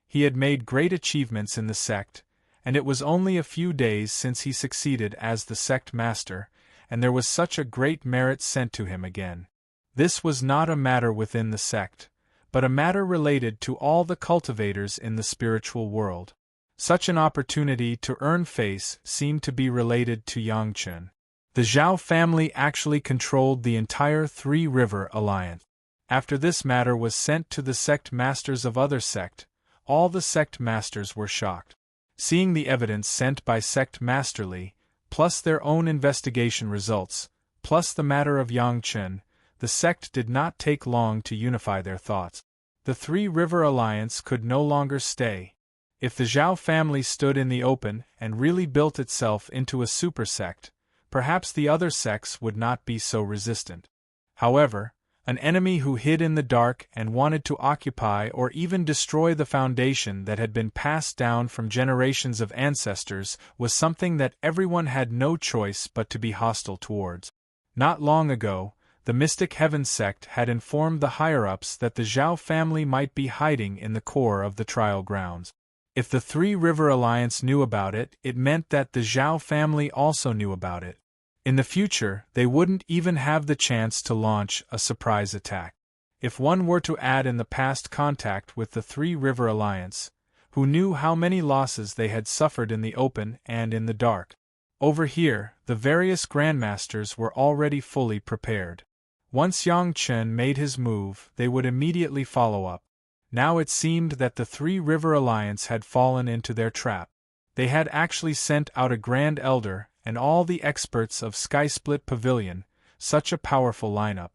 He had made great achievements in the sect, and it was only a few days since he succeeded as the sect master, and there was such a great merit sent to him again. This was not a matter within the sect, but a matter related to all the cultivators in the spiritual world. Such an opportunity to earn face seemed to be related to Yang Chen. The Zhao family actually controlled the entire Three River Alliance. After this matter was sent to the sect masters of other sect, all the sect masters were shocked. Seeing the evidence sent by Sect Master Li, plus their own investigation results, plus the matter of Yang Chen, the sect did not take long to unify their thoughts. The Three River Alliance could no longer stay. If the Zhao family stood in the open and really built itself into a super sect, perhaps the other sects would not be so resistant. However, an enemy who hid in the dark and wanted to occupy or even destroy the foundation that had been passed down from generations of ancestors was something that everyone had no choice but to be hostile towards. Not long ago, the Mystic Heaven sect had informed the higher-ups that the Zhao family might be hiding in the core of the trial grounds. If the Three River Alliance knew about it, it meant that the Zhao family also knew about it. In the future, they wouldn't even have the chance to launch a surprise attack. If one were to add in the past contact with the Three River Alliance, who knew how many losses they had suffered in the open and in the dark. Over here, the various grandmasters were already fully prepared. Once Yang Chen made his move, they would immediately follow up. Now it seemed that the Three River Alliance had fallen into their trap. They had actually sent out a Grand Elder and all the experts of Skysplit Pavilion, such a powerful lineup.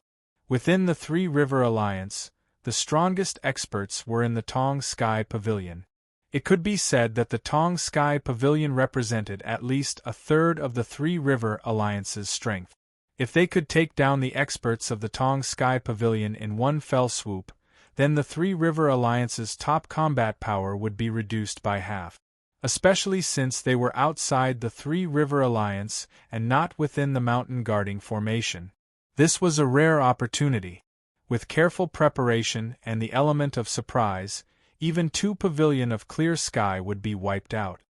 Within the Three River Alliance, the strongest experts were in the Tong Sky Pavilion. It could be said that the Tong Sky Pavilion represented at least a third of the Three River Alliance's strength. If they could take down the experts of the Tong Sky Pavilion in one fell swoop, then the Three River Alliance's top combat power would be reduced by half. Especially since they were outside the Three River Alliance and not within the mountain guarding formation. This was a rare opportunity. With careful preparation and the element of surprise, even 2 pavilions of clear sky would be wiped out.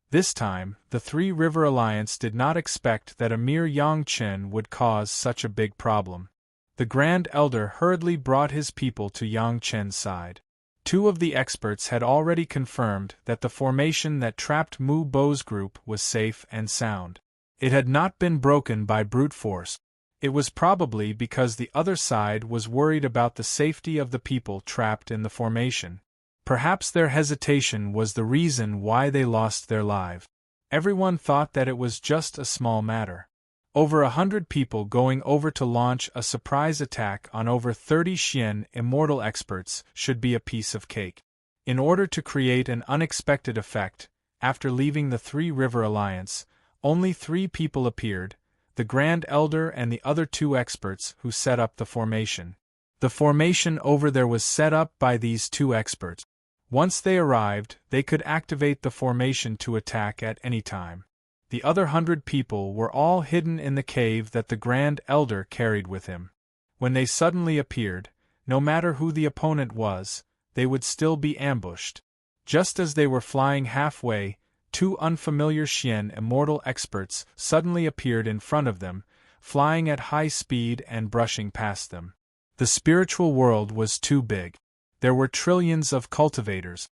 This time, the Three River Alliance did not expect that a mere Yang Chen would cause such a big problem. The Grand Elder hurriedly brought his people to Yang Chen's side. 2 of the experts had already confirmed that the formation that trapped Mu Bo's group was safe and sound. It had not been broken by brute force. It was probably because the other side was worried about the safety of the people trapped in the formation. Perhaps their hesitation was the reason why they lost their lives. Everyone thought that it was just a small matter. Over 100 people going over to launch a surprise attack on over 30 Xian Immortal experts should be a piece of cake. In order to create an unexpected effect, after leaving the Three River Alliance, only 3 people appeared, the Grand Elder and the other 2 experts who set up the formation. The formation over there was set up by these 2 experts. Once they arrived, they could activate the formation to attack at any time. The other 100 people were all hidden in the cave that the Grand Elder carried with him. When they suddenly appeared, no matter who the opponent was, they would still be ambushed. Just as they were flying halfway, 2 unfamiliar Xian Immortal experts suddenly appeared in front of them, flying at high speed and brushing past them. The spiritual world was too big. There were trillions of cultivators.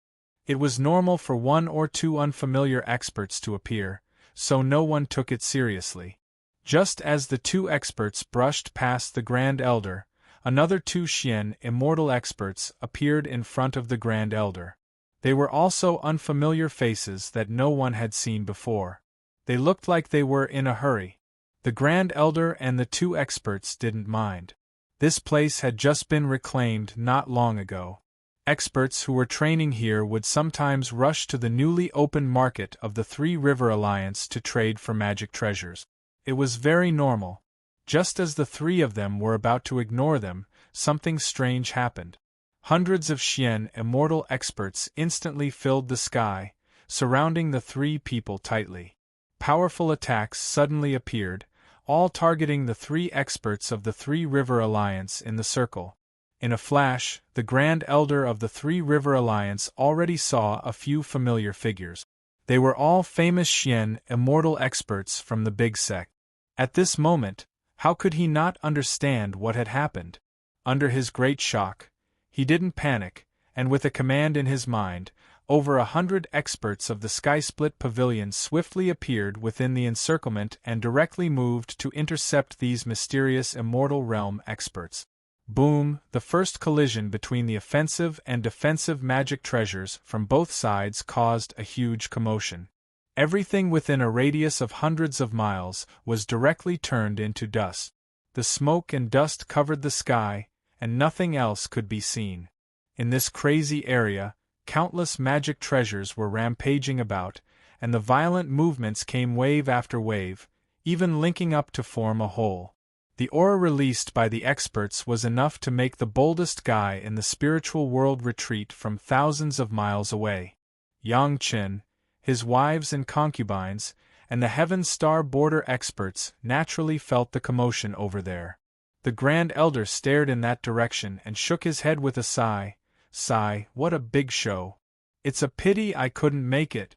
It was normal for 1 or 2 unfamiliar experts to appear, so no one took it seriously. Just as the 2 experts brushed past the Grand Elder, another 2 Xian Immortal experts appeared in front of the Grand Elder. They were also unfamiliar faces that no one had seen before. They looked like they were in a hurry. The Grand Elder and the 2 experts didn't mind. This place had just been reclaimed not long ago. Experts who were training here would sometimes rush to the newly opened market of the Three River Alliance to trade for magic treasures. It was very normal. Just as the 3 of them were about to ignore them, something strange happened. Hundreds of Xian Immortal experts instantly filled the sky, surrounding the 3 people tightly. Powerful attacks suddenly appeared, all targeting the 3 experts of the Three River Alliance in the circle. In a flash, the Grand Elder of the Three River Alliance already saw a few familiar figures. They were all famous Xian Immortal experts from the big sect. At this moment, how could he not understand what had happened? Under his great shock, he didn't panic, and with a command in his mind, over 100 experts of the Sky-Split Pavilion swiftly appeared within the encirclement and directly moved to intercept these mysterious Immortal Realm experts. Boom! The first collision between the offensive and defensive magic treasures from both sides caused a huge commotion. Everything within a radius of hundreds of miles was directly turned into dust. The smoke and dust covered the sky, and nothing else could be seen. In this crazy area, countless magic treasures were rampaging about, and the violent movements came wave after wave, even linking up to form a whole. The aura released by the experts was enough to make the boldest guy in the spiritual world retreat from thousands of miles away. Yang Chen, his wives and concubines, and the Heaven Star Border experts naturally felt the commotion over there. The Grand Elder stared in that direction and shook his head with a sigh. Sigh, what a big show. It's a pity I couldn't make it.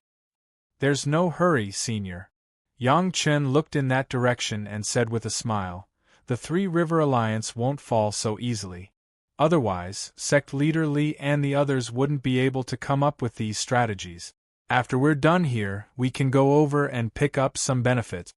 There's no hurry, Senior. Yang Chen looked in that direction and said with a smile, the Three River Alliance won't fall so easily. Otherwise, Sect Leader Li and the others wouldn't be able to come up with these strategies. After we're done here, we can go over and pick up some benefits.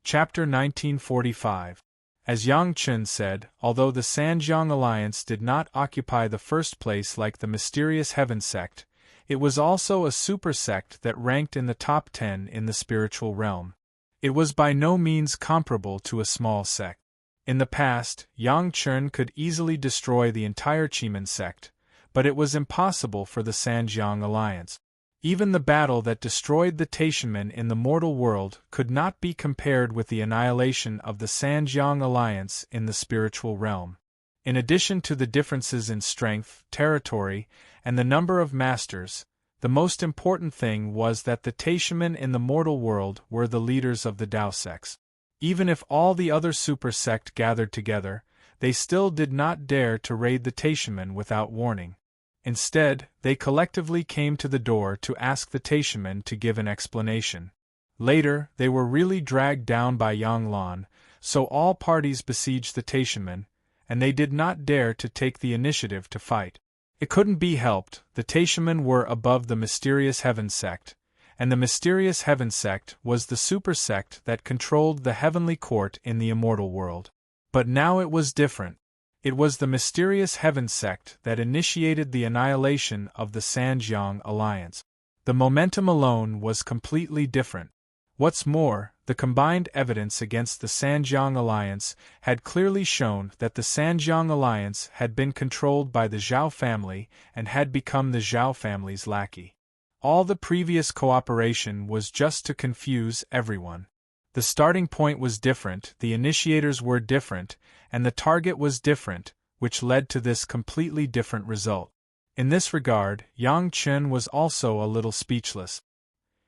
Chapter 1945. As Yang Chen said, although the Sanjiang Alliance did not occupy the first place like the mysterious Heaven Sect, it was also a super sect that ranked in the top 10 in the spiritual realm. It was by no means comparable to a small sect. In the past, Yang Chen could easily destroy the entire Chiman sect, but it was impossible for the Sanjiang alliance. Even the battle that destroyed the Taishanmen in the mortal world could not be compared with the annihilation of the Sanjiang alliance in the spiritual realm. In addition to the differences in strength, territory, and the number of masters, the most important thing was that the Taishanmen in the mortal world were the leaders of the Dao sects. Even if all the other super sect gathered together, they still did not dare to raid the Taishanmen without warning. Instead, they collectively came to the door to ask the Taishanmen to give an explanation. Later, they were really dragged down by Yang Lan, so all parties besieged the Taishanmen, and they did not dare to take the initiative to fight. It couldn't be helped, the Taishanmen were above the mysterious Heaven sect, and the mysterious Heaven sect was the super sect that controlled the heavenly court in the immortal world. But now it was different. It was the mysterious Heaven sect that initiated the annihilation of the Sanjiang alliance. The momentum alone was completely different. What's more, the combined evidence against the Sanjiang alliance had clearly shown that the Sanjiang alliance had been controlled by the Zhao family and had become the Zhao family's lackey. All the previous cooperation was just to confuse everyone. The starting point was different, the initiators were different, and the target was different, which led to this completely different result. In this regard, Yang Chen was also a little speechless.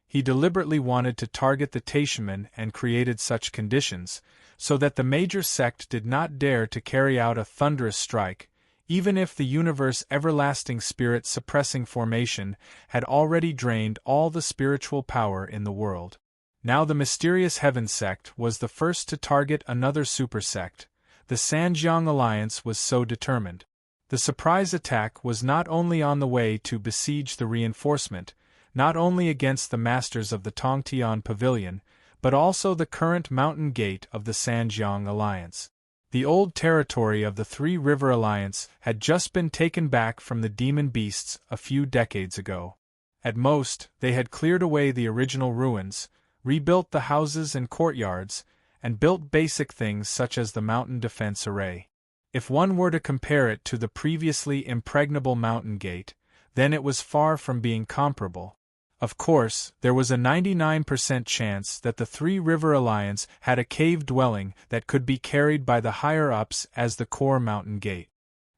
He deliberately wanted to target the Taishanmen and created such conditions, so that the major sect did not dare to carry out a thunderous strike, even if the universe everlasting spirit suppressing formation had already drained all the spiritual power in the world. Now the mysterious Heaven sect was the first to target another super sect. The Sanjiang alliance was so determined. The surprise attack was not only on the way to besiege the reinforcement, not only against the masters of the Tongtian Pavilion, but also the current mountain gate of the Sanjiang alliance. The old territory of the Three River Alliance had just been taken back from the demon beasts a few decades ago. At most, they had cleared away the original ruins, rebuilt the houses and courtyards, and built basic things such as the mountain defense array. If one were to compare it to the previously impregnable mountain gate, then it was far from being comparable. Of course, there was a 99% chance that the Three River Alliance had a cave dwelling that could be carried by the higher-ups as the core mountain gate.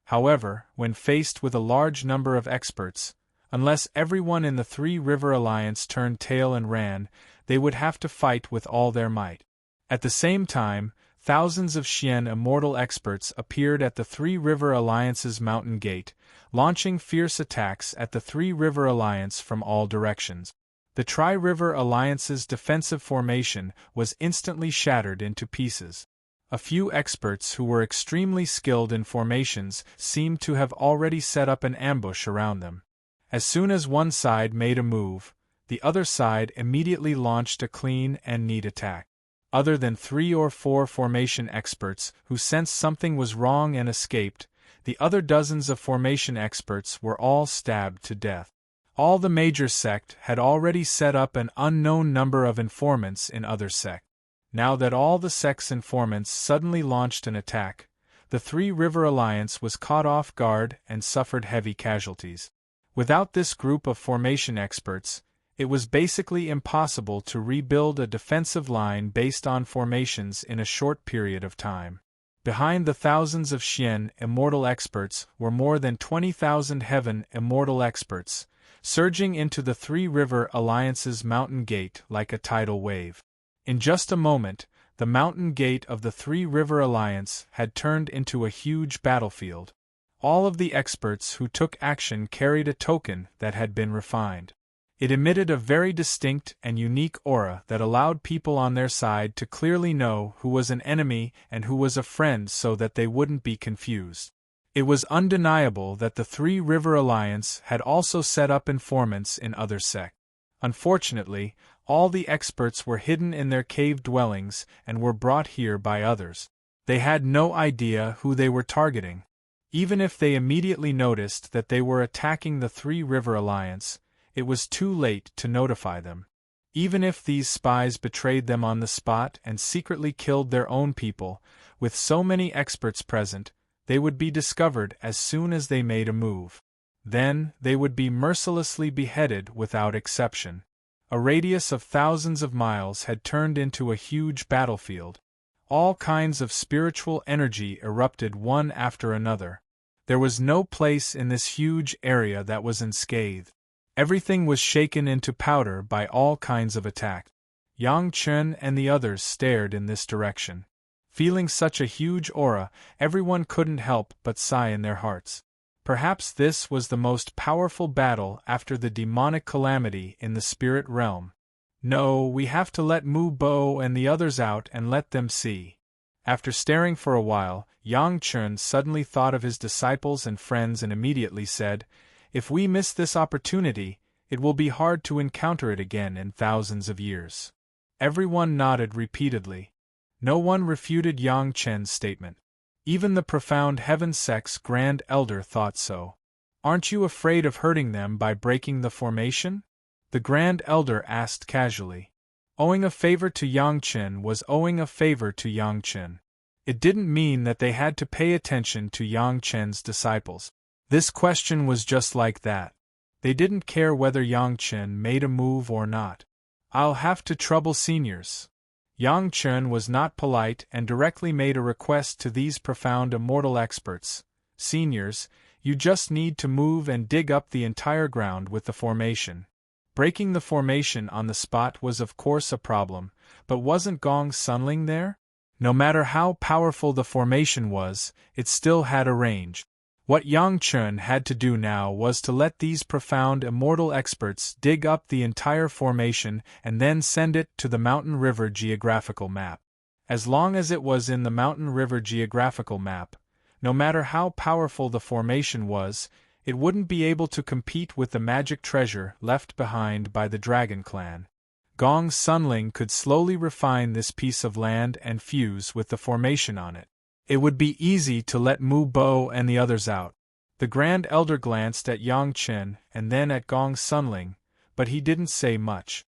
However, when faced with a large number of experts, unless everyone in the Three River Alliance turned tail and ran, they would have to fight with all their might. At the same time, thousands of Xian Immortal experts appeared at the Three River Alliance's mountain gate, launching fierce attacks at the Three River Alliance from all directions. The Tri-River Alliance's defensive formation was instantly shattered into pieces. A few experts who were extremely skilled in formations seemed to have already set up an ambush around them. As soon as one side made a move, the other side immediately launched a clean and neat attack. Other than 3 or 4 formation experts who sensed something was wrong and escaped, the other dozens of formation experts were all stabbed to death. All the major sect had already set up an unknown number of informants in other sects. Now that all the sect's informants suddenly launched an attack, the Three River Alliance was caught off guard and suffered heavy casualties. Without this group of formation experts, it was basically impossible to rebuild a defensive line based on formations in a short period of time. Behind the thousands of Xian Immortal experts were more than 20,000 Heaven Immortal experts, surging into the Three River Alliance's mountain gate like a tidal wave. In just a moment, the mountain gate of the Three River Alliance had turned into a huge battlefield. All of the experts who took action carried a token that had been refined. It emitted a very distinct and unique aura that allowed people on their side to clearly know who was an enemy and who was a friend so that they wouldn't be confused. It was undeniable that the Three River Alliance had also set up informants in other sects. Unfortunately, all the experts were hidden in their cave dwellings and were brought here by others. They had no idea who they were targeting. Even if they immediately noticed that they were attacking the Three River Alliance, it was too late to notify them. Even if these spies betrayed them on the spot and secretly killed their own people, with so many experts present, they would be discovered as soon as they made a move. Then, they would be mercilessly beheaded without exception. A radius of thousands of miles had turned into a huge battlefield. All kinds of spiritual energy erupted one after another. There was no place in this huge area that was unscathed. Everything was shaken into powder by all kinds of attack. Yang Chen and the others stared in this direction. Feeling such a huge aura, everyone couldn't help but sigh in their hearts. Perhaps this was the most powerful battle after the demonic calamity in the spirit realm. No, we have to let Mu Bo and the others out and let them see. After staring for a while, Yang Chen suddenly thought of his disciples and friends and immediately said, "If we miss this opportunity, it will be hard to encounter it again in thousands of years." Everyone nodded repeatedly. No one refuted Yang Chen's statement. Even the profound Heaven Sect's Grand Elder thought so. "Aren't you afraid of hurting them by breaking the formation?" the Grand Elder asked casually. Owing a favor to Yang Chen was owing a favor to Yang Chen. It didn't mean that they had to pay attention to Yang Chen's disciples. This question was just like that. They didn't care whether Yang Chen made a move or not. "I'll have to trouble seniors." Yang Chen was not polite and directly made a request to these profound immortal experts. "Seniors, you just need to move and dig up the entire ground with the formation." Breaking the formation on the spot was of course a problem, but wasn't Gong Sunling there? No matter how powerful the formation was, it still had a range. What Yang Chen had to do now was to let these profound immortal experts dig up the entire formation and then send it to the Mountain River geographical map. As long as it was in the Mountain River geographical map, no matter how powerful the formation was, it wouldn't be able to compete with the magic treasure left behind by the Dragon Clan. Gong Sunling could slowly refine this piece of land and fuse with the formation on it. It would be easy to let Mu Bo and the others out. The Grand Elder glanced at Yang Chen and then at Gong Sunling, but he didn't say much.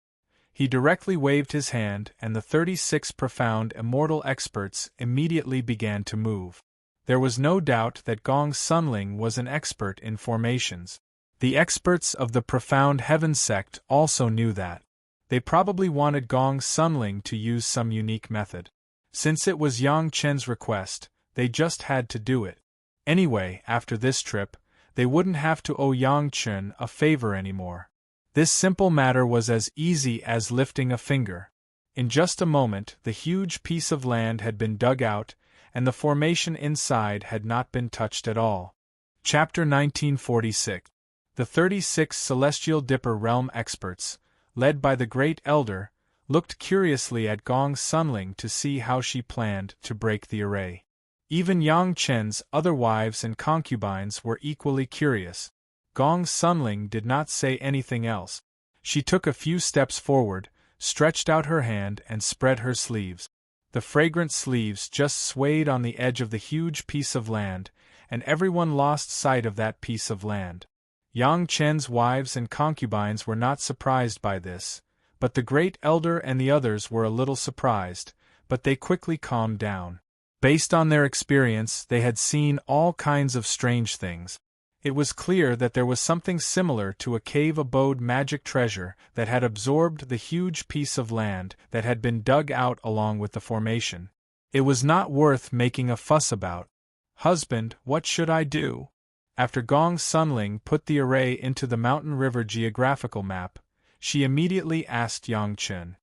He directly waved his hand and the 36 profound immortal experts immediately began to move. There was no doubt that Gong Sunling was an expert in formations. The experts of the profound Heaven Sect also knew that. They probably wanted Gong Sunling to use some unique method. Since it was Yang Chen's request, they just had to do it. Anyway, after this trip, they wouldn't have to owe Yang Chen a favor anymore. This simple matter was as easy as lifting a finger. In just a moment, the huge piece of land had been dug out, and the formation inside had not been touched at all. Chapter 1946. The 36 Celestial Dipper Realm experts, led by the Great Elder, looked curiously at Gong Sunling to see how she planned to break the array. Even Yang Chen's other wives and concubines were equally curious. Gong Sunling did not say anything else. She took a few steps forward, stretched out her hand and spread her sleeves. The fragrant sleeves just swayed on the edge of the huge piece of land, and everyone lost sight of that piece of land. Yang Chen's wives and concubines were not surprised by this, but the Great Elder and the others were a little surprised, but they quickly calmed down. Based on their experience, they had seen all kinds of strange things. It was clear that there was something similar to a cave abode magic treasure that had absorbed the huge piece of land that had been dug out along with the formation. It was not worth making a fuss about. "Husband, what should I do?" After Gong Sunling put the array into the Mountain River geographical map, she immediately asked Yang Chen.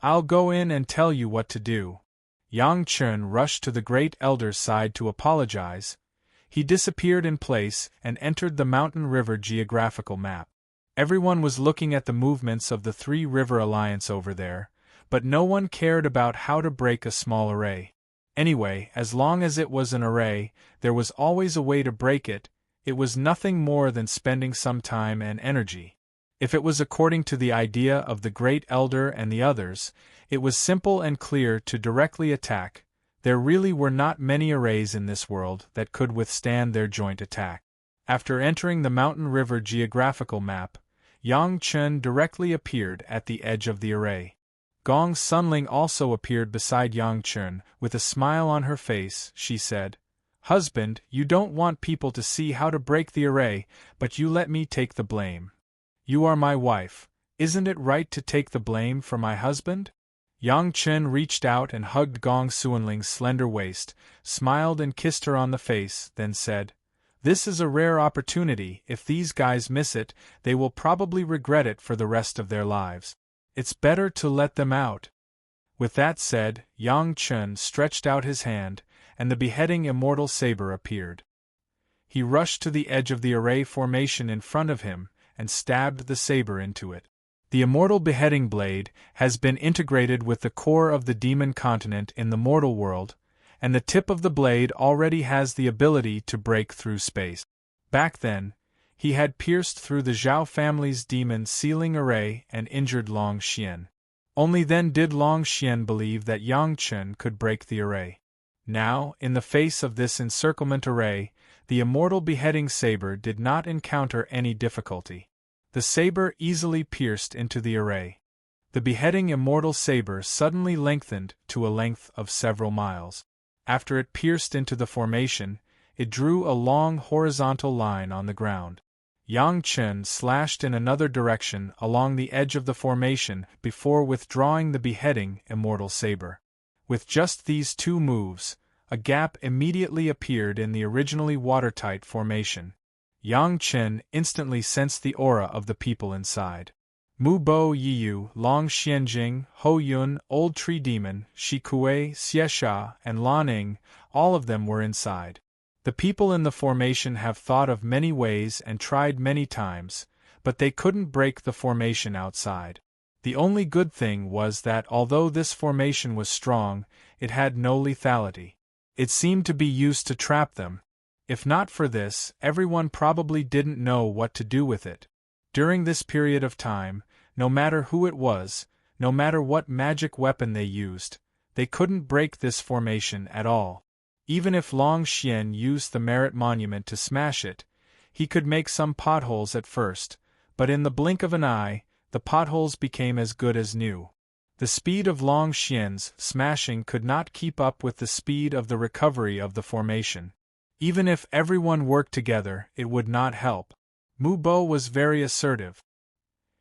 "I'll go in and tell you what to do." Yang Chen rushed to the Great Elder's side to apologize. He disappeared in place and entered the Mountain River geographical map. Everyone was looking at the movements of the Three River Alliance over there, but no one cared about how to break a small array. Anyway, as long as it was an array, there was always a way to break it. It was nothing more than spending some time and energy. If it was according to the idea of the Great Elder and the others, it was simple and clear to directly attack. There really were not many arrays in this world that could withstand their joint attack. After entering the Mountain River geographical map, Yang Chen directly appeared at the edge of the array. Gong Sunling also appeared beside Yang Chen. With a smile on her face, she said, "Husband, you don't want people to see how to break the array, but you let me take the blame. You are my wife, isn't it right to take the blame for my husband?" Yang Chen reached out and hugged Gong Sunling's slender waist, smiled and kissed her on the face, then said, "This is a rare opportunity. If these guys miss it, they will probably regret it for the rest of their lives. It's better to let them out." With that said, Yang Chen stretched out his hand, and the beheading immortal saber appeared. He rushed to the edge of the array formation in front of him, and stabbed the saber into it. The immortal beheading blade has been integrated with the core of the demon continent in the mortal world, and the tip of the blade already has the ability to break through space. Back then, he had pierced through the Zhao family's demon sealing array and injured Long Xian. Only then did Long Xian believe that Yang Chen could break the array. Now, in the face of this encirclement array, the immortal beheading saber did not encounter any difficulty. The saber easily pierced into the array. The beheading immortal saber suddenly lengthened to a length of several miles. After it pierced into the formation, it drew a long horizontal line on the ground. Yang Chen slashed in another direction along the edge of the formation before withdrawing the beheading immortal saber. With just these two moves, a gap immediately appeared in the originally watertight formation. Yang Chen instantly sensed the aura of the people inside. Mu Bo Yiyu, Long Xianjing, Ho Yun, Old Tree Demon, Shi Kuei, Xiesha, and Lan Ning, all of them were inside. The people in the formation have thought of many ways and tried many times, but they couldn't break the formation outside. The only good thing was that although this formation was strong, it had no lethality. It seemed to be used to trap them. If not for this, everyone probably didn't know what to do with it. During this period of time, no matter who it was, no matter what magic weapon they used, they couldn't break this formation at all. Even if Long Xian used the merit monument to smash it, he could make some potholes at first, but in the blink of an eye, the potholes became as good as new. The speed of Long Xian's smashing could not keep up with the speed of the recovery of the formation. Even if everyone worked together, it would not help. Mu Bo was very assertive.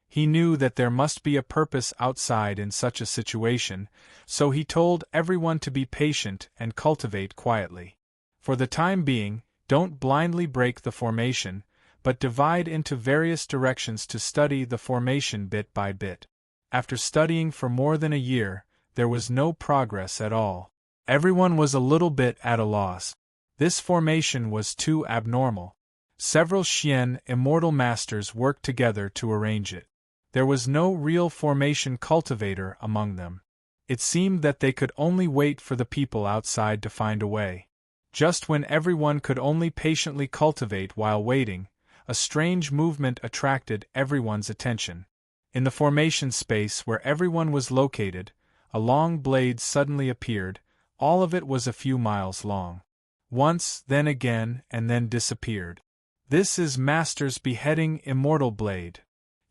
He knew that there must be a purpose outside in such a situation, so he told everyone to be patient and cultivate quietly. For the time being, don't blindly break the formation, but divide into various directions to study the formation bit by bit. After studying for more than a year, there was no progress at all. Everyone was a little bit at a loss. This formation was too abnormal. Several Xian immortal masters worked together to arrange it. There was no real formation cultivator among them. It seemed that they could only wait for the people outside to find a way. Just when everyone could only patiently cultivate while waiting, a strange movement attracted everyone's attention. In the formation space where everyone was located, a long blade suddenly appeared. All of it was a few miles long. Once, then again, and then disappeared. This is Master's beheading immortal blade.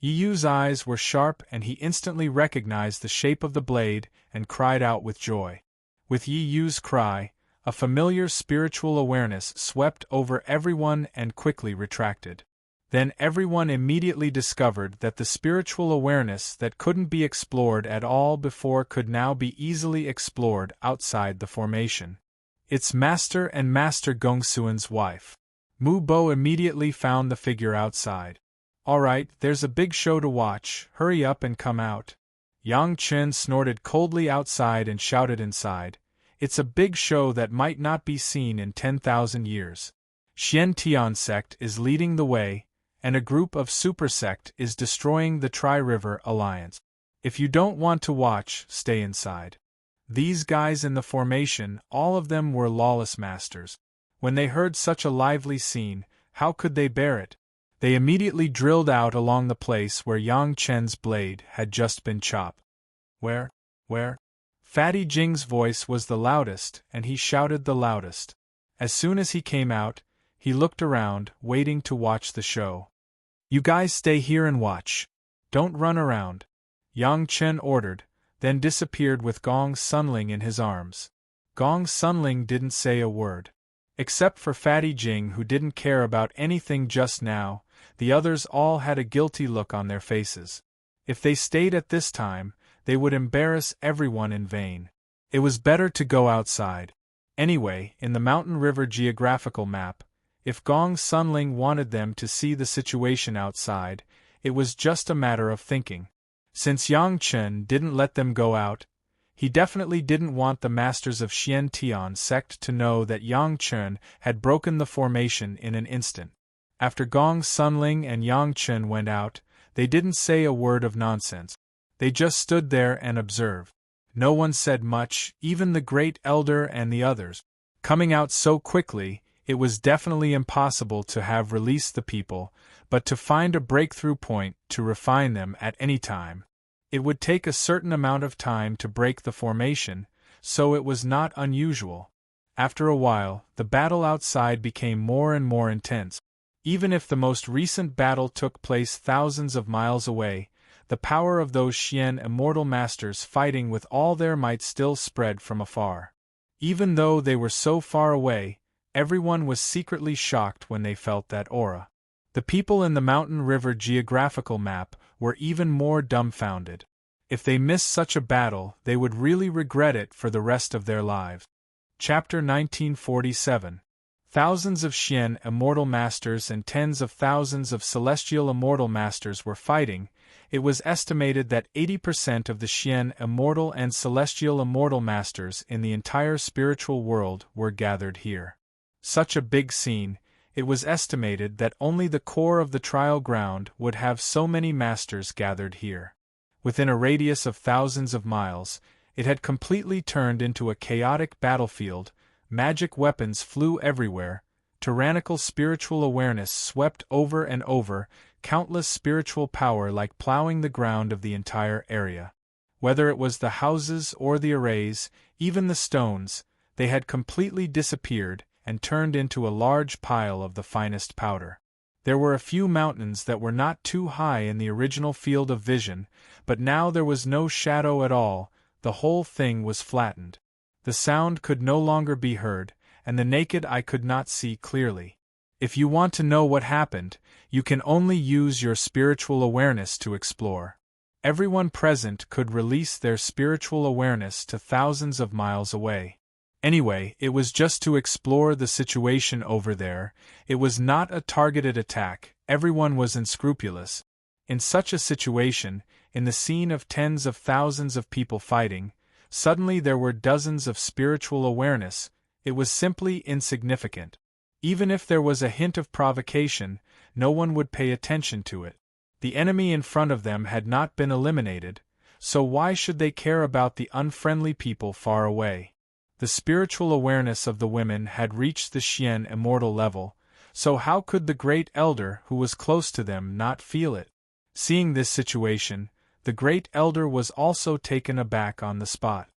Yiyu's eyes were sharp and he instantly recognized the shape of the blade and cried out with joy. With Yiyu's cry, a familiar spiritual awareness swept over everyone and quickly retracted. Then everyone immediately discovered that the spiritual awareness that couldn't be explored at all before could now be easily explored outside the formation. It's Master and Master Gongsuan's wife. Mu Bo immediately found the figure outside. All right, there's a big show to watch, hurry up and come out. Yang Chen snorted coldly outside and shouted inside. It's a big show that might not be seen in 10,000 years. Xian Tian sect is leading the way, and a group of super sect is destroying the Tri-River Alliance. If you don't want to watch, stay inside. These guys in the formation, all of them were lawless masters. When they heard such a lively scene, how could they bear it? They immediately drilled out along the place where Yang Chen's blade had just been chopped. Where? Fatty Jing's voice was the loudest, and he shouted the loudest. As soon as he came out, he looked around, waiting to watch the show. You guys stay here and watch. Don't run around, Yang Chen ordered, then disappeared with Gong Sunling in his arms. Gong Sunling didn't say a word. Except for Fatty Jing, who didn't care about anything just now, the others all had a guilty look on their faces. If they stayed at this time, they would embarrass everyone in vain. It was better to go outside. Anyway, in the Mountain River geographical map, if Gong Sunling wanted them to see the situation outside, it was just a matter of thinking. Since Yang Chen didn't let them go out, he definitely didn't want the masters of Xian Tian sect to know that Yang Chen had broken the formation in an instant. After Gong Sunling and Yang Chen went out, they didn't say a word of nonsense. They just stood there and observed. No one said much, even the Great Elder and the others. Coming out so quickly, it was definitely impossible to have released the people, but to find a breakthrough point to refine them at any time. It would take a certain amount of time to break the formation, so it was not unusual. After a while, the battle outside became more and more intense. Even if the most recent battle took place thousands of miles away, the power of those Xian immortal masters fighting with all their might still spread from afar. Even though they were so far away, everyone was secretly shocked when they felt that aura. The people in the Mountain River geographical map were even more dumbfounded. If they missed such a battle, they would really regret it for the rest of their lives. Chapter 1947. Thousands of Xian immortal masters and tens of thousands of celestial immortal masters were fighting. It was estimated that 80% of the Xian immortal and celestial immortal masters in the entire spiritual world were gathered here. Such a big scene. It was estimated that only the core of the trial ground would have so many masters gathered here. Within a radius of thousands of miles, it had completely turned into a chaotic battlefield. Magic weapons flew everywhere, tyrannical spiritual awareness swept over and over, countless spiritual power like plowing the ground of the entire area. Whether it was the houses or the arrays, even the stones, they had completely disappeared and turned into a large pile of the finest powder. There were a few mountains that were not too high in the original field of vision, but now there was no shadow at all, the whole thing was flattened. The sound could no longer be heard, and the naked eye could not see clearly. If you want to know what happened, you can only use your spiritual awareness to explore. Everyone present could release their spiritual awareness to thousands of miles away. Anyway, it was just to explore the situation over there. It was not a targeted attack. Everyone was unscrupulous. In such a situation, in the scene of tens of thousands of people fighting, suddenly there were dozens of spiritual awareness. It was simply insignificant. Even if there was a hint of provocation, no one would pay attention to it. The enemy in front of them had not been eliminated, so why should they care about the unfriendly people far away? The spiritual awareness of the women had reached the Xian immortal level, so how could the Great Elder who was close to them not feel it? Seeing this situation, the Great Elder was also taken aback on the spot.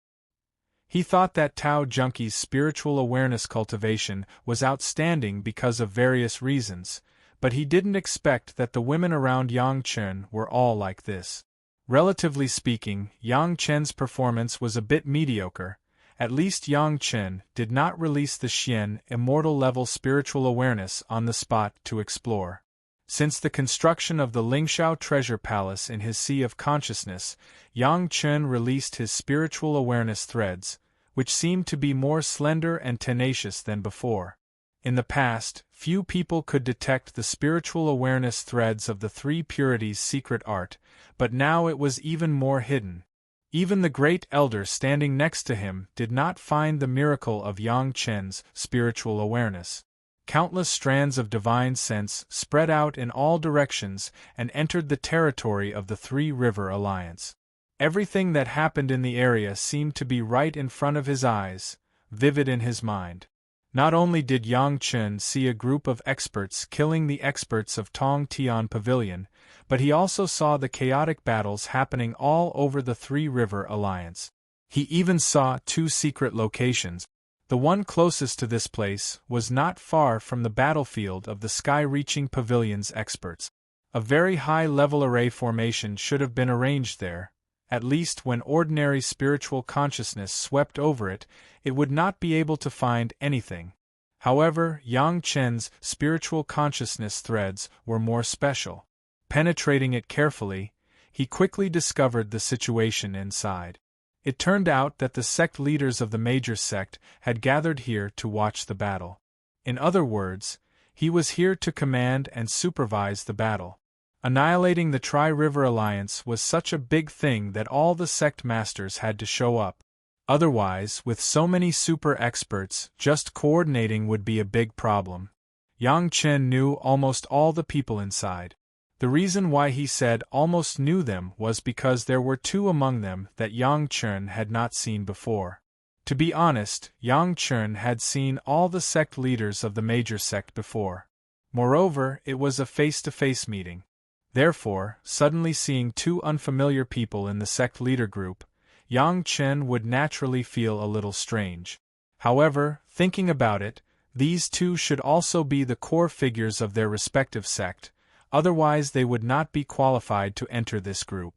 He thought that Tao Junkie's spiritual awareness cultivation was outstanding because of various reasons, but he didn't expect that the women around Yang Chen were all like this. Relatively speaking, Yang Chen's performance was a bit mediocre. At least Yang Chen did not release the Xian immortal level spiritual awareness on the spot to explore. Since the construction of the Lingshao treasure palace in his sea of consciousness, Yang Chen released his spiritual awareness threads, which seemed to be more slender and tenacious than before. In the past, few people could detect the spiritual awareness threads of the three purities' secret art, but now it was even more hidden. Even the Great Elder standing next to him did not find the miracle of Yang Chen's spiritual awareness. Countless strands of divine sense spread out in all directions and entered the territory of the Three River Alliance. Everything that happened in the area seemed to be right in front of his eyes, vivid in his mind. Not only did Yang Chen see a group of experts killing the experts of Tong Tian Pavilion, but he also saw the chaotic battles happening all over the Three River Alliance. He even saw two secret locations. The one closest to this place was not far from the battlefield of the Sky-Reaching Pavilion's experts. A very high-level array formation should have been arranged there. At least when ordinary spiritual consciousness swept over it, it would not be able to find anything. However, Yang Chen's spiritual consciousness threads were more special. Penetrating it carefully, he quickly discovered the situation inside. It turned out that the sect leaders of the major sect had gathered here to watch the battle. In other words, he was here to command and supervise the battle. Annihilating the Tri-River Alliance was such a big thing that all the sect masters had to show up. Otherwise, with so many super experts, just coordinating would be a big problem. Yang Chen knew almost all the people inside. The reason why he said almost knew them was because there were two among them that Yang Chen had not seen before. To be honest, Yang Chen had seen all the sect leaders of the major sect before. Moreover, it was a face-to-face meeting. Therefore, suddenly seeing two unfamiliar people in the sect leader group, Yang Chen would naturally feel a little strange. However, thinking about it, these two should also be the core figures of their respective sect, otherwise they would not be qualified to enter this group.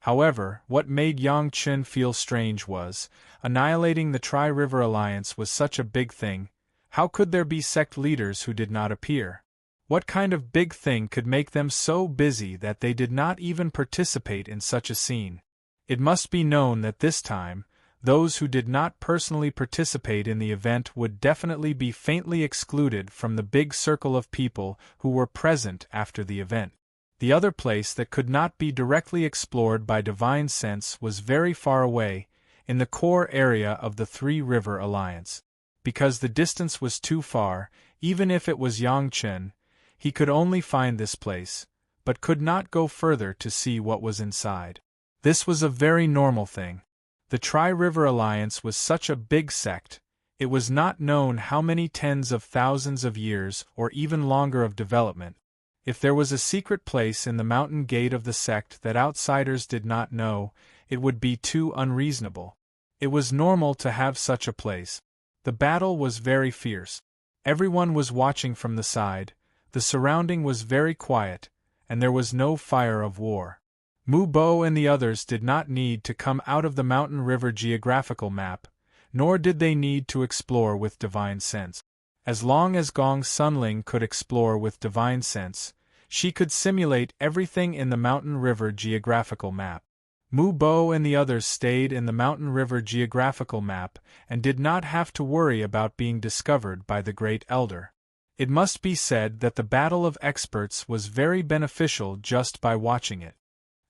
However, what made Yang Chen feel strange was, annihilating the Tri-River Alliance was such a big thing. How could there be sect leaders who did not appear? What kind of big thing could make them so busy that they did not even participate in such a scene? It must be known that this time, those who did not personally participate in the event would definitely be faintly excluded from the big circle of people who were present after the event. The other place that could not be directly explored by divine sense was very far away, in the core area of the Three-River Alliance. Because the distance was too far, even if it was Yang Chen, he could only find this place, but could not go further to see what was inside. This was a very normal thing. The Tri-River Alliance was such a big sect, it was not known how many tens of thousands of years or even longer of development. If there was a secret place in the mountain gate of the sect that outsiders did not know, it would be too unreasonable. It was normal to have such a place. The battle was very fierce. Everyone was watching from the side, the surrounding was very quiet, and there was no fire of war. Mu Bo and the others did not need to come out of the mountain river geographical map, nor did they need to explore with divine sense. As long as Gong Sunling could explore with divine sense, she could simulate everything in the mountain river geographical map. Mu Bo and the others stayed in the mountain river geographical map and did not have to worry about being discovered by the Great Elder. It must be said that the battle of experts was very beneficial just by watching it.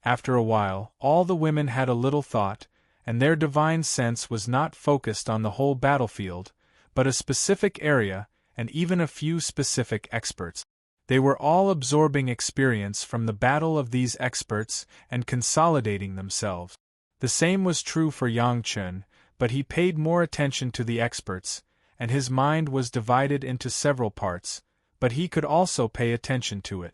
After a while, all the women had a little thought, and their divine sense was not focused on the whole battlefield, but a specific area, and even a few specific experts. They were all absorbing experience from the battle of these experts and consolidating themselves. The same was true for Yang Chen, but he paid more attention to the experts, and his mind was divided into several parts, but he could also pay attention to it.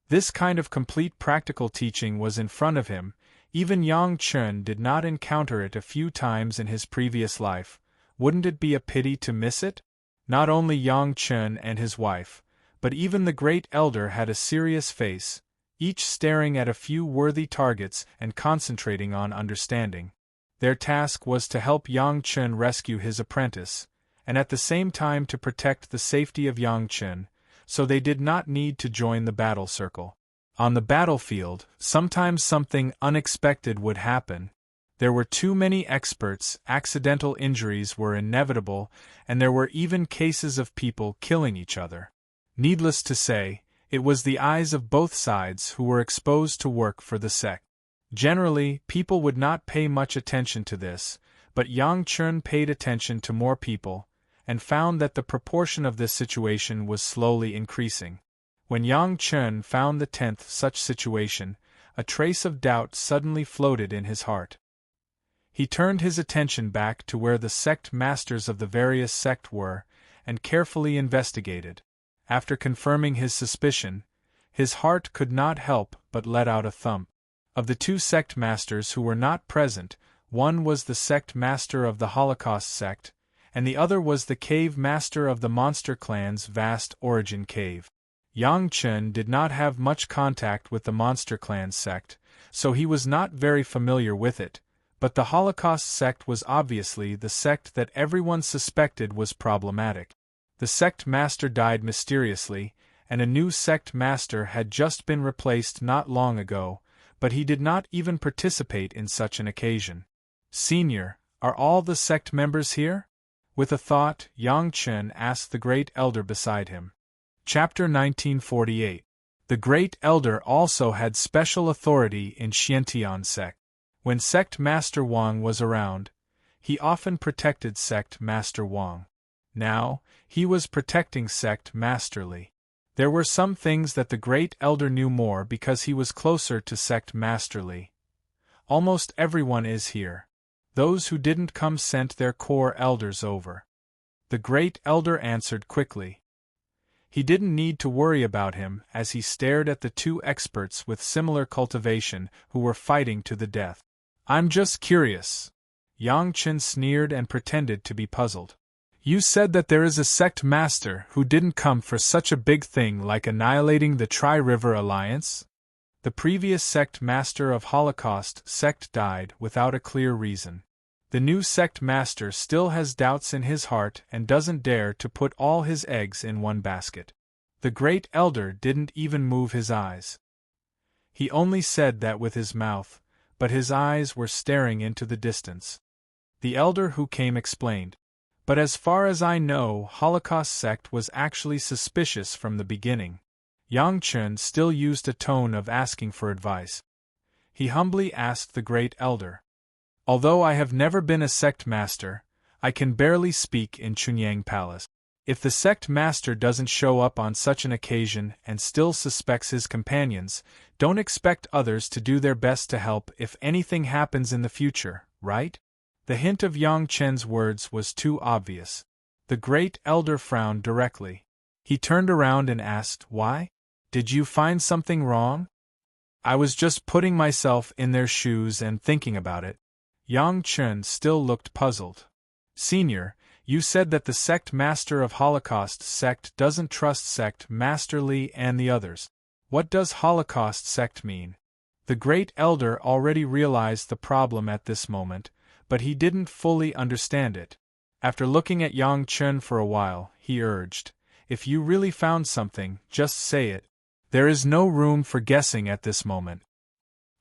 This kind of complete practical teaching was in front of him. Even Yang Chen did not encounter it a few times in his previous life. Wouldn't it be a pity to miss it? Not only Yang Chen and his wife, but even the Great Elder had a serious face, each staring at a few worthy targets and concentrating on understanding. Their task was to help Yang Chen rescue his apprentice, and at the same time to protect the safety of Yang Chen, so they did not need to join the battle circle. On the battlefield, sometimes something unexpected would happen. There were too many experts, accidental injuries were inevitable, and there were even cases of people killing each other. Needless to say, it was the eyes of both sides who were exposed to work for the sect. Generally, people would not pay much attention to this, but Yang Chen paid attention to more people, and found that the proportion of this situation was slowly increasing. When Yang Chen found the 10th such situation, a trace of doubt suddenly floated in his heart. He turned his attention back to where the sect masters of the various sect were, and carefully investigated. After confirming his suspicion, his heart could not help but let out a thump. Of the two sect masters who were not present, one was the sect master of the Holocaust sect, and the other was the cave master of the monster clan's vast origin cave. Yang Chen did not have much contact with the Monster Clan sect, so he was not very familiar with it, but the Holocaust sect was obviously the sect that everyone suspected was problematic. The sect master died mysteriously, and a new sect master had just been replaced not long ago, but he did not even participate in such an occasion. Senior, are all the sect members here? With a thought, Yang Chen asked the Great Elder beside him. Chapter 1948. The Great Elder also had special authority in Xiantian sect. When Sect Master Wang was around, he often protected Sect Master Wang. Now, he was protecting Sect Master Li. There were some things that the Great Elder knew more because he was closer to Sect Master Li. Almost everyone is here. Those who didn't come sent their core elders over. The Great Elder answered quickly. He didn't need to worry about him as he stared at the two experts with similar cultivation who were fighting to the death. I'm just curious. Yang Chen sneered and pretended to be puzzled. You said that there is a sect master who didn't come for such a big thing like annihilating the Tri-River Alliance? The previous sect master of Holocaust sect died without a clear reason. The new sect master still has doubts in his heart and doesn't dare to put all his eggs in one basket. The Great Elder didn't even move his eyes. He only said that with his mouth, but his eyes were staring into the distance. The elder who came explained. But as far as I know, Holocaust sect was actually suspicious from the beginning. Yang Chen still used a tone of asking for advice. He humbly asked the Great Elder. Although I have never been a sect master, I can barely speak in Chunyang Palace. If the sect master doesn't show up on such an occasion and still suspects his companions, don't expect others to do their best to help if anything happens in the future, right? The hint of Yang Chen's words was too obvious. The Great Elder frowned directly. He turned around and asked, Why? Did you find something wrong? I was just putting myself in their shoes and thinking about it. Yang Chen still looked puzzled. Senior, you said that the sect master of Holocaust sect doesn't trust sect Master Li and the others. What does Holocaust sect mean? The Great Elder already realized the problem at this moment, but he didn't fully understand it. After looking at Yang Chen for a while, he urged, If you really found something, just say it. There is no room for guessing at this moment.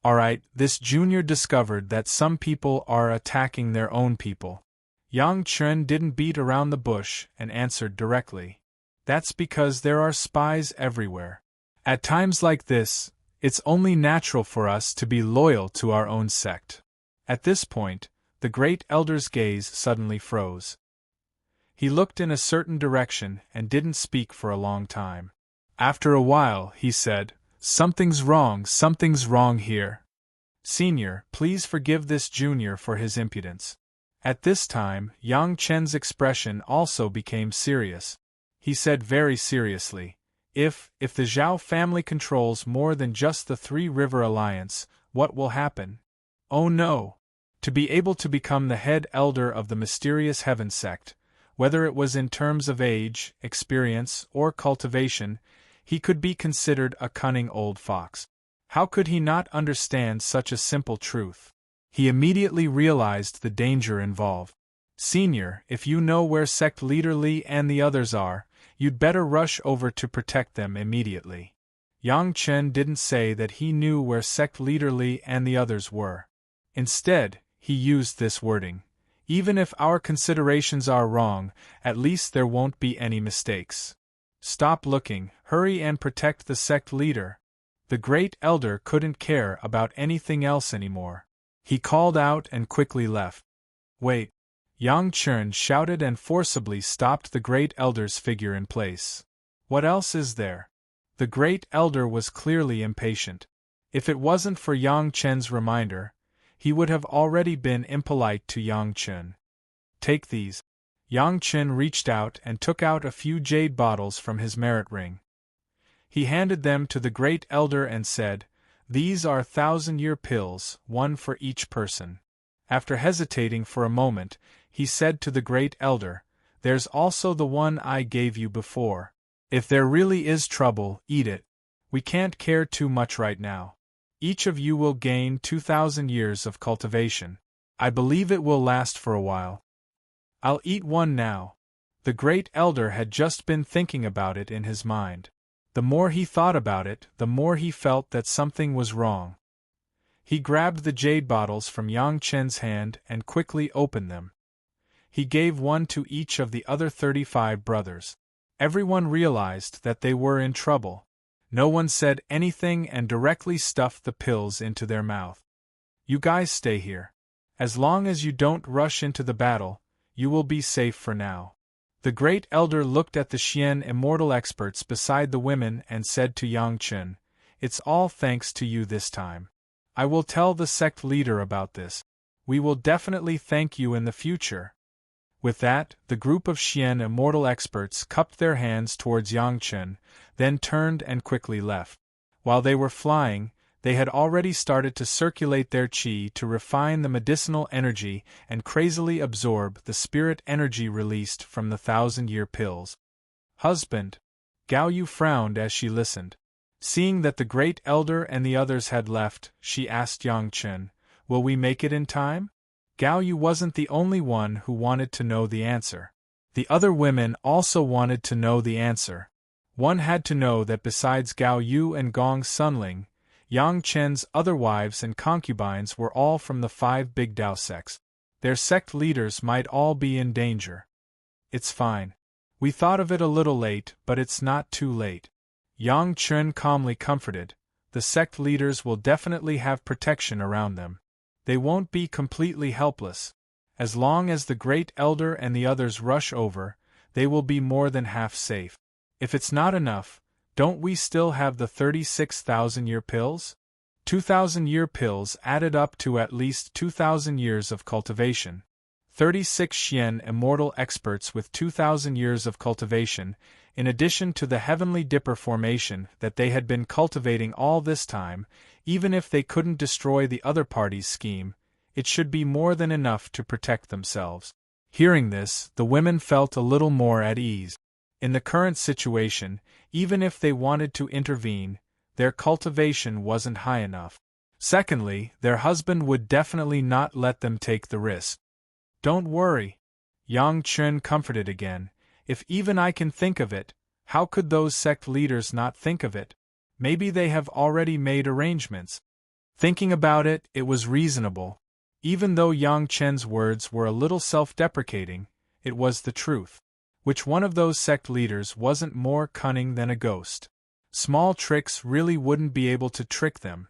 Alright, this junior discovered that some people are attacking their own people. Yang Chen didn't beat around the bush and answered directly. That's because there are spies everywhere. At times like this, it's only natural for us to be loyal to our own sect. At this point, the Great Elder's gaze suddenly froze. He looked in a certain direction and didn't speak for a long time. After a while, he said, Something's wrong here. Senior, please forgive this junior for his impudence. At this time, Yang Chen's expression also became serious. He said very seriously, If the Zhao family controls more than just the Three-River Alliance, what will happen? Oh no! To be able to become the head elder of the mysterious Heaven sect, whether it was in terms of age, experience, or cultivation, he could be considered a cunning old fox. How could he not understand such a simple truth? He immediately realized the danger involved. Senior, if you know where sect leader Li and the others are, you'd better rush over to protect them immediately. Yang Chen didn't say that he knew where sect leader Li and the others were. Instead, he used this wording. Even if our considerations are wrong, at least there won't be any mistakes. Stop looking, hurry and protect the sect leader. The Great Elder couldn't care about anything else anymore. He called out and quickly left. Wait! Yang Chen shouted and forcibly stopped the Great Elder's figure in place. What else is there? The Great Elder was clearly impatient. If it wasn't for Yang Chen's reminder, he would have already been impolite to Yang Chen. Take these. Yang Chen reached out and took out a few jade bottles from his merit ring. He handed them to the Great Elder and said, These are 1,000-year pills, one for each person. After hesitating for a moment, he said to the Great Elder, There's also the one I gave you before. If there really is trouble, eat it. We can't care too much right now. Each of you will gain 2,000 years of cultivation. I believe it will last for a while. I'll eat one now. The great elder had just been thinking about it in his mind. The more he thought about it, the more he felt that something was wrong. He grabbed the jade bottles from Yang Chen's hand and quickly opened them. He gave one to each of the other 35 brothers. Everyone realized that they were in trouble. No one said anything and directly stuffed the pills into their mouth. You guys stay here. As long as you don't rush into the battle, you will be safe for now. The great elder looked at the Xian immortal experts beside the women and said to Yang Chen, "It's all thanks to you this time. I will tell the sect leader about this. We will definitely thank you in the future." With that, the group of Xian immortal experts cupped their hands towards Yang Chen, then turned and quickly left. While they were flying, they had already started to circulate their qi to refine the medicinal energy and crazily absorb the spirit energy released from the 1,000-year pills. "Husband." Gao Yu frowned as she listened. Seeing that the great elder and the others had left, she asked Yang Chen, "Will we make it in time?" Gao Yu wasn't the only one who wanted to know the answer. The other women also wanted to know the answer. One had to know that besides Gao Yu and Gong Sunling, Yang Chen's other wives and concubines were all from the 5 big Dao sects. Their sect leaders might all be in danger. "It's fine. We thought of it a little late, but it's not too late." Yang Chen calmly comforted, "The sect leaders will definitely have protection around them. They won't be completely helpless. As long as the great elder and the others rush over, they will be more than half safe. If it's not enough, don't we still have the 36,000-year pills? 2,000-year pills added up to at least 2,000 years of cultivation. 36 Xian immortal experts with 2,000 years of cultivation, in addition to the heavenly dipper formation that they had been cultivating all this time. Even if they couldn't destroy the other party's scheme, it should be more than enough to protect themselves. Hearing this, the women felt a little more at ease. In the current situation, even if they wanted to intervene, their cultivation wasn't high enough. Secondly, their husband would definitely not let them take the risk. "Don't worry," Yang Chen comforted again. "If even I can think of it, how could those sect leaders not think of it? Maybe they have already made arrangements." Thinking about it, it was reasonable. Even though Yang Chen's words were a little self-deprecating, it was the truth. Which one of those sect leaders wasn't more cunning than a ghost? Small tricks really wouldn't be able to trick them.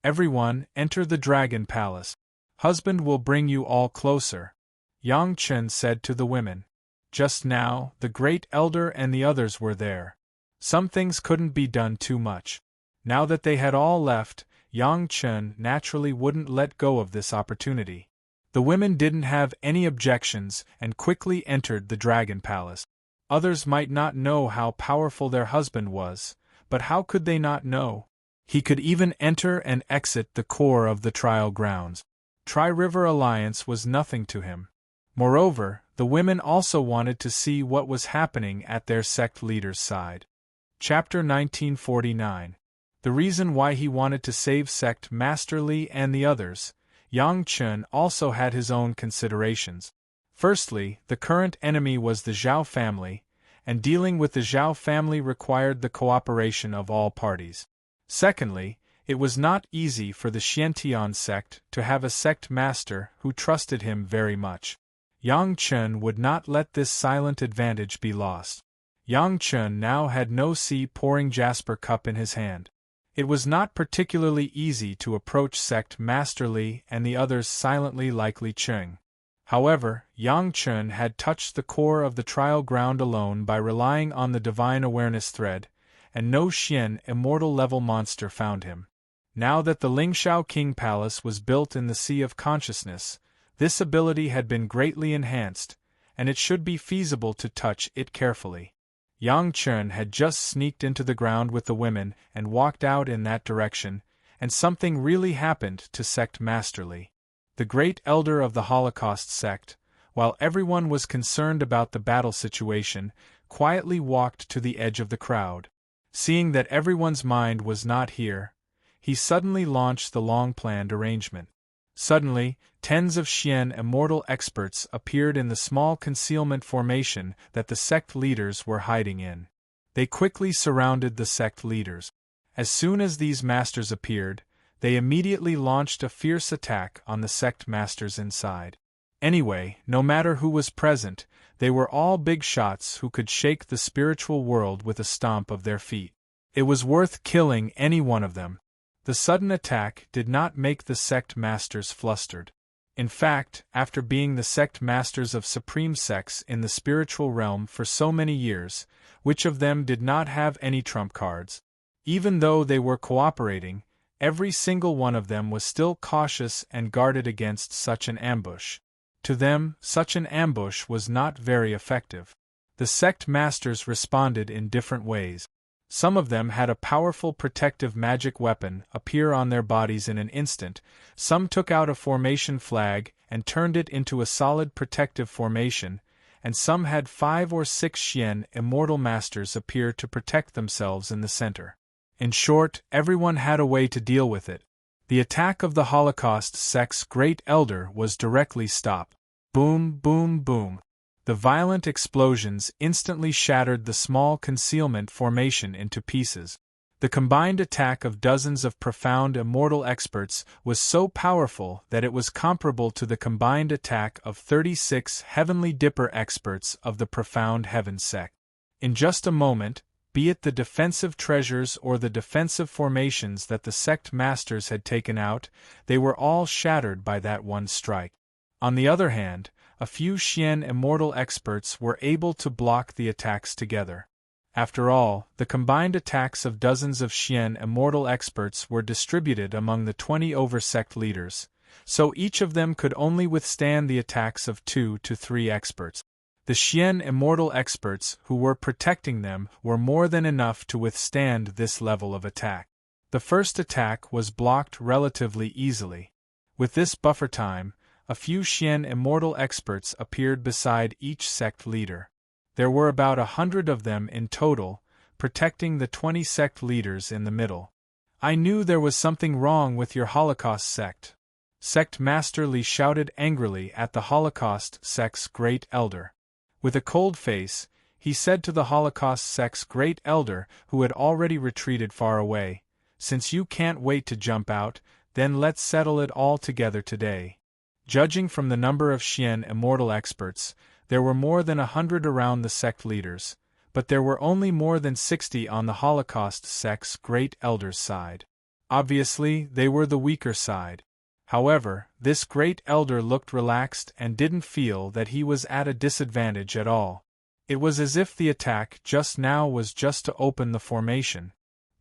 "Everyone, enter the Dragon Palace. Husband will bring you all closer," Yang Chen said to the women. Just now, the great elder and the others were there. Some things couldn't be done too much. Now that they had all left, Yang Chen naturally wouldn't let go of this opportunity. The women didn't have any objections and quickly entered the Dragon Palace. Others might not know how powerful their husband was, but how could they not know? He could even enter and exit the core of the trial grounds. Tri-River Alliance was nothing to him. Moreover, the women also wanted to see what was happening at their sect leader's side. Chapter 1949. The reason why he wanted to save Sect Master Li and the others. Yang Chen also had his own considerations. Firstly, the current enemy was the Zhao family, and dealing with the Zhao family required the cooperation of all parties. Secondly, it was not easy for the Xiantian sect to have a sect master who trusted him very much. Yang Chen would not let this silent advantage be lost. Yang Chen now had no sea-pouring jasper cup in his hand. It was not particularly easy to approach Sect Master Li and the others silently like Li Cheng. However, Yang Chen had touched the core of the trial ground alone by relying on the divine awareness thread, and no Xian immortal-level monster found him. Now that the Lingshao King Palace was built in the Sea of Consciousness, this ability had been greatly enhanced, and it should be feasible to touch it carefully. Yang Chen had just sneaked into the ground with the women and walked out in that direction, and something really happened to Sect Master Li. The great elder of the Holocaust sect, while everyone was concerned about the battle situation, quietly walked to the edge of the crowd. Seeing that everyone's mind was not here, he suddenly launched the long-planned arrangement. Suddenly, tens of Xian Immortal experts appeared in the small concealment formation that the sect leaders were hiding in. They quickly surrounded the sect leaders. As soon as these masters appeared, they immediately launched a fierce attack on the sect masters inside. Anyway, no matter who was present, they were all big shots who could shake the spiritual world with a stomp of their feet. It was worth killing any one of them. The sudden attack did not make the sect masters flustered. In fact, after being the sect masters of supreme sects in the spiritual realm for so many years, which of them did not have any trump cards? Even though they were cooperating, every single one of them was still cautious and guarded against such an ambush. To them, such an ambush was not very effective. The sect masters responded in different ways. Some of them had a powerful protective magic weapon appear on their bodies in an instant, some took out a formation flag and turned it into a solid protective formation, and some had 5 or 6 Xian Immortal Masters appear to protect themselves in the center. In short, everyone had a way to deal with it. The attack of the Holocaust sect's Great Elder was directly stopped. Boom, boom, boom. The violent explosions instantly shattered the small concealment formation into pieces. The combined attack of dozens of profound Immortal experts was so powerful that it was comparable to the combined attack of 36 Heavenly Dipper experts of the Profound Heaven sect. In just a moment, be it the defensive treasures or the defensive formations that the sect masters had taken out, they were all shattered by that one strike. On the other hand, a few Xian Immortal experts were able to block the attacks together. After all, the combined attacks of dozens of Xian Immortal experts were distributed among the 20 over-sect leaders, so each of them could only withstand the attacks of 2 to 3 experts. The Xian Immortal experts who were protecting them were more than enough to withstand this level of attack. The first attack was blocked relatively easily. With this buffer time, a few Xian Immortal experts appeared beside each sect leader. There were about 100 of them in total, protecting the 20 sect leaders in the middle. I knew there was something wrong with your Holocaust sect. Sect Master Li shouted angrily at the Holocaust sect's Great Elder. With a cold face, he said to the Holocaust sect's Great Elder, who had already retreated far away, "Since you can't wait to jump out, then let's settle it all together today." Judging from the number of Xian Immortal experts, there were more than 100 around the sect leaders, but there were only more than 60 on the Holocaust sect's Great Elder's side. Obviously, they were the weaker side. However, this Great Elder looked relaxed and didn't feel that he was at a disadvantage at all. It was as if the attack just now was just to open the formation.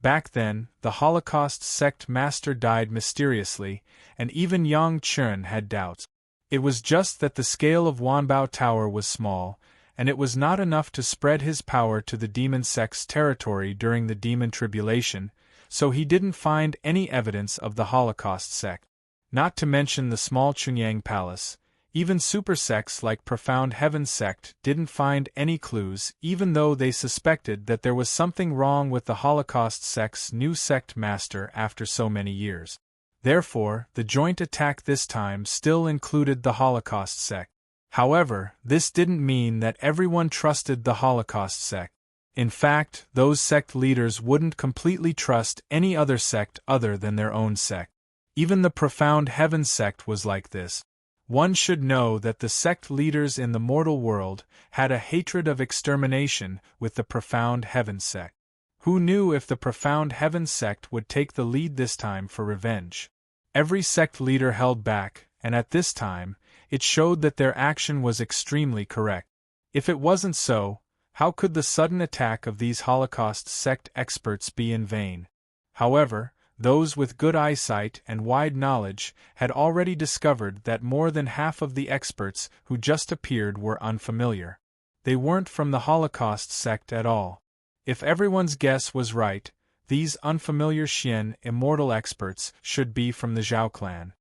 Back then, the Holocaust sect master died mysteriously, and even Yang Chun had doubts. It was just that the scale of Wanbao Tower was small, and it was not enough to spread his power to the demon sect's territory during the demon tribulation, so he didn't find any evidence of the Holocaust sect. Not to mention the small Chunyang Palace, even super sects like Profound Heaven sect didn't find any clues, even though they suspected that there was something wrong with the Holocaust sect's new sect master after so many years. Therefore, the joint attack this time still included the Holocaust sect. However, this didn't mean that everyone trusted the Holocaust sect. In fact, those sect leaders wouldn't completely trust any other sect other than their own sect. Even the Profound Heaven sect was like this. One should know that the sect leaders in the mortal world had a hatred of extermination with the Profound Heaven sect. Who knew if the Profound Heaven sect would take the lead this time for revenge? Every sect leader held back, and at this time, it showed that their action was extremely correct. If it wasn't so, how could the sudden attack of these Holocaust sect experts be in vain? However, those with good eyesight and wide knowledge had already discovered that more than half of the experts who just appeared were unfamiliar. They weren't from the Holocaust sect at all. If everyone's guess was right, these unfamiliar Xian Immortal experts should be from the Zhao clan.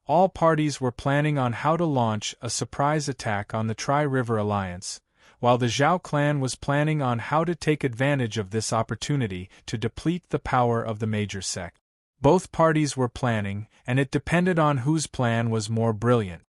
All parties were planning on how to launch a surprise attack on the Tri-River Alliance, while the Zhao clan was planning on how to take advantage of this opportunity to deplete the power of the major sect. Both parties were planning, and it depended on whose plan was more brilliant.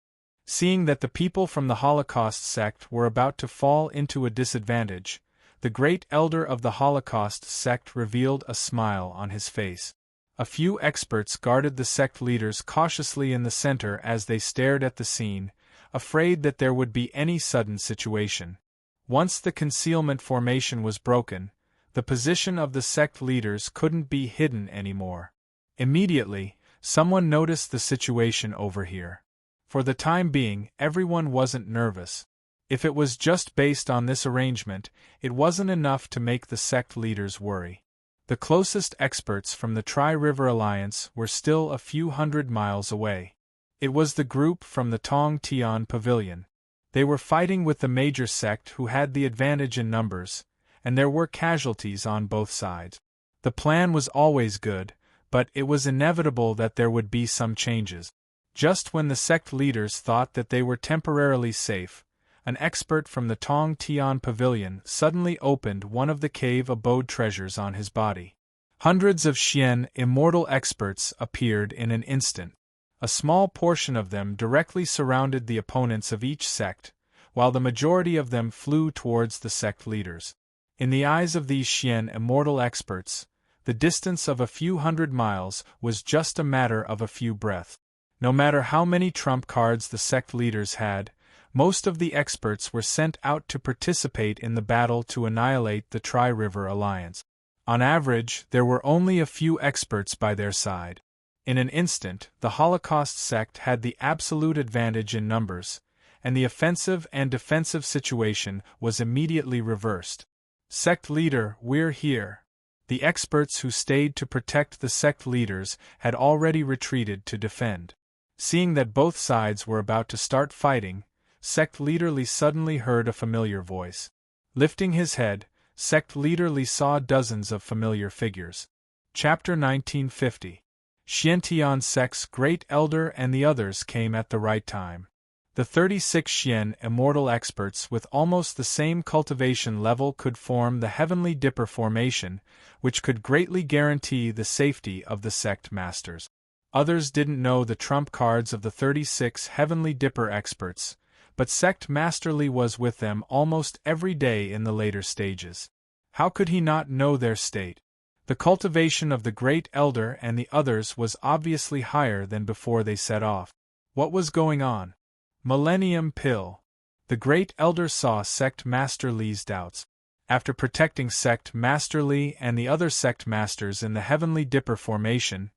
Seeing that the people from the Holocaust sect were about to fall into a disadvantage, the great elder of the Holocaust sect revealed a smile on his face. A few experts guarded the sect leaders cautiously in the center as they stared at the scene, afraid that there would be any sudden situation. Once the concealment formation was broken, the position of the sect leaders couldn't be hidden anymore. Immediately, someone noticed the situation over here. For the time being, everyone wasn't nervous. If it was just based on this arrangement, it wasn't enough to make the sect leaders worry. The closest experts from the Tri-River Alliance were still a few hundred miles away. It was the group from the Tong Tian Pavilion. They were fighting with the major sect who had the advantage in numbers, and there were casualties on both sides. The plan was always good, but it was inevitable that there would be some changes. Just when the sect leaders thought that they were temporarily safe, an expert from the Tong Tian Pavilion suddenly opened one of the cave abode treasures on his body. Hundreds of Xian Immortal experts appeared in an instant. A small portion of them directly surrounded the opponents of each sect, while the majority of them flew towards the sect leaders. In the eyes of these Xian Immortal experts, the distance of a few hundred miles was just a matter of a few breaths. No matter how many trump cards the sect leaders had, most of the experts were sent out to participate in the battle to annihilate the Tri-River Alliance. On average, there were only a few experts by their side. In an instant, the Holocaust sect had the absolute advantage in numbers, and the offensive and defensive situation was immediately reversed. Sect leader, we're here. The experts who stayed to protect the sect leaders had already retreated to defend. Seeing that both sides were about to start fighting, Sect Leader Li suddenly heard a familiar voice. Lifting his head, Sect Leader Li saw dozens of familiar figures. Chapter 1950. Xiantian Sect's Great Elder and the others came at the right time. The 36 Xian Immortal experts with almost the same cultivation level could form the Heavenly Dipper formation, which could greatly guarantee the safety of the sect masters. Others didn't know the trump cards of the 36 Heavenly Dipper experts, but Sect Master Li was with them almost every day in the later stages. How could he not know their state? The cultivation of the Great Elder and the others was obviously higher than before they set off. What was going on? Millennium Pill. The Great Elder saw Sect Master Li's doubts. After protecting Sect Master Li and the other Sect Masters in the Heavenly Dipper formation,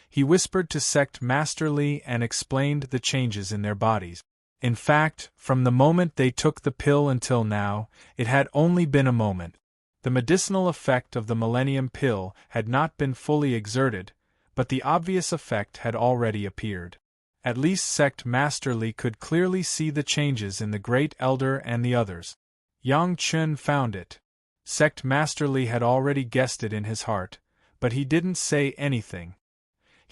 he whispered to Sect Master Li and explained the changes in their bodies. In fact, from the moment they took the pill until now, it had only been a moment. The medicinal effect of the Millennium Pill had not been fully exerted, but the obvious effect had already appeared. At least Sect Master Li could clearly see the changes in the Great Elder and the others. Yang Chun found it. Sect Master Li had already guessed it in his heart, but he didn't say anything.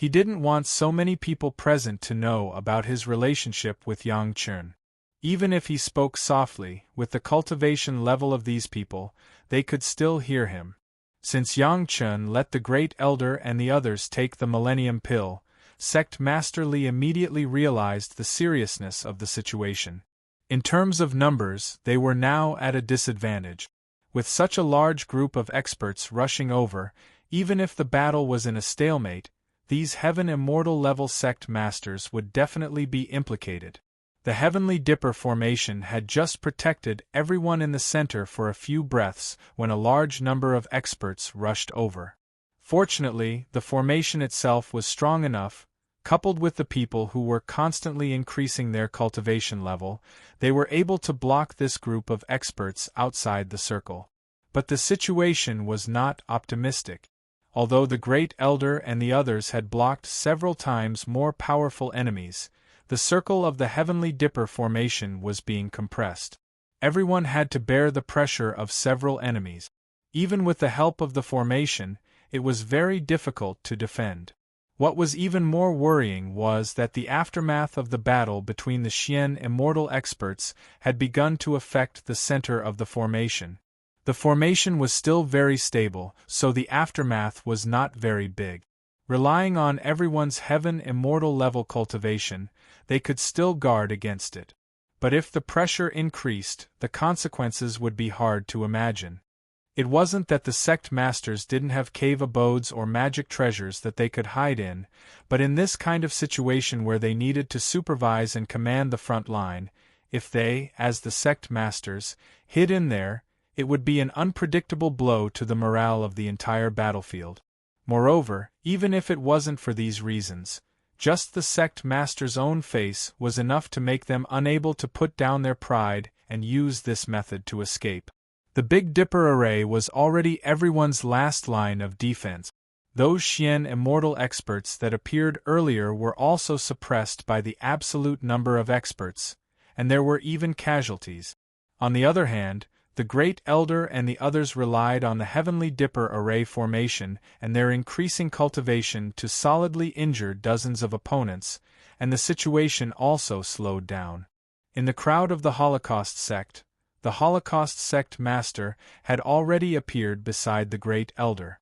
He didn't want so many people present to know about his relationship with Yang Chun. Even if he spoke softly, with the cultivation level of these people, they could still hear him. Since Yang Chun let the Great Elder and the others take the Millennium Pill, Sect Master Li immediately realized the seriousness of the situation. In terms of numbers, they were now at a disadvantage. With such a large group of experts rushing over, even if the battle was in a stalemate, these Heaven Immortal level sect masters would definitely be implicated. The Heavenly Dipper formation had just protected everyone in the center for a few breaths when a large number of experts rushed over. Fortunately, the formation itself was strong enough. Coupled with the people who were constantly increasing their cultivation level, they were able to block this group of experts outside the circle. But the situation was not optimistic. Although the Great Elder and the others had blocked several times more powerful enemies, the circle of the Heavenly Dipper formation was being compressed. Everyone had to bear the pressure of several enemies. Even with the help of the formation, it was very difficult to defend. What was even more worrying was that the aftermath of the battle between the Xian Immortal experts had begun to affect the center of the formation. The formation was still very stable, so the aftermath was not very big. Relying on everyone's Heaven Immortal level cultivation, they could still guard against it. But if the pressure increased, the consequences would be hard to imagine. It wasn't that the sect masters didn't have cave abodes or magic treasures that they could hide in, but in this kind of situation where they needed to supervise and command the front line, if they, as the sect masters, hid in there, it would be an unpredictable blow to the morale of the entire battlefield. Moreover, even if it wasn't for these reasons, just the sect master's own face was enough to make them unable to put down their pride and use this method to escape. The Big Dipper array was already everyone's last line of defense. Those Xian Immortal experts that appeared earlier were also suppressed by the absolute number of experts, and there were even casualties. On the other hand, the Great Elder and the others relied on the Heavenly Dipper array formation and their increasing cultivation to solidly injure dozens of opponents, and the situation also slowed down. In the crowd of the Holocaust sect, the Holocaust sect master had already appeared beside the Great Elder.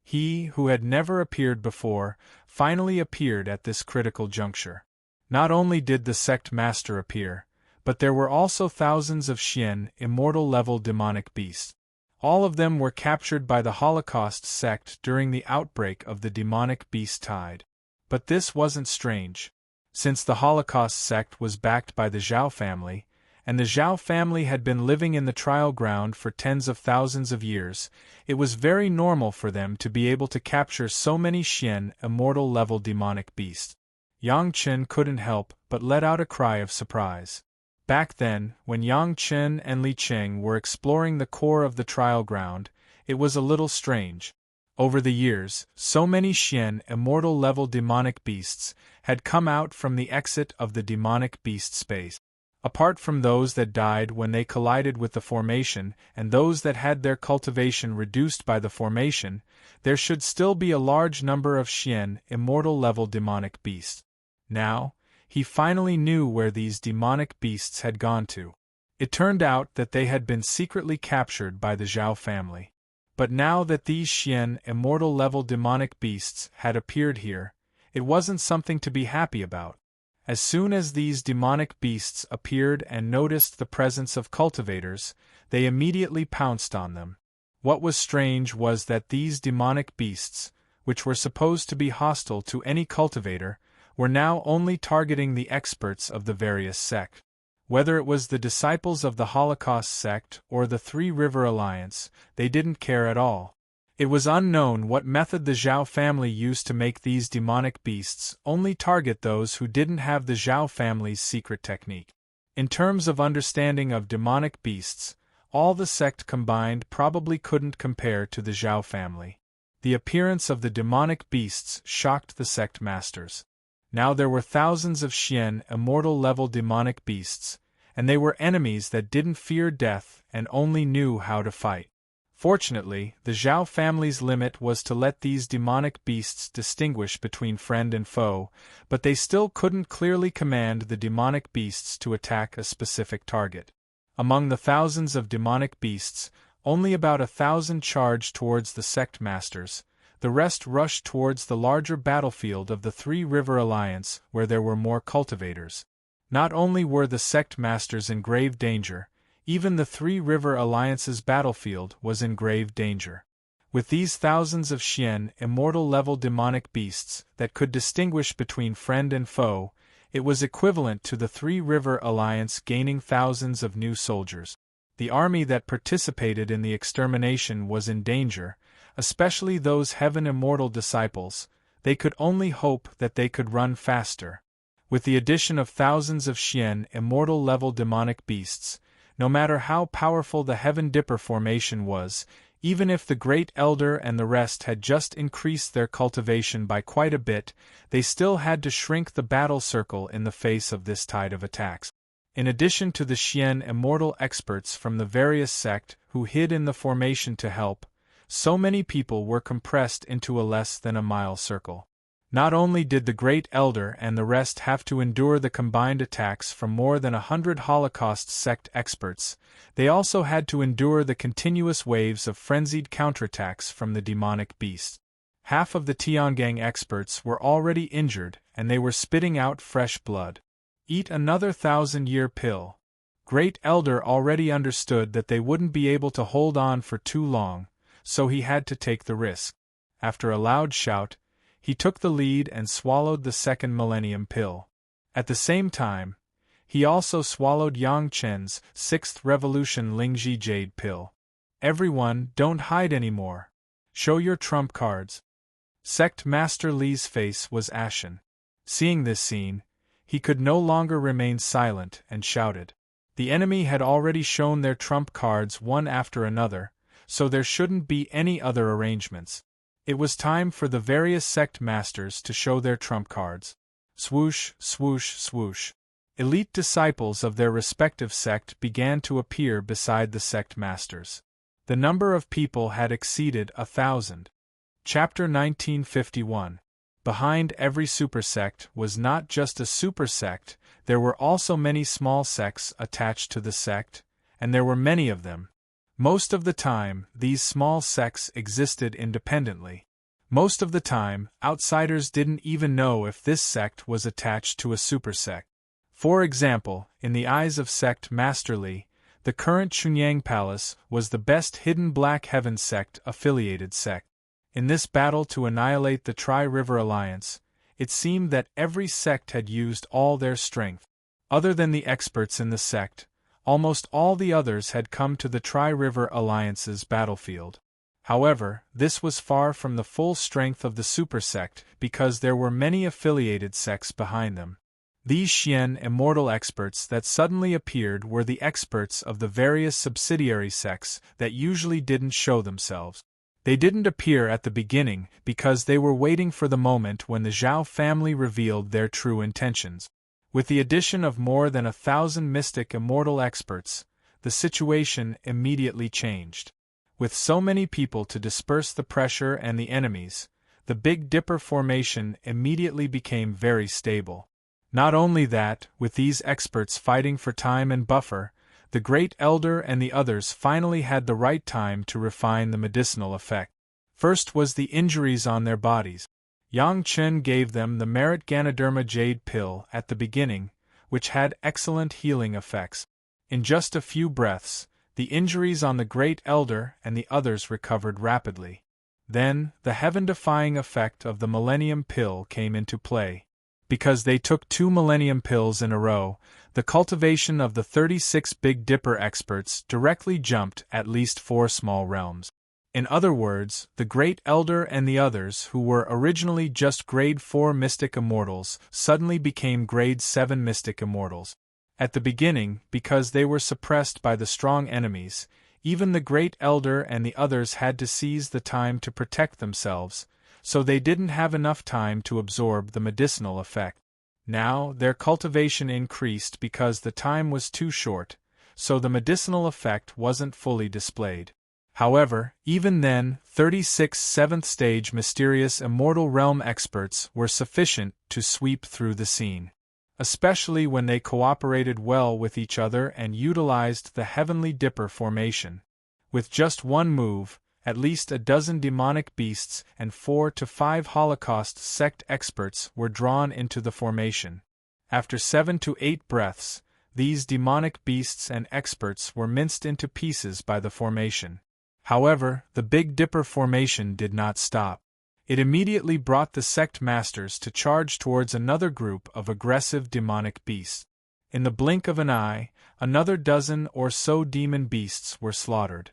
He, who had never appeared before, finally appeared at this critical juncture. Not only did the sect master appear, but there were also thousands of Xian Immortal-level demonic beasts. All of them were captured by the Holocaust sect during the outbreak of the demonic beast tide. But this wasn't strange. Since the Holocaust sect was backed by the Zhao family, and the Zhao family had been living in the trial ground for tens of thousands of years, it was very normal for them to be able to capture so many Xian Immortal-level demonic beasts. Yang Chen couldn't help but let out a cry of surprise. Back then, when Yang Chen and Li Cheng were exploring the core of the trial ground, it was a little strange. Over the years, so many Xian Immortal-level demonic beasts had come out from the exit of the demonic beast space. Apart from those that died when they collided with the formation and those that had their cultivation reduced by the formation, there should still be a large number of Xian Immortal-level demonic beasts. Now, he finally knew where these demonic beasts had gone to. It turned out that they had been secretly captured by the Zhao family. But now that these Xian Immortal-level demonic beasts had appeared here, it wasn't something to be happy about. As soon as these demonic beasts appeared and noticed the presence of cultivators, they immediately pounced on them. What was strange was that these demonic beasts, which were supposed to be hostile to any cultivator, were now only targeting the experts of the various sects. Whether it was the disciples of the Holocaust sect or the Three River Alliance, they didn't care at all. It was unknown what method the Zhao family used to make these demonic beasts only target those who didn't have the Zhao family's secret technique. In terms of understanding of demonic beasts, all the sect combined probably couldn't compare to the Zhao family. The appearance of the demonic beasts shocked the sect masters. Now there were thousands of Xian Immortal-level demonic beasts, and they were enemies that didn't fear death and only knew how to fight. Fortunately, the Zhao family's limit was to let these demonic beasts distinguish between friend and foe, but they still couldn't clearly command the demonic beasts to attack a specific target. Among the thousands of demonic beasts, only about 1,000 charged towards the sect masters. The rest rushed towards the larger battlefield of the Three River Alliance, where there were more cultivators. Not only were the sect masters in grave danger, even the Three River Alliance's battlefield was in grave danger. With these thousands of Xian Immortal-level demonic beasts that could distinguish between friend and foe, it was equivalent to the Three River Alliance gaining thousands of new soldiers. The army that participated in the extermination was in danger, especially those Heaven Immortal disciples. They could only hope that they could run faster. With the addition of thousands of Xian Immortal-level demonic beasts, no matter how powerful the Heaven Dipper formation was, even if the Great Elder and the rest had just increased their cultivation by quite a bit, they still had to shrink the battle circle in the face of this tide of attacks. In addition to the Xian Immortal experts from the various sect who hid in the formation to help, so many people were compressed into a less than a mile circle. Not only did the Great Elder and the rest have to endure the combined attacks from more than 100 Holocaust sect experts, they also had to endure the continuous waves of frenzied counterattacks from the demonic beasts. Half of the Tiangang experts were already injured and they were spitting out fresh blood. Eat another 1,000-year pill. Great Elder already understood that they wouldn't be able to hold on for too long, so he had to take the risk. After a loud shout, he took the lead and swallowed the second millennium pill. At the same time, he also swallowed Yang Chen's 6th Revolution Lingji Jade pill. Everyone, don't hide anymore. Show your trump cards. Sect Master Li's face was ashen. Seeing this scene, he could no longer remain silent and shouted. The enemy had already shown their trump cards one after another, so there shouldn't be any other arrangements. It was time for the various sect masters to show their trump cards. Swoosh, swoosh, swoosh. Elite disciples of their respective sect began to appear beside the sect masters. The number of people had exceeded 1,000. Chapter 1951. Behind every supersect was not just a supersect, there were also many small sects attached to the sect, and there were many of them. Most of the time, these small sects existed independently. Most of the time, outsiders didn't even know if this sect was attached to a supersect. For example, in the eyes of Sect Master Li, the current Chunyang Palace was the best hidden Black Heaven sect affiliated sect. In this battle to annihilate the Tri-River Alliance, it seemed that every sect had used all their strength. Other than the experts in the sect, almost all the others had come to the Tri-River Alliance's battlefield. However, this was far from the full strength of the supersect because there were many affiliated sects behind them. These Xian Immortal experts that suddenly appeared were the experts of the various subsidiary sects that usually didn't show themselves. They didn't appear at the beginning because they were waiting for the moment when the Zhao family revealed their true intentions. With the addition of more than 1,000 mystic immortal experts, the situation immediately changed. With so many people to disperse the pressure and the enemies, the Big Dipper formation immediately became very stable. Not only that, with these experts fighting for time and buffer, the Great Elder and the others finally had the right time to refine the medicinal effect. First was the injuries on their bodies. Yang Chen gave them the Merit Ganoderma Jade pill at the beginning, which had excellent healing effects. In just a few breaths, the injuries on the Great Elder and the others recovered rapidly. Then, the heaven-defying effect of the Millennium Pill came into play. Because they took 2 Millennium Pills in a row, the cultivation of the 36 Big Dipper experts directly jumped at least 4 small realms. In other words, the Great Elder and the others who were originally just Grade 4 Mystic Immortals suddenly became Grade 7 Mystic Immortals. At the beginning, because they were suppressed by the strong enemies, even the Great Elder and the others had to seize the time to protect themselves, so they didn't have enough time to absorb the medicinal effect. Now, their cultivation increased because the time was too short, so the medicinal effect wasn't fully displayed. However, even then, 36 7th-stage mysterious immortal realm experts were sufficient to sweep through the scene. Especially when they cooperated well with each other and utilized the Heavenly Dipper formation. With just one move, at least a dozen demonic beasts and 4 to 5 Holocaust sect experts were drawn into the formation. After 7 to 8 breaths, these demonic beasts and experts were minced into pieces by the formation. However, the Big Dipper formation did not stop. It immediately brought the sect masters to charge towards another group of aggressive demonic beasts. In the blink of an eye, another dozen or so demon beasts were slaughtered.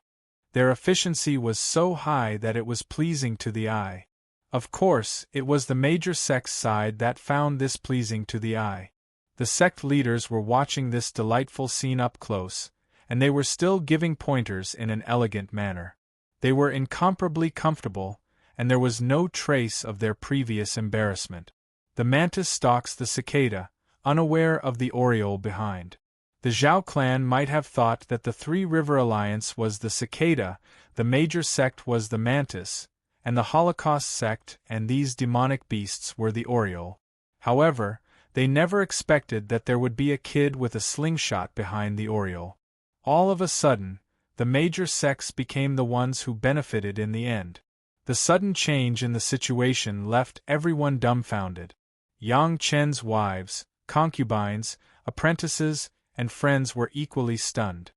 Their efficiency was so high that it was pleasing to the eye. Of course, it was the major sect's side that found this pleasing to the eye. The sect leaders were watching this delightful scene up close, and they were still giving pointers in an elegant manner. They were incomparably comfortable, and there was no trace of their previous embarrassment. The mantis stalks the cicada, unaware of the oriole behind. The Zhao clan might have thought that the Three River Alliance was the cicada, the major sect was the mantis, and the Holocaust sect and these demonic beasts were the Oriole. However, they never expected that there would be a kid with a slingshot behind the Oriole. All of a sudden, the major sects became the ones who benefited in the end. The sudden change in the situation left everyone dumbfounded. Yang Chen's wives, concubines, apprentices, and friends were equally stunned.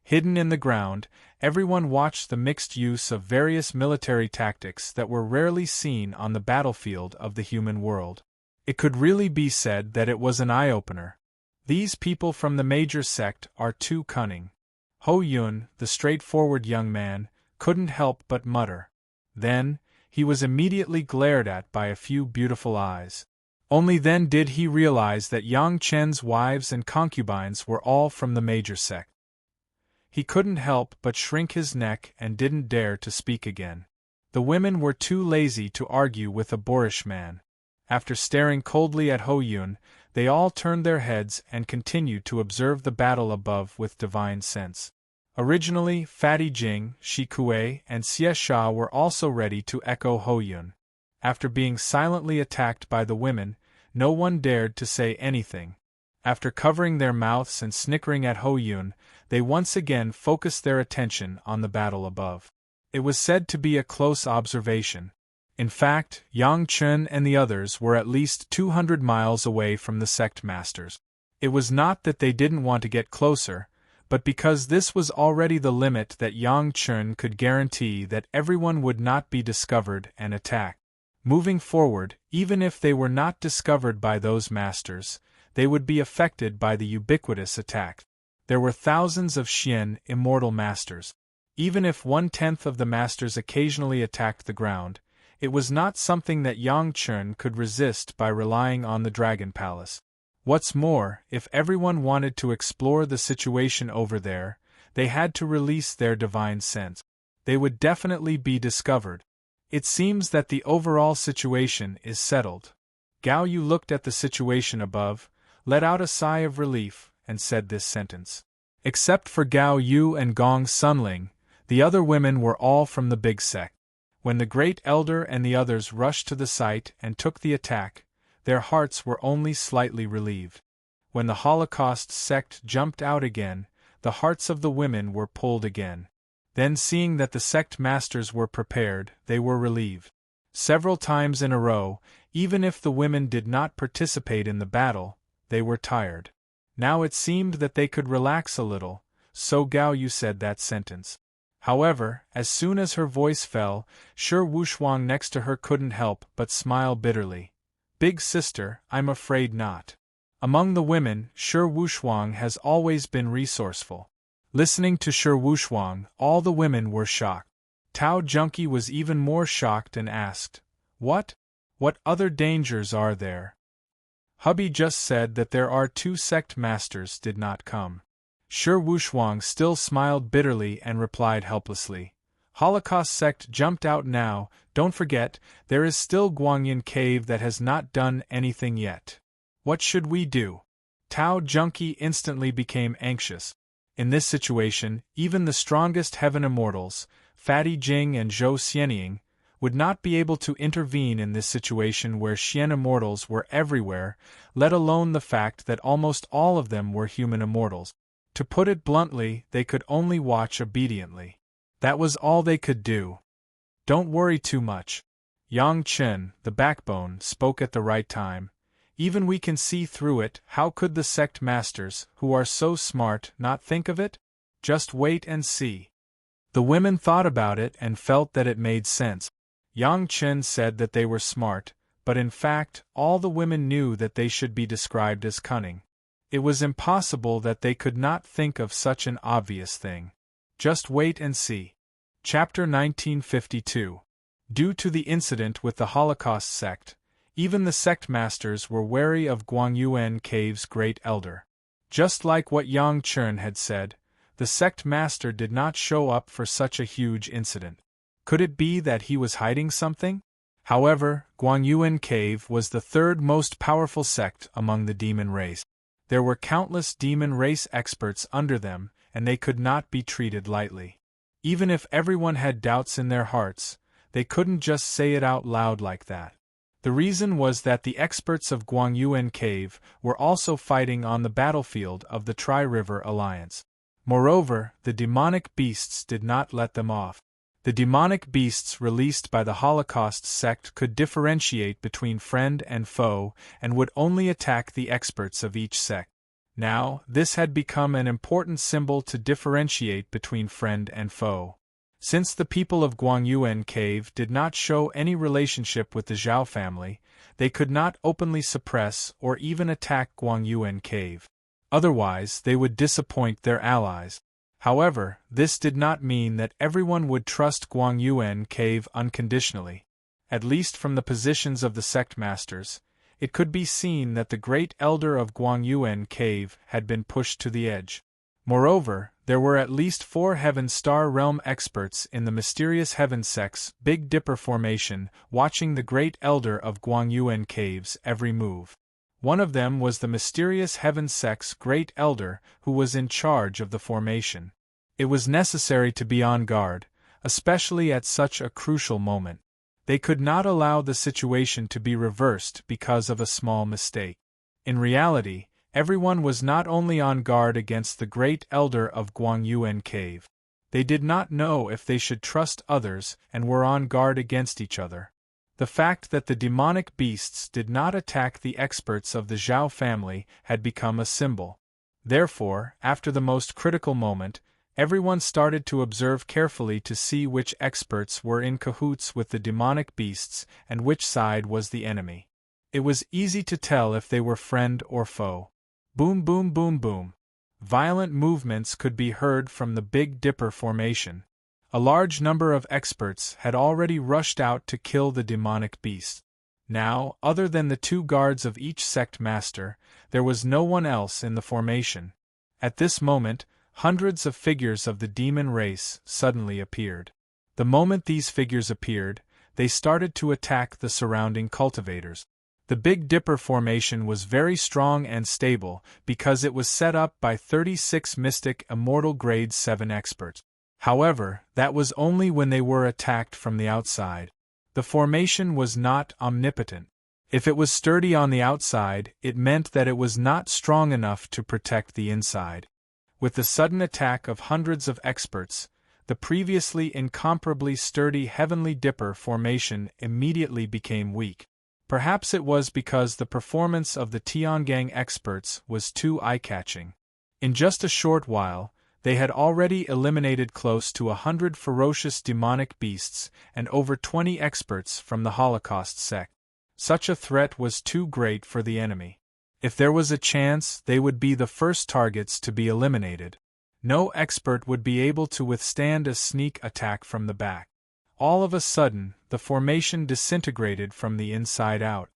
Hidden in the ground, everyone watched the mixed use of various military tactics that were rarely seen on the battlefield of the human world. It could really be said that it was an eye-opener. These people from the major sect are too cunning. Ho Yun, the straightforward young man, couldn't help but mutter. Then, he was immediately glared at by a few beautiful eyes. Only then did he realize that Yang Chen's wives and concubines were all from the major sect. He couldn't help but shrink his neck and didn't dare to speak again. The women were too lazy to argue with a boorish man. After staring coldly at Ho Yun, they all turned their heads and continued to observe the battle above with divine sense. Originally, Fatty Jing, Shi Kuei, and Xie Sha were also ready to echo Ho Yun. After being silently attacked by the women, no one dared to say anything. After covering their mouths and snickering at Ho Yun, they once again focused their attention on the battle above. It was said to be a close observation. In fact, Yang Chen and the others were at least 200 miles away from the sect masters. It was not that they didn't want to get closer, but because this was already the limit that Yang Chen could guarantee that everyone would not be discovered and attacked. Moving forward, even if they were not discovered by those masters, they would be affected by the ubiquitous attack. There were thousands of Xian immortal masters. Even if 1/10 of the masters occasionally attacked the ground, it was not something that Yang Chen could resist by relying on the Dragon Palace. What's more, if everyone wanted to explore the situation over there, they had to release their divine sense. They would definitely be discovered. It seems that the overall situation is settled. Gao Yu looked at the situation above, let out a sigh of relief, and said this sentence. Except for Gao Yu and Gong Sunling, the other women were all from the big sect. When the Great Elder and the others rushed to the site and took the attack, their hearts were only slightly relieved. When the Holocaust sect jumped out again, the hearts of the women were pulled again. Then, seeing that the sect masters were prepared, they were relieved. Several times in a row, even if the women did not participate in the battle, they were tired. Now it seemed that they could relax a little, so Gao Yu said that sentence. However, as soon as her voice fell, Shi Wushuang next to her couldn't help but smile bitterly. Big sister, I'm afraid not. Among the women, Shi Wushuang has always been resourceful. Listening to Shi Wushuang, all the women were shocked. Tao Junkie was even more shocked and asked, What? What other dangers are there? Hubby just said that there are 2 sect masters did not come. Shi Wushuang still smiled bitterly and replied helplessly. Holocaust sect jumped out now, don't forget, there is still Guanyin Cave that has not done anything yet. What should we do? Tao Junkie instantly became anxious. In this situation, even the strongest heaven immortals, Fatty Jing and Zhou Xianying, would not be able to intervene in this situation where Xian immortals were everywhere, let alone the fact that almost all of them were human immortals. To put it bluntly, they could only watch obediently. That was all they could do. Don't worry too much. Yang Chen, the backbone, spoke at the right time. Even we can see through it, how could the sect masters, who are so smart, not think of it? Just wait and see. The women thought about it and felt that it made sense. Yang Chen said that they were smart, but in fact, all the women knew that they should be described as cunning. It was impossible that they could not think of such an obvious thing. Just wait and see. Chapter 1952. Due to the incident with the Holocaust sect, even the sect masters were wary of Guangyuan Cave's great elder. Just like what Yang Chen had said, the sect master did not show up for such a huge incident. Could it be that he was hiding something? However, Guangyuan Cave was the 3rd most powerful sect among the demon race. There were countless demon race experts under them, and they could not be treated lightly. Even if everyone had doubts in their hearts, They couldn't just say it out loud like that. The reason was that the experts of Guangyuan Cave were also fighting on the battlefield of the Tri-River Alliance. Moreover, the demonic beasts did not let them off. The demonic beasts released by the Holocaust sect could differentiate between friend and foe and would only attack the experts of each sect. Now, this had become an important symbol to differentiate between friend and foe. Since the people of Guangyuan Cave did not show any relationship with the Zhao family, they could not openly suppress or even attack Guangyuan Cave. Otherwise, they would disappoint their allies. However, this did not mean that everyone would trust Guangyuan Cave unconditionally. At least from the positions of the sect masters, it could be seen that the great elder of Guangyuan Cave had been pushed to the edge. Moreover, there were at least 4 Heaven Star Realm experts in the mysterious Heaven Sect's Big Dipper formation watching the great elder of Guangyuan Cave's every move. One of them was the mysterious Heaven Sect's great elder who was in charge of the formation. It was necessary to be on guard, especially at such a crucial moment. They could not allow the situation to be reversed because of a small mistake. In reality, everyone was not only on guard against the great elder of Guangyuan Cave. They did not know if they should trust others and were on guard against each other. The fact that the demonic beasts did not attack the experts of the Zhao family had become a symbol. Therefore, after the most critical moment, everyone started to observe carefully to see which experts were in cahoots with the demonic beasts and which side was the enemy. It was easy to tell if they were friend or foe. Boom boom boom boom. Violent movements could be heard from the Big Dipper formation. A large number of experts had already rushed out to kill the demonic beast. Now, other than the 2 guards of each sect master, there was no one else in the formation. At this moment, hundreds of figures of the demon race suddenly appeared. The moment these figures appeared, they started to attack the surrounding cultivators. The Big Dipper formation was very strong and stable because it was set up by 36 mystic Immortal Grade 7 experts. However, that was only when they were attacked from the outside. The formation was not omnipotent. If it was sturdy on the outside, it meant that it was not strong enough to protect the inside. With the sudden attack of hundreds of experts, the previously incomparably sturdy Heavenly Dipper formation immediately became weak. Perhaps it was because the performance of the Tiangang experts was too eye-catching. In just a short while, they had already eliminated close to 100 ferocious demonic beasts and over 20 experts from the Holocaust sect. Such a threat was too great for the enemy. If there was a chance, they would be the first targets to be eliminated. No expert would be able to withstand a sneak attack from the back. All of a sudden, the formation disintegrated from the inside out.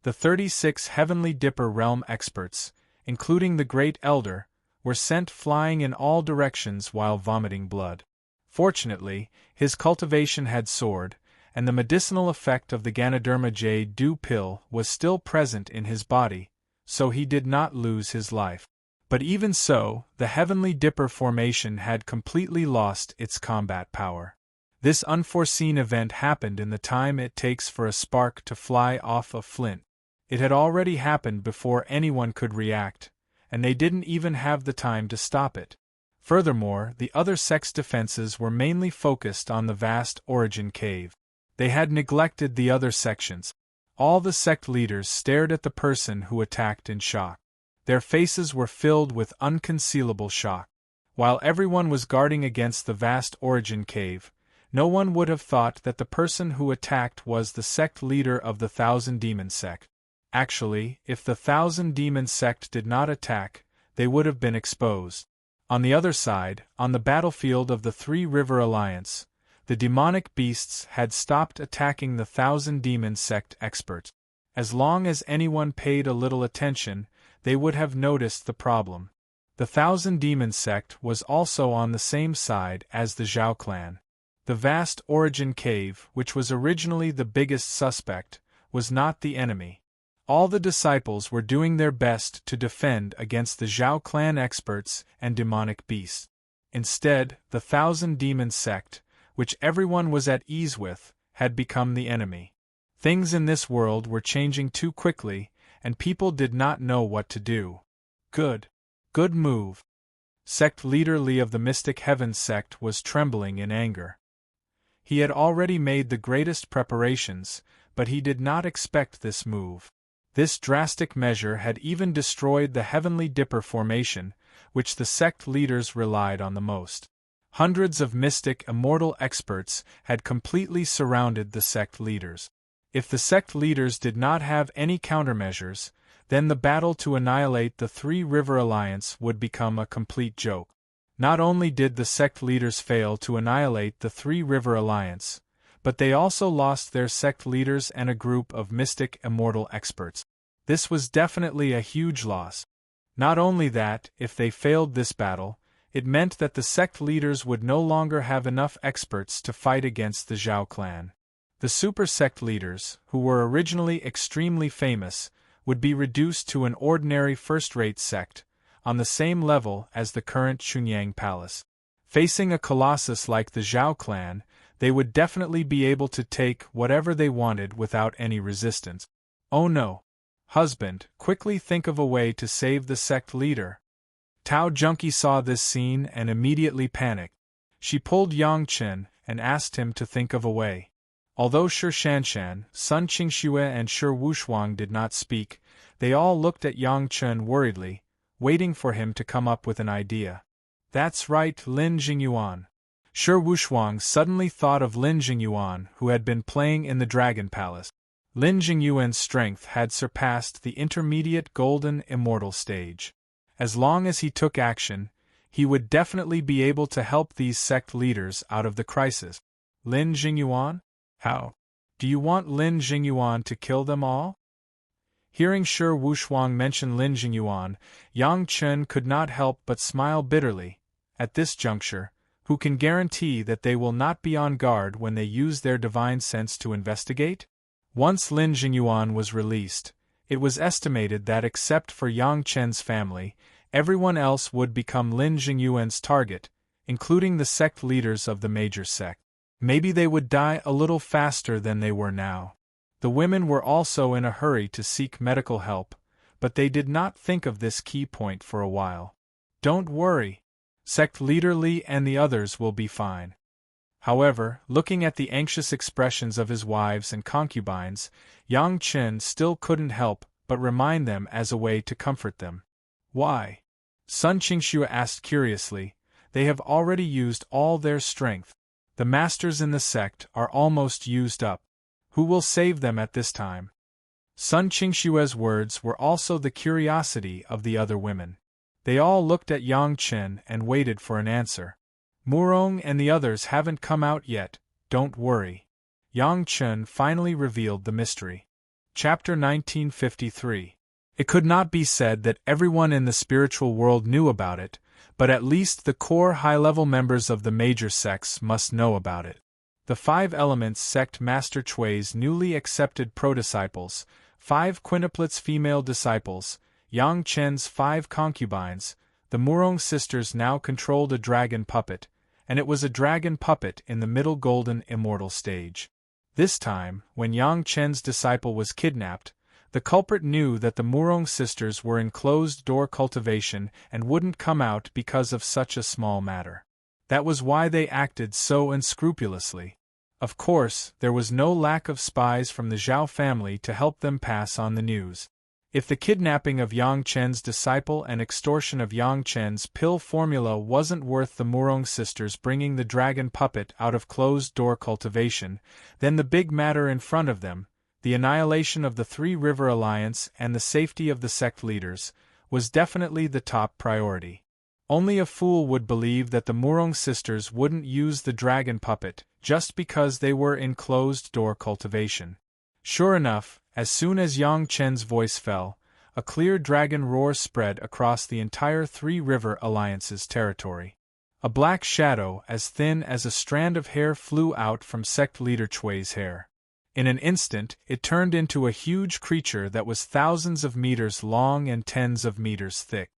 The 36 Heavenly Dipper Realm experts, including the Great Elder, were sent flying in all directions while vomiting blood. Fortunately, his cultivation had soared, and the medicinal effect of the Ganoderma Jade Dew pill was still present in his body, so he did not lose his life. But even so, the Heavenly Dipper formation had completely lost its combat power. This unforeseen event happened in the time it takes for a spark to fly off a flint. It had already happened before anyone could react, and they didn't even have the time to stop it. Furthermore, the other sect's defenses were mainly focused on the vast origin cave. They had neglected the other sections. All the sect leaders stared at the person who attacked in shock. Their faces were filled with unconcealable shock. While everyone was guarding against the vast origin cave, no one would have thought that the person who attacked was the sect leader of the Thousand Demon sect. Actually, if the Thousand Demon sect did not attack, they would have been exposed. On the other side, on the battlefield of the Three River Alliance, the demonic beasts had stopped attacking the Thousand Demon sect experts. As long as anyone paid a little attention, they would have noticed the problem. The Thousand Demon sect was also on the same side as the Zhao clan. The vast origin cave, which was originally the biggest suspect, was not the enemy. All the disciples were doing their best to defend against the Zhao clan experts and demonic beasts. Instead, the Thousand Demon sect, which everyone was at ease with, had become the enemy. Things in this world were changing too quickly, and people did not know what to do. Good move. Sect leader Li of the Mystic Heavens sect was trembling in anger. He had already made the greatest preparations, but he did not expect this move. This drastic measure had even destroyed the Heavenly Dipper formation, which the sect leaders relied on the most. Hundreds of mystic immortal experts had completely surrounded the sect leaders. If the sect leaders did not have any countermeasures, then the battle to annihilate the Three River Alliance would become a complete joke. Not only did the sect leaders fail to annihilate the Three River Alliance, but they also lost their sect leaders and a group of mystic immortal experts. This was definitely a huge loss. Not only that, if they failed this battle, it meant that the sect leaders would no longer have enough experts to fight against the Zhao clan. The super sect leaders, who were originally extremely famous, would be reduced to an ordinary first-rate sect, on the same level as the current Xunyang Palace. Facing a colossus like the Zhao clan, they would definitely be able to take whatever they wanted without any resistance. Oh no! Husband, quickly think of a way to save the sect leader. Tao Junkie saw this scene and immediately panicked. She pulled Yang Chen and asked him to think of a way. Although Shi Shanshan, Sun Qingxue and Shi Wushuang did not speak, they all looked at Yang Chen worriedly, waiting for him to come up with an idea. That's right, Lin Jingyuan. Shi Wushuang suddenly thought of Lin Jingyuan, who had been playing in the Dragon Palace. Lin Jingyuan's strength had surpassed the intermediate golden immortal stage. As long as he took action, he would definitely be able to help these sect leaders out of the crisis. Lin Jingyuan? How? Do you want Lin Jingyuan to kill them all? Hearing Shi Wushuang mention Lin Jingyuan, Yang Chen could not help but smile bitterly. At this juncture, who can guarantee that they will not be on guard when they use their divine sense to investigate? Once Lin Jingyuan was released, it was estimated that except for Yang Chen's family, everyone else would become Lin Jingyuan's target, including the sect leaders of the major sect. Maybe they would die a little faster than they were now. The women were also in a hurry to seek medical help, but they did not think of this key point for a while. Don't worry. Sect leader Li and the others will be fine. However, looking at the anxious expressions of his wives and concubines, Yang Chen still couldn't help but remind them as a way to comfort them. Why? Sun Qingxue asked curiously. They have already used all their strength. The masters in the sect are almost used up. Who will save them at this time? Sun Qingxue's words were also the curiosity of the other women. They all looked at Yang Chen and waited for an answer. Murong and the others haven't come out yet, don't worry. Yang Chen finally revealed the mystery. Chapter 1953. It could not be said that everyone in the spiritual world knew about it, but at least the core high-level members of the major sects must know about it. The Five Elements sect Master Chui's newly accepted pro-disciples, 5 quintuplets female disciples, Yang Chen's 5 concubines, the Murong sisters now controlled a dragon puppet, and it was a dragon puppet in the middle golden immortal stage. This time, when Yang Chen's disciple was kidnapped, the culprit knew that the Murong sisters were in closed-door cultivation and wouldn't come out because of such a small matter. That was why they acted so unscrupulously. Of course, there was no lack of spies from the Zhao family to help them pass on the news. If the kidnapping of Yang Chen's disciple and extortion of Yang Chen's pill formula wasn't worth the Murong sisters bringing the dragon puppet out of closed-door cultivation, then the big matter in front of them, the annihilation of the Three River Alliance and the safety of the sect leaders, was definitely the top priority. Only a fool would believe that the Murong sisters wouldn't use the dragon puppet just because they were in closed-door cultivation. Sure enough, as soon as Yang Chen's voice fell, a clear dragon roar spread across the entire Three River Alliance's territory. A black shadow as thin as a strand of hair flew out from sect leader Chui's hair. In an instant, it turned into a huge creature that was thousands of meters long and tens of meters thick.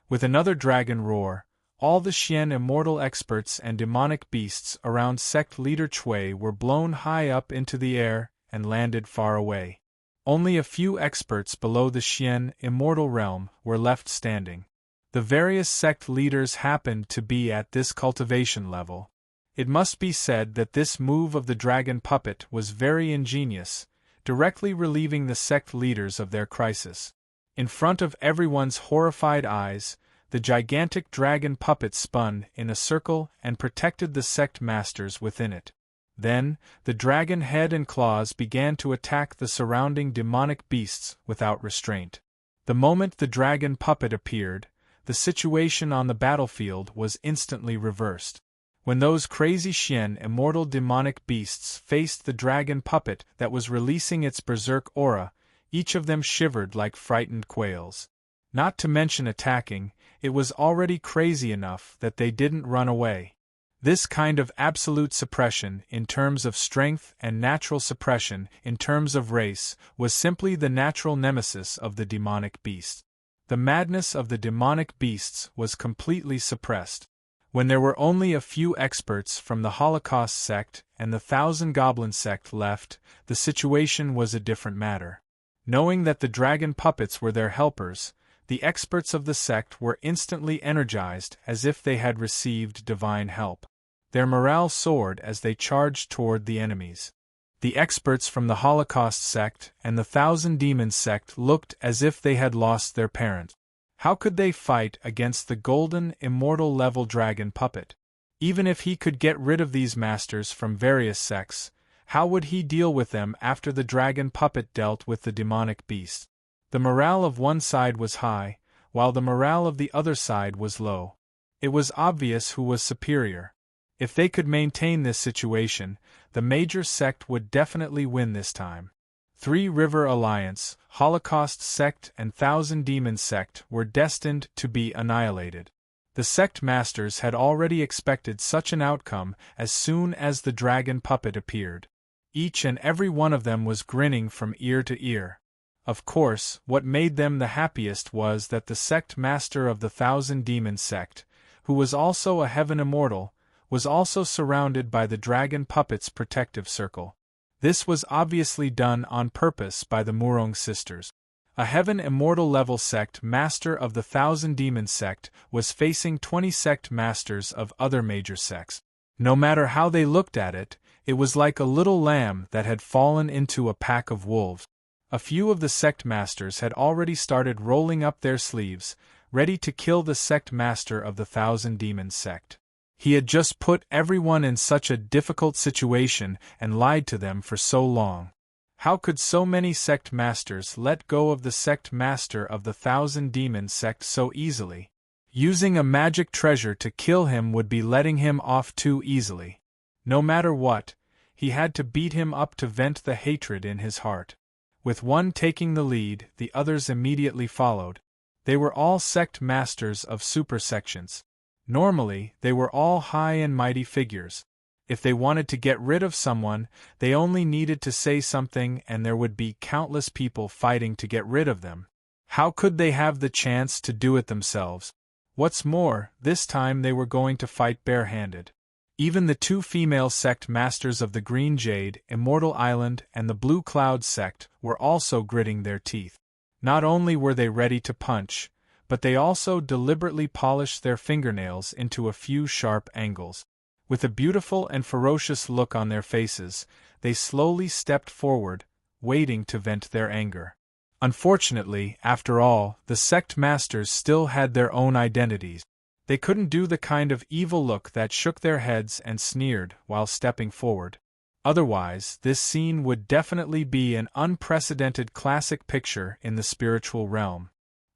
With another dragon roar, All the Xian immortal experts and demonic beasts around sect leader Cui were blown high up into the air and landed far away. Only a few experts below the Xian immortal realm were left standing. The various sect leaders happened to be at this cultivation level. It must be said that this move of the dragon puppet was very ingenious, directly relieving the sect leaders of their crisis. In front of everyone's horrified eyes, the gigantic dragon puppet spun in a circle and protected the sect masters within it. Then, the dragon head and claws began to attack the surrounding demonic beasts without restraint. The moment the dragon puppet appeared, the situation on the battlefield was instantly reversed. When those crazy Xian immortal demonic beasts faced the dragon puppet that was releasing its berserk aura, each of them shivered like frightened quails. Not to mention attacking, it was already crazy enough that they didn't run away. This kind of absolute suppression in terms of strength and natural suppression in terms of race was simply the natural nemesis of the demonic beast. The madness of the demonic beasts was completely suppressed. When there were only a few experts from the Holocaust sect and the Thousand Goblin sect left, the situation was a different matter. Knowing that the dragon puppets were their helpers, the experts of the sect were instantly energized as if they had received divine help. Their morale soared as they charged toward the enemies. The experts from the Holocaust sect and the Thousand Demons sect looked as if they had lost their parent. How could they fight against the golden, immortal level dragon puppet? Even if he could get rid of these masters from various sects, how would he deal with them after the dragon puppet dealt with the demonic beast? The morale of one side was high, while the morale of the other side was low. It was obvious who was superior. If they could maintain this situation, the major sect would definitely win this time. Three River Alliance, Holocaust sect and Thousand Demons sect were destined to be annihilated. The sect masters had already expected such an outcome as soon as the dragon puppet appeared. Each and every one of them was grinning from ear to ear. Of course, what made them the happiest was that the sect master of the Thousand Demons sect, who was also a heaven immortal, was also surrounded by the dragon puppet's protective circle. This was obviously done on purpose by the Murong sisters. A heaven immortal level sect master of the Thousand Demons sect was facing 20 sect masters of other major sects. No matter how they looked at it, it was like a little lamb that had fallen into a pack of wolves. A few of the sect masters had already started rolling up their sleeves, ready to kill the sect master of the Thousand Demons sect. He had just put everyone in such a difficult situation and lied to them for so long. How could so many sect masters let go of the sect master of the Thousand Demons sect so easily? Using a magic treasure to kill him would be letting him off too easily. No matter what, he had to beat him up to vent the hatred in his heart. With one taking the lead, the others immediately followed. They were all sect masters of super sections. Normally, they were all high and mighty figures. If they wanted to get rid of someone, they only needed to say something and there would be countless people fighting to get rid of them. How could they have the chance to do it themselves? What's more, this time they were going to fight barehanded. Even the two female sect masters of the Green Jade, Immortal Island and the Blue Cloud sect were also gritting their teeth. Not only were they ready to punch, but they also deliberately polished their fingernails into a few sharp angles. With a beautiful and ferocious look on their faces, they slowly stepped forward, waiting to vent their anger. Unfortunately, after all, the sect masters still had their own identities. They couldn't do the kind of evil look that shook their heads and sneered while stepping forward. Otherwise, this scene would definitely be an unprecedented classic picture in the spiritual realm.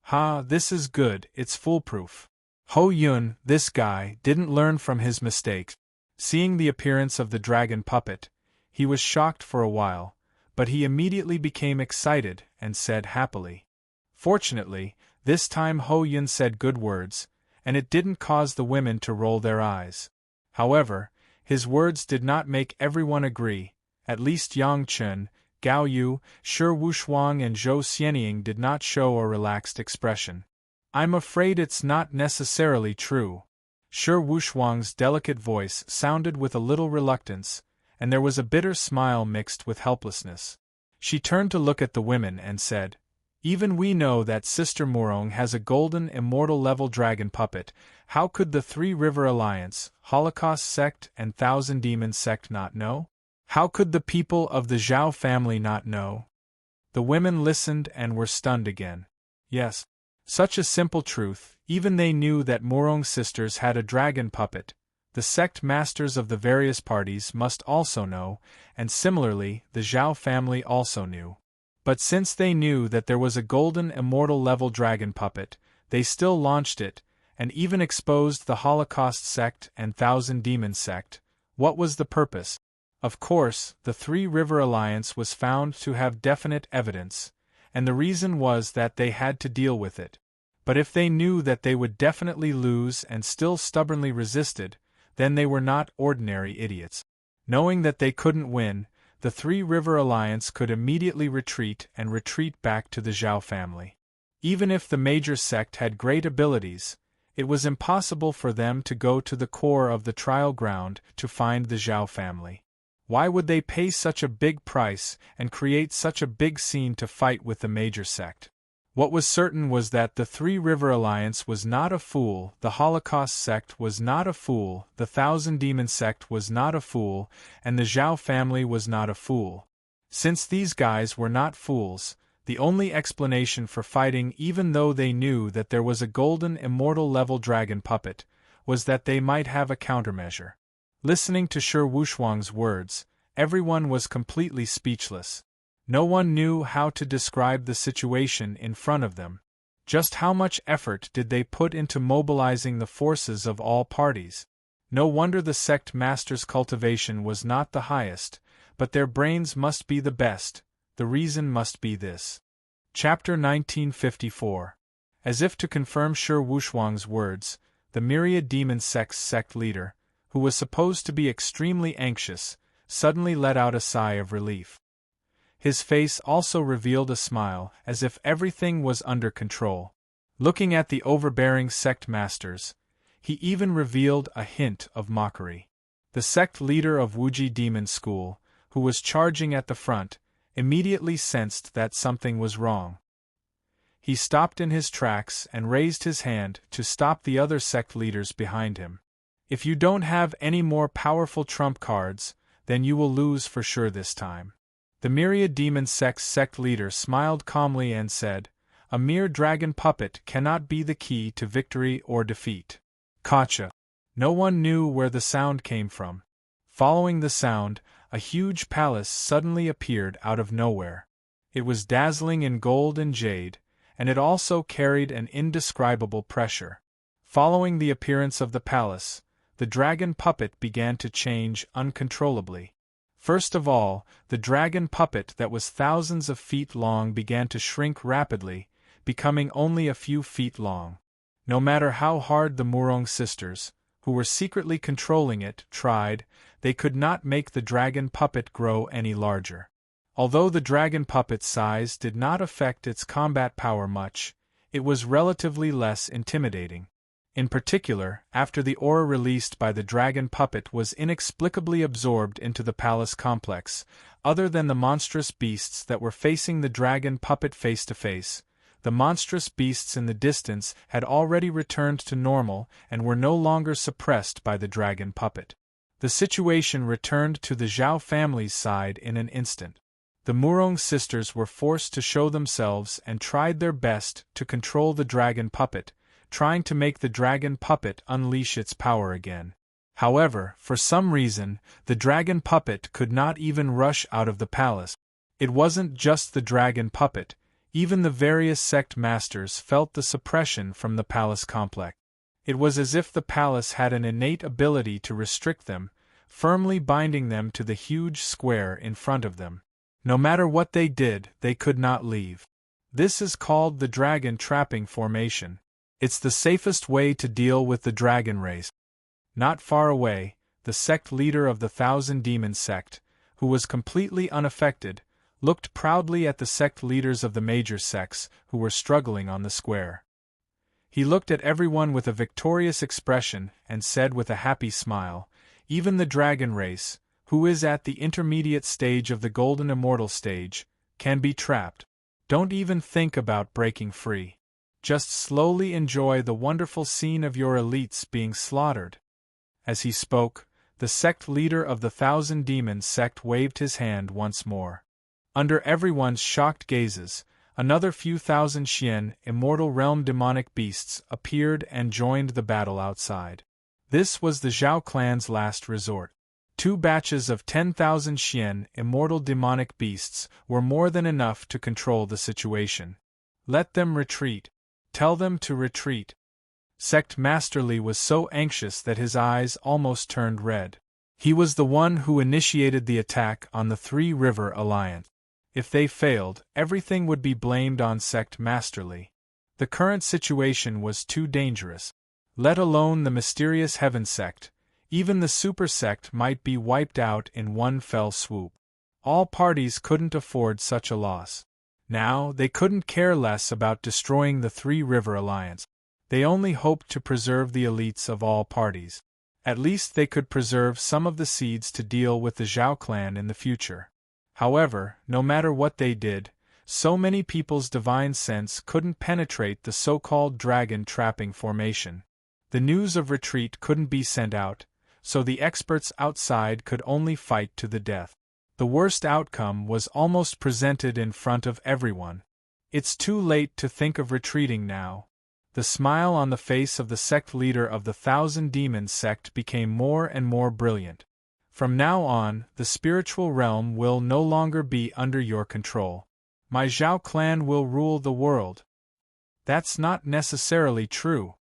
Ha, this is good, it's foolproof. Ho Yun, this guy, didn't learn from his mistakes. Seeing the appearance of the dragon puppet, he was shocked for a while, but he immediately became excited and said happily. Fortunately, this time Ho Yun said good words, and it didn't cause the women to roll their eyes. However, his words did not make everyone agree. At least Yang Chen, Gao Yu, Shi Wushuang and Zhou Xianying did not show a relaxed expression. I'm afraid it's not necessarily true. Shi Wuxuang's delicate voice sounded with a little reluctance, and there was a bitter smile mixed with helplessness. She turned to look at the women and said, "Even we know that Sister Murong has a golden immortal-level dragon puppet. How could the Three River Alliance, Holocaust sect and Thousand Demon sect not know? How could the people of the Zhao family not know?" The women listened and were stunned again. Yes, such a simple truth, even they knew that Murong's sisters had a dragon puppet. The sect masters of the various parties must also know, and similarly the Zhao family also knew. But since they knew that there was a golden immortal-level dragon puppet, they still launched it, and even exposed the Holocaust sect and Thousand Demon sect. What was the purpose? Of course, the Three River Alliance was found to have definite evidence, and the reason was that they had to deal with it. But if they knew that they would definitely lose and still stubbornly resisted, then they were not ordinary idiots. Knowing that they couldn't win, the Three River Alliance could immediately retreat back to the Zhao family. Even if the major sect had great abilities, it was impossible for them to go to the core of the trial ground to find the Zhao family. Why would they pay such a big price and create such a big scene to fight with the major sect? What was certain was that the Three River Alliance was not a fool, the Holocaust sect was not a fool, the Thousand Demon sect was not a fool, and the Zhao family was not a fool. Since these guys were not fools, the only explanation for fighting, even though they knew that there was a golden immortal-level dragon puppet, was that they might have a countermeasure. Listening to Shi Wuxuang's words, everyone was completely speechless. No one knew how to describe the situation in front of them. Just how much effort did they put into mobilizing the forces of all parties? No wonder the sect masters' cultivation was not the highest, but their brains must be the best. The reason must be this. Chapter 1954. As if to confirm Shi Wuxuang's words, the Myriad Demon Sect's sect leader, who was supposed to be extremely anxious, suddenly let out a sigh of relief. His face also revealed a smile, as if everything was under control. Looking at the overbearing sect masters, he even revealed a hint of mockery. The sect leader of Wuji Demon School, who was charging at the front, immediately sensed that something was wrong. He stopped in his tracks and raised his hand to stop the other sect leaders behind him. "If you don't have any more powerful trump cards, then you will lose for sure this time." The Myriad Demon Sect's sect leader smiled calmly and said, "A mere dragon puppet cannot be the key to victory or defeat." Gotcha. No one knew where the sound came from. Following the sound, a huge palace suddenly appeared out of nowhere. It was dazzling in gold and jade, and it also carried an indescribable pressure. Following the appearance of the palace, the dragon puppet began to change uncontrollably. First of all, the dragon puppet that was thousands of feet long began to shrink rapidly, becoming only a few feet long. No matter how hard the Murong sisters, who were secretly controlling it, tried, they could not make the dragon puppet grow any larger. Although the dragon puppet's size did not affect its combat power much, it was relatively less intimidating. In particular, after the aura released by the dragon puppet was inexplicably absorbed into the palace complex, other than the monstrous beasts that were facing the dragon puppet face to face, the monstrous beasts in the distance had already returned to normal and were no longer suppressed by the dragon puppet. The situation returned to the Zhao family's side in an instant. The Murong sisters were forced to show themselves and tried their best to control the dragon puppet, trying to make the dragon puppet unleash its power again. However, for some reason, the dragon puppet could not even rush out of the palace. It wasn't just the dragon puppet, even the various sect masters felt the suppression from the palace complex. It was as if the palace had an innate ability to restrict them, firmly binding them to the huge square in front of them. No matter what they did, they could not leave. This is called the dragon trapping formation. It's the safest way to deal with the dragon race. Not far away, the sect leader of the Thousand Demon sect, who was completely unaffected, looked proudly at the sect leaders of the major sects who were struggling on the square. He looked at everyone with a victorious expression and said with a happy smile, "Even the dragon race, who is at the intermediate stage of the golden immortal stage, can be trapped. Don't even think about breaking free. Just slowly enjoy the wonderful scene of your elites being slaughtered." As he spoke, the sect leader of the Thousand Demons sect waved his hand once more. Under everyone's shocked gazes, another few thousand Xian immortal realm demonic beasts appeared and joined the battle outside. This was the Zhao clan's last resort. 2 batches of 10,000 Xian immortal demonic beasts were more than enough to control the situation. Let them retreat. Tell them to retreat. Sect Master Li was so anxious that his eyes almost turned red. He was the one who initiated the attack on the Three River Alliance. If they failed, everything would be blamed on Sect Master Li. The current situation was too dangerous. Let alone the mysterious Heaven Sect, even the Super Sect might be wiped out in one fell swoop. All parties couldn't afford such a loss. Now, they couldn't care less about destroying the Three River Alliance. They only hoped to preserve the elites of all parties. At least they could preserve some of the seeds to deal with the Zhao clan in the future. However, no matter what they did, so many people's divine sense couldn't penetrate the so-called dragon trapping formation. The news of retreat couldn't be sent out, so the experts outside could only fight to the death. The worst outcome was almost presented in front of everyone. It's too late to think of retreating now. The smile on the face of the sect leader of the Thousand Demons sect became more and more brilliant. From now on, the spiritual realm will no longer be under your control. My Zhao clan will rule the world. That's not necessarily true.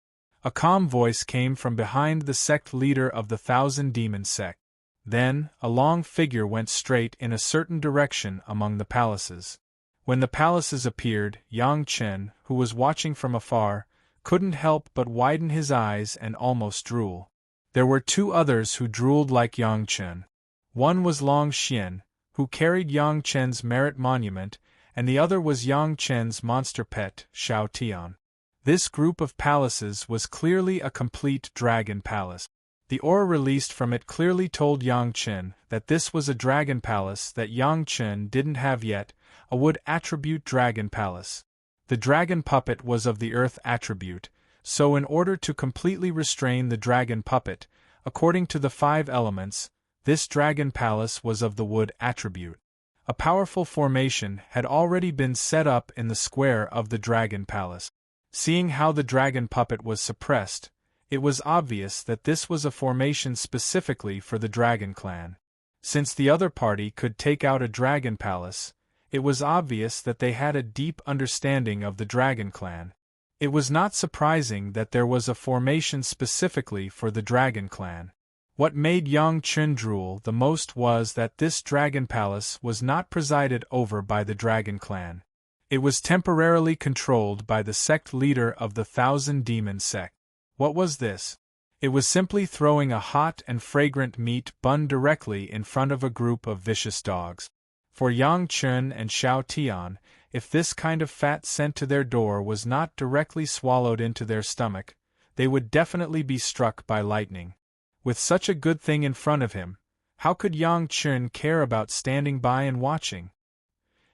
A calm voice came from behind the sect leader of the Thousand Demons sect. Then, a long figure went straight in a certain direction among the palaces. When the palaces appeared, Yang Chen, who was watching from afar, couldn't help but widen his eyes and almost drool. There were 2 others who drooled like Yang Chen. One was Long Xian, who carried Yang Chen's merit monument, and the other was Yang Chen's monster pet, Xiao Tian. This group of palaces was clearly a complete dragon palace. The aura released from it clearly told Yang Chen that this was a dragon palace that Yang Chen didn't have yet, a wood attribute dragon palace. The dragon puppet was of the earth attribute, so in order to completely restrain the dragon puppet, according to the 5 elements, this dragon palace was of the wood attribute. A powerful formation had already been set up in the square of the dragon palace. Seeing how the dragon puppet was suppressed, it was obvious that this was a formation specifically for the dragon clan. Since the other party could take out a dragon palace, it was obvious that they had a deep understanding of the dragon clan. It was not surprising that there was a formation specifically for the dragon clan. What made Yang Chen drool the most was that this dragon palace was not presided over by the dragon clan. It was temporarily controlled by the sect leader of the Thousand Demons sect. What was this? It was simply throwing a hot and fragrant meat bun directly in front of a group of vicious dogs. For Yang Chen and Xiao Tian, if this kind of fat sent to their door was not directly swallowed into their stomach, they would definitely be struck by lightning. With such a good thing in front of him, how could Yang Chen care about standing by and watching?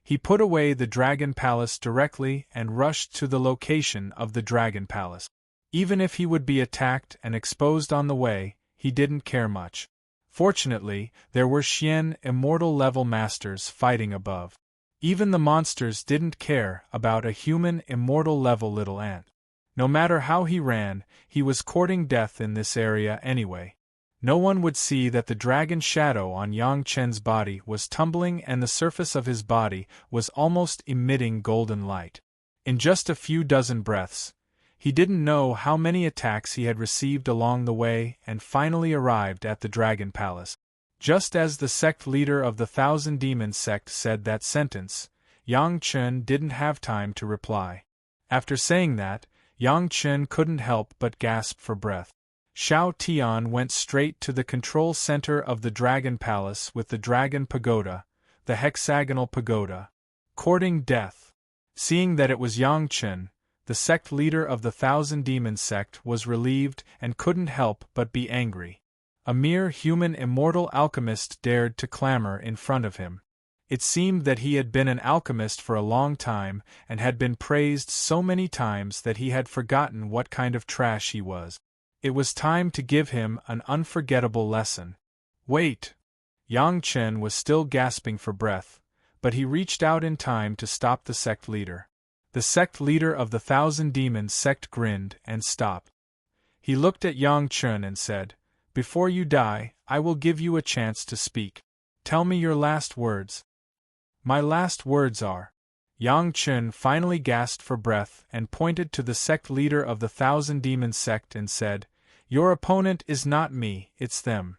He put away the Dragon Palace directly and rushed to the location of the Dragon Palace. Even if he would be attacked and exposed on the way, he didn't care much. Fortunately, there were Xian immortal level masters fighting above. Even the monsters didn't care about a human immortal level little ant. No matter how he ran, he was courting death in this area anyway. No one would see that the dragon shadow on Yang Chen's body was tumbling and the surface of his body was almost emitting golden light. In just a few dozen breaths, he didn't know how many attacks he had received along the way and finally arrived at the Dragon Palace. Just as the sect leader of the Thousand Demons sect said that sentence, Yang Chen didn't have time to reply. After saying that, Yang Chen couldn't help but gasp for breath. Xiao Tian went straight to the control center of the Dragon Palace with the Dragon Pagoda, the hexagonal pagoda, courting death. Seeing that it was Yang Chen, the sect leader of the Thousand Demons sect was relieved and couldn't help but be angry. A mere human immortal alchemist dared to clamor in front of him. It seemed that he had been an alchemist for a long time and had been praised so many times that he had forgotten what kind of trash he was. It was time to give him an unforgettable lesson. Wait! Yang Chen was still gasping for breath, but he reached out in time to stop the sect leader. The sect leader of the Thousand Demons sect grinned and stopped. He looked at Yang Chen and said, "Before you die, I will give you a chance to speak. Tell me your last words." "My last words are..." Yang Chen finally gasped for breath and pointed to the sect leader of the Thousand Demons sect and said, "Your opponent is not me, it's them."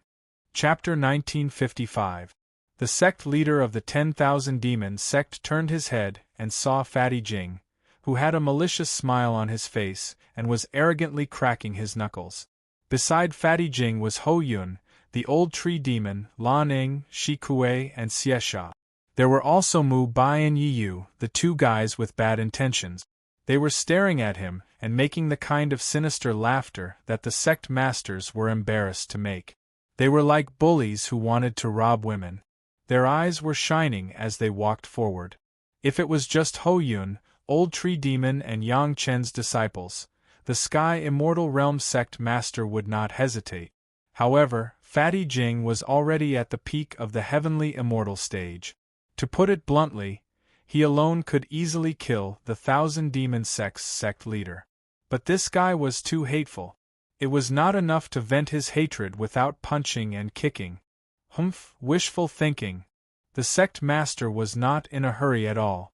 Chapter 1955. The sect leader of the 10,000 Demons sect turned his head and saw Fatty Jing, who had a malicious smile on his face and was arrogantly cracking his knuckles. Beside Fatty Jing was Ho Yun, the old tree demon, Lan Ning, Shi Kuei, and Xiesha. There were also Mu Bai and Yi Yu, the two guys with bad intentions. They were staring at him and making the kind of sinister laughter that the sect masters were embarrassed to make. They were like bullies who wanted to rob women. Their eyes were shining as they walked forward. If it was just Ho Yun, Old Tree Demon, and Yang Chen's disciples, the Sky Immortal Realm sect master would not hesitate. However, Fatty Jing was already at the peak of the heavenly immortal stage. To put it bluntly, he alone could easily kill the Thousand Demons sect's sect leader. But this guy was too hateful. It was not enough to vent his hatred without punching and kicking. Humph, wishful thinking. The sect master was not in a hurry at all.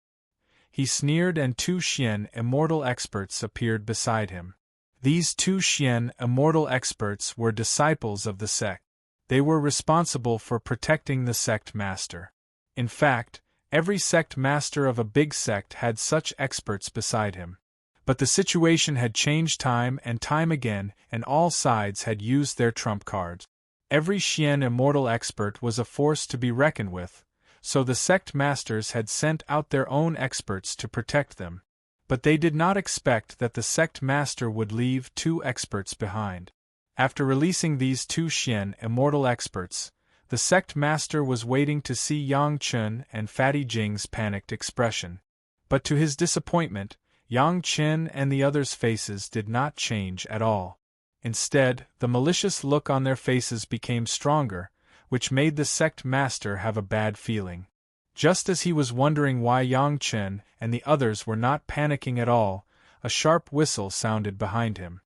He sneered and two Xian immortal experts appeared beside him. These two Xian immortal experts were disciples of the sect. They were responsible for protecting the sect master. In fact, every sect master of a big sect had such experts beside him. But the situation had changed time and time again, and all sides had used their trump cards. Every Xian immortal expert was a force to be reckoned with, so the sect masters had sent out their own experts to protect them. But they did not expect that the sect master would leave two experts behind. After releasing these two Xian immortal experts, the sect master was waiting to see Yang Chen and Fatty Jing's panicked expression. But to his disappointment, Yang Chen and the others' faces did not change at all. Instead, the malicious look on their faces became stronger, which made the sect master have a bad feeling. Just as he was wondering why Yang Chen and the others were not panicking at all, a sharp whistle sounded behind him.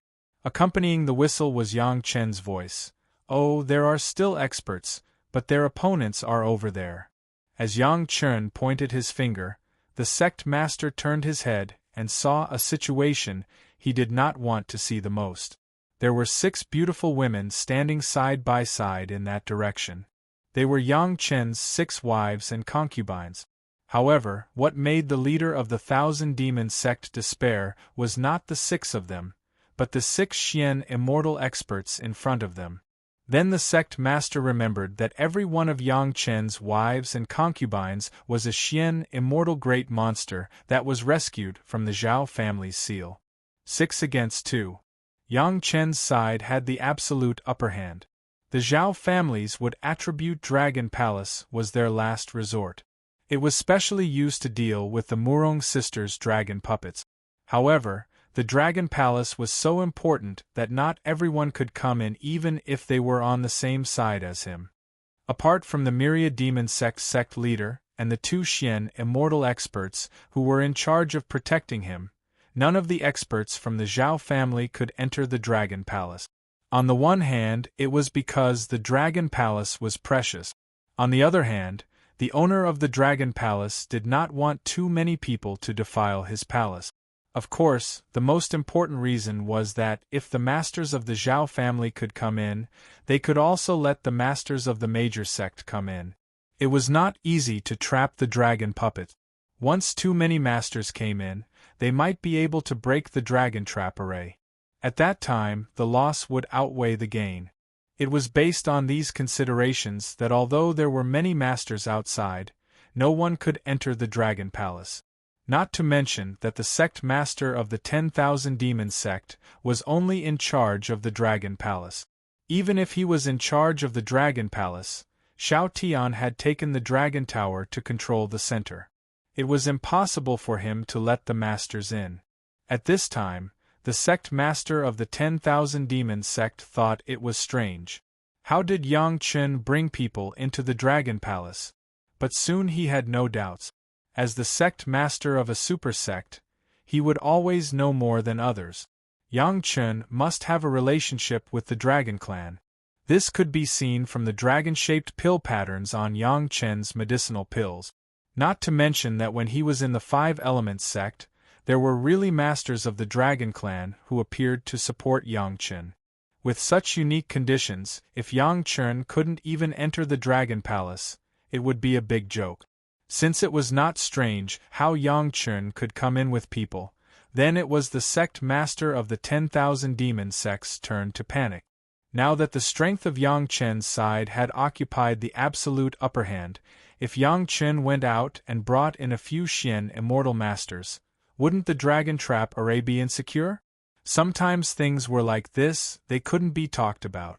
Accompanying the whistle was Yang Chen's voice. "Oh, there are still experts, but their opponents are over there." As Yang Chen pointed his finger, the sect master turned his head and saw a situation he did not want to see the most. There were 6 beautiful women standing side by side in that direction. They were Yang Chen's 6 wives and concubines. However, what made the leader of the Thousand Demons sect despair was not the 6 of them, but the 6 Xian immortal experts in front of them. Then the sect master remembered that every one of Yang Chen's wives and concubines was a Xian immortal great monster that was rescued from the Zhao family's seal. 6 against 2. Yang Chen's side had the absolute upper hand. The Zhao families would attribute Dragon Palace was their last resort. It was specially used to deal with the Murong sisters' dragon puppets. However, the Dragon Palace was so important that not everyone could come in even if they were on the same side as him. Apart from the Myriad Demon sect leader and the 2 Xian immortal experts who were in charge of protecting him, none of the experts from the Zhao family could enter the Dragon Palace. On the one hand, it was because the Dragon Palace was precious. On the other hand, the owner of the Dragon Palace did not want too many people to defile his palace. Of course, the most important reason was that if the masters of the Zhao family could come in, they could also let the masters of the major sect come in. It was not easy to trap the dragon puppet. Once too many masters came in, they might be able to break the dragon trap array. At that time, the loss would outweigh the gain. It was based on these considerations that although there were many masters outside, no one could enter the Dragon Palace. Not to mention that the sect master of the 10,000 Demon sect was only in charge of the Dragon Palace. Even if he was in charge of the Dragon Palace, Xiao Tian had taken the Dragon Tower to control the center. It was impossible for him to let the masters in. At this time, the sect master of the 10,000 Demon sect thought it was strange. How did Yang Chen bring people into the Dragon Palace? But soon he had no doubts. As the sect master of a super sect, he would always know more than others. Yang Chen must have a relationship with the Dragon Clan. This could be seen from the dragon-shaped pill patterns on Yang Chen's medicinal pills. Not to mention that when he was in the Five Elements sect, there were really masters of the Dragon Clan who appeared to support Yang Chen. With such unique conditions, if Yang Chen couldn't even enter the Dragon Palace, it would be a big joke. Since it was not strange how Yang Chen could come in with people, then it was the sect master of the 10,000 Demon sect's turn to panic. Now that the strength of Yang Chen's side had occupied the absolute upper hand, if Yang Chen went out and brought in a few Xian Immortal Masters, wouldn't the Dragon Trap array be insecure? Sometimes things were like this, they couldn't be talked about.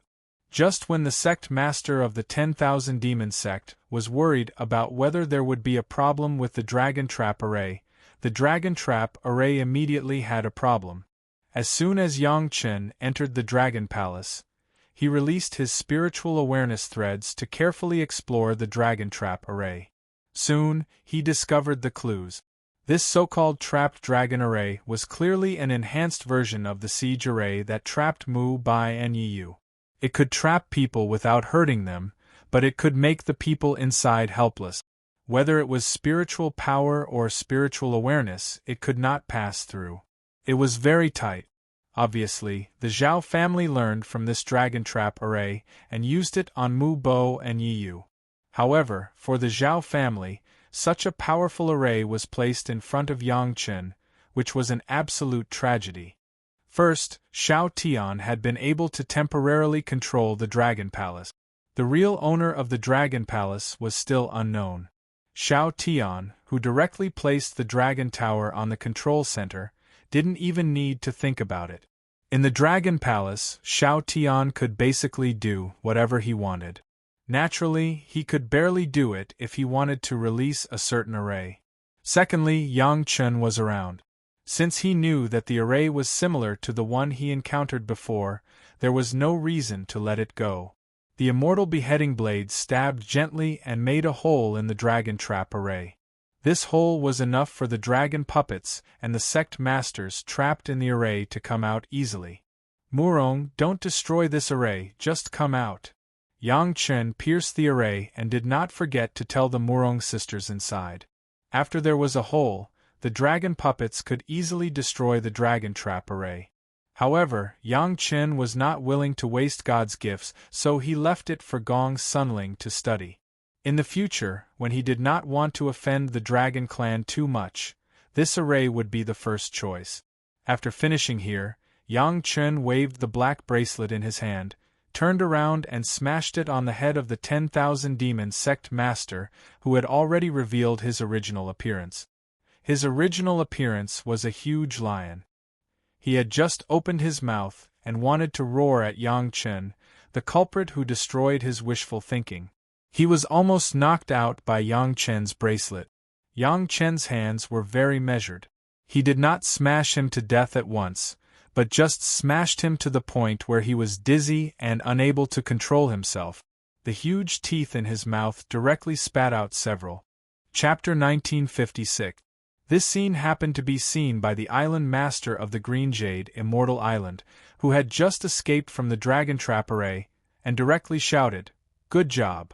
Just when the sect master of the 10,000 Demon sect was worried about whether there would be a problem with the Dragon Trap array, the Dragon Trap array immediately had a problem. As soon as Yang Chen entered the Dragon Palace, he released his spiritual awareness threads to carefully explore the Dragon Trap array. Soon, he discovered the clues. This so-called trapped dragon array was clearly an enhanced version of the siege array that trapped Mu Bai and Yiyu. It could trap people without hurting them, but it could make the people inside helpless. Whether it was spiritual power or spiritual awareness, it could not pass through. It was very tight. Obviously, the Zhao family learned from this dragon trap array and used it on Mu Bo and Yiyu. However, for the Zhao family, such a powerful array was placed in front of Yang Chen, which was an absolute tragedy. First, Xiao Tian had been able to temporarily control the Dragon Palace. The real owner of the Dragon Palace was still unknown. Xiao Tian, who directly placed the Dragon Tower on the control center, didn't even need to think about it. In the Dragon Palace, Xiao Tian could basically do whatever he wanted. Naturally, he could barely do it if he wanted to release a certain array. Secondly, Yang Chen was around. Since he knew that the array was similar to the one he encountered before, there was no reason to let it go. The immortal beheading blade stabbed gently and made a hole in the dragon trap array. This hole was enough for the dragon puppets and the sect masters trapped in the array to come out easily. Murong, don't destroy this array, just come out. Yang Chen pierced the array and did not forget to tell the Murong sisters inside. After there was a hole, the dragon puppets could easily destroy the dragon trap array. However, Yang Chen was not willing to waste God's gifts, so he left it for Gong's Sunling to study. In the future, when he did not want to offend the Dragon Clan too much, this array would be the first choice. After finishing here, Yang Chen waved the black bracelet in his hand, turned around and smashed it on the head of the 10,000 Demon sect master who had already revealed his original appearance. His original appearance was a huge lion. He had just opened his mouth and wanted to roar at Yang Chen, the culprit who destroyed his wishful thinking. He was almost knocked out by Yang Chen's bracelet. Yang Chen's hands were very measured. He did not smash him to death at once, but just smashed him to the point where he was dizzy and unable to control himself. The huge teeth in his mouth directly spat out several. Chapter 1956. This scene happened to be seen by the island master of the Green Jade, Immortal Island, who had just escaped from the Dragon Trap array, and directly shouted, "Good job!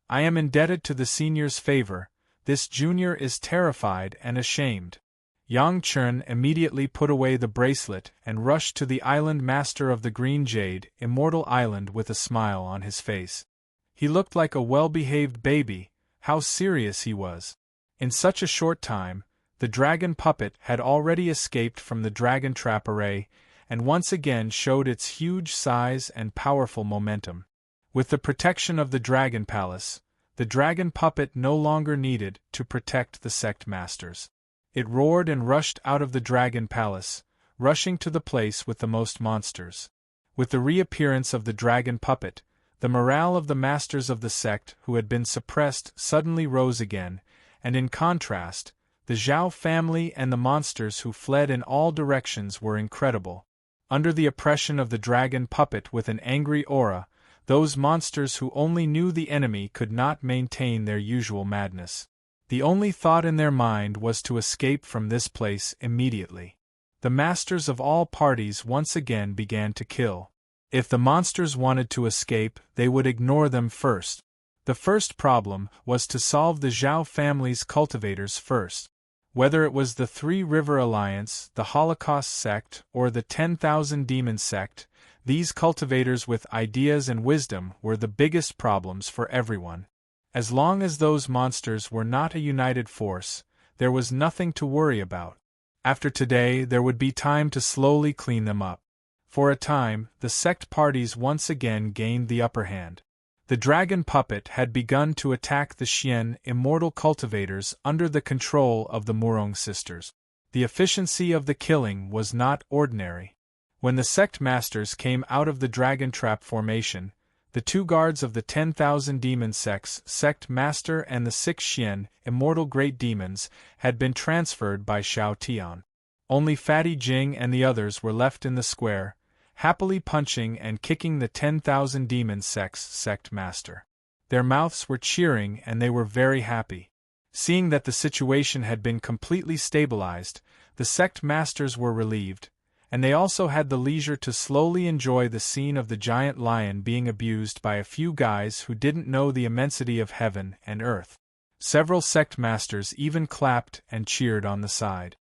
I am indebted to the senior's favor. This junior is terrified and ashamed." Yang Chen immediately put away the bracelet and rushed to the island master of the Green Jade, Immortal Island, with a smile on his face. He looked like a well-behaved baby. How serious he was. In such a short time, the dragon puppet had already escaped from the dragon trap array, and once again showed its huge size and powerful momentum. With the protection of the Dragon Palace, the dragon puppet no longer needed to protect the sect masters. It roared and rushed out of the dragon palace, rushing to the place with the most monsters. With the reappearance of the dragon puppet, the morale of the masters of the sect who had been suppressed suddenly rose again, and in contrast, the Zhao family and the monsters who fled in all directions were incredible. Under the oppression of the dragon puppet with an angry aura, those monsters who only knew the enemy could not maintain their usual madness. The only thought in their mind was to escape from this place immediately. The masters of all parties once again began to kill. If the monsters wanted to escape, they would ignore them first. The first problem was to solve the Zhao family's cultivators first. Whether it was the Three River Alliance, the Holocaust sect, or the 10,000 Demon sect, these cultivators with ideas and wisdom were the biggest problems for everyone. As long as those monsters were not a united force, there was nothing to worry about. After today, there would be time to slowly clean them up. For a time, the sect parties once again gained the upper hand. The dragon puppet had begun to attack the Xian Immortal cultivators under the control of the Murong sisters. The efficiency of the killing was not ordinary. When the sect masters came out of the dragon trap formation, the 2 guards of the 10,000 demon sects, sect master and the 6 Xian Immortal great demons, had been transferred by Xiao Tian. Only Fatty Jing and the others were left in the square, happily punching and kicking the 10,000 demon sects sect master. Their mouths were cheering and they were very happy. Seeing that the situation had been completely stabilized, the sect masters were relieved, and they also had the leisure to slowly enjoy the scene of the giant lion being abused by a few guys who didn't know the immensity of heaven and earth. Several sect masters even clapped and cheered on the side.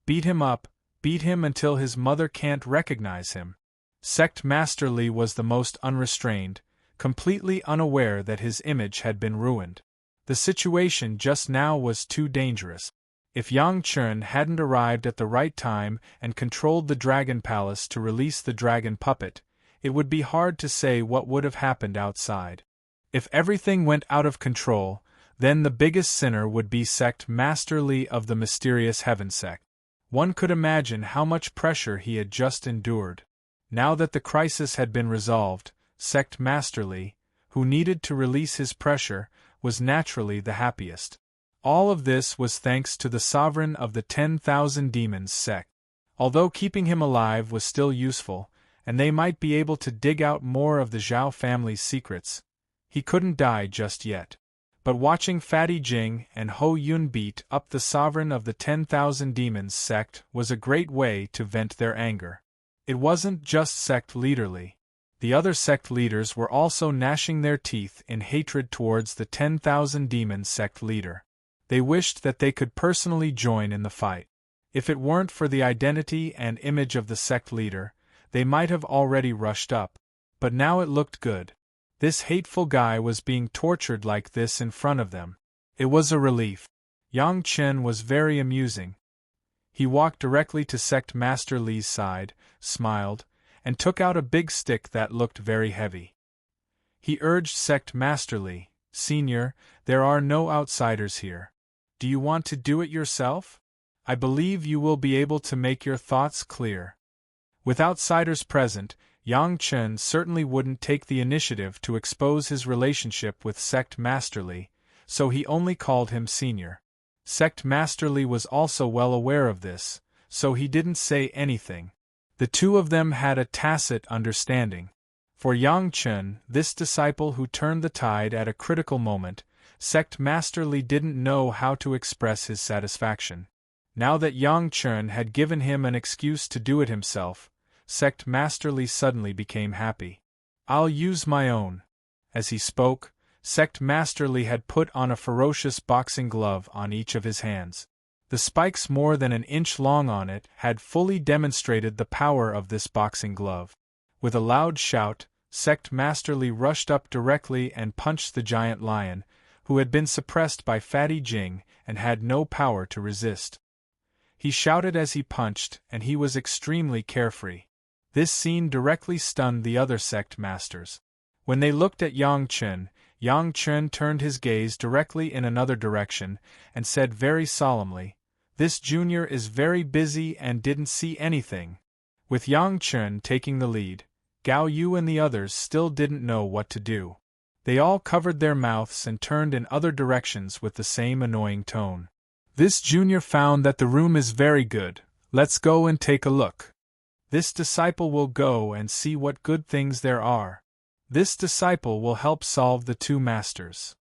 Beat him up, beat him until his mother can't recognize him. Sect Master Li was the most unrestrained, completely unaware that his image had been ruined. The situation just now was too dangerous. If Yang Chun hadn't arrived at the right time and controlled the dragon palace to release the dragon puppet, it would be hard to say what would have happened outside. If everything went out of control, then the biggest sinner would be Sect Master Li of the mysterious Heaven sect. One could imagine how much pressure he had just endured. Now that the crisis had been resolved, Sect Master Li, who needed to release his pressure, was naturally the happiest. All of this was thanks to the sovereign of the 10,000 demons sect. Although keeping him alive was still useful, and they might be able to dig out more of the Zhao family's secrets, he couldn't die just yet. But watching Fatty Jing and Ho Yun beat up the sovereign of the 10,000 demons sect was a great way to vent their anger. It wasn't just sect leaderly. The other sect leaders were also gnashing their teeth in hatred towards the 10,000 demon sect leader. They wished that they could personally join in the fight. If it weren't for the identity and image of the sect leader, they might have already rushed up. But now it looked good. This hateful guy was being tortured like this in front of them. It was a relief. Yang Chen was very amusing. He walked directly to Sect Master Li's side, smiled, and took out a big stick that looked very heavy. He urged Sect Master Li, "Senior, there are no outsiders here. Do you want to do it yourself? I believe you will be able to make your thoughts clear." With outsiders present, Yang Chen certainly wouldn't take the initiative to expose his relationship with Sect Master Li, so he only called him Senior. Sect Master Li was also well aware of this, so he didn't say anything. The two of them had a tacit understanding. For Yang Chen, this disciple who turned the tide at a critical moment, Sect Master Li didn't know how to express his satisfaction. Now that Yang Chen had given him an excuse to do it himself, Sect Master Li suddenly became happy. "I'll use my own." As he spoke, Sect Master Li had put on a ferocious boxing glove on each of his hands. The spikes more than an inch long on it had fully demonstrated the power of this boxing glove. With a loud shout, Sect Master Li rushed up directly and punched the giant lion, who had been suppressed by Fatty Jing and had no power to resist. He shouted as he punched, and he was extremely carefree. This scene directly stunned the other sect masters. When they looked at Yang Chen turned his gaze directly in another direction and said very solemnly, This junior is very busy and didn't see anything. With Yang Chen taking the lead, Gao Yu and the others still didn't know what to do. They all covered their mouths and turned in other directions with the same annoying tone. This junior found that the room is very good. Let's go and take a look. This disciple will go and see what good things there are. This disciple will help solve the two masters.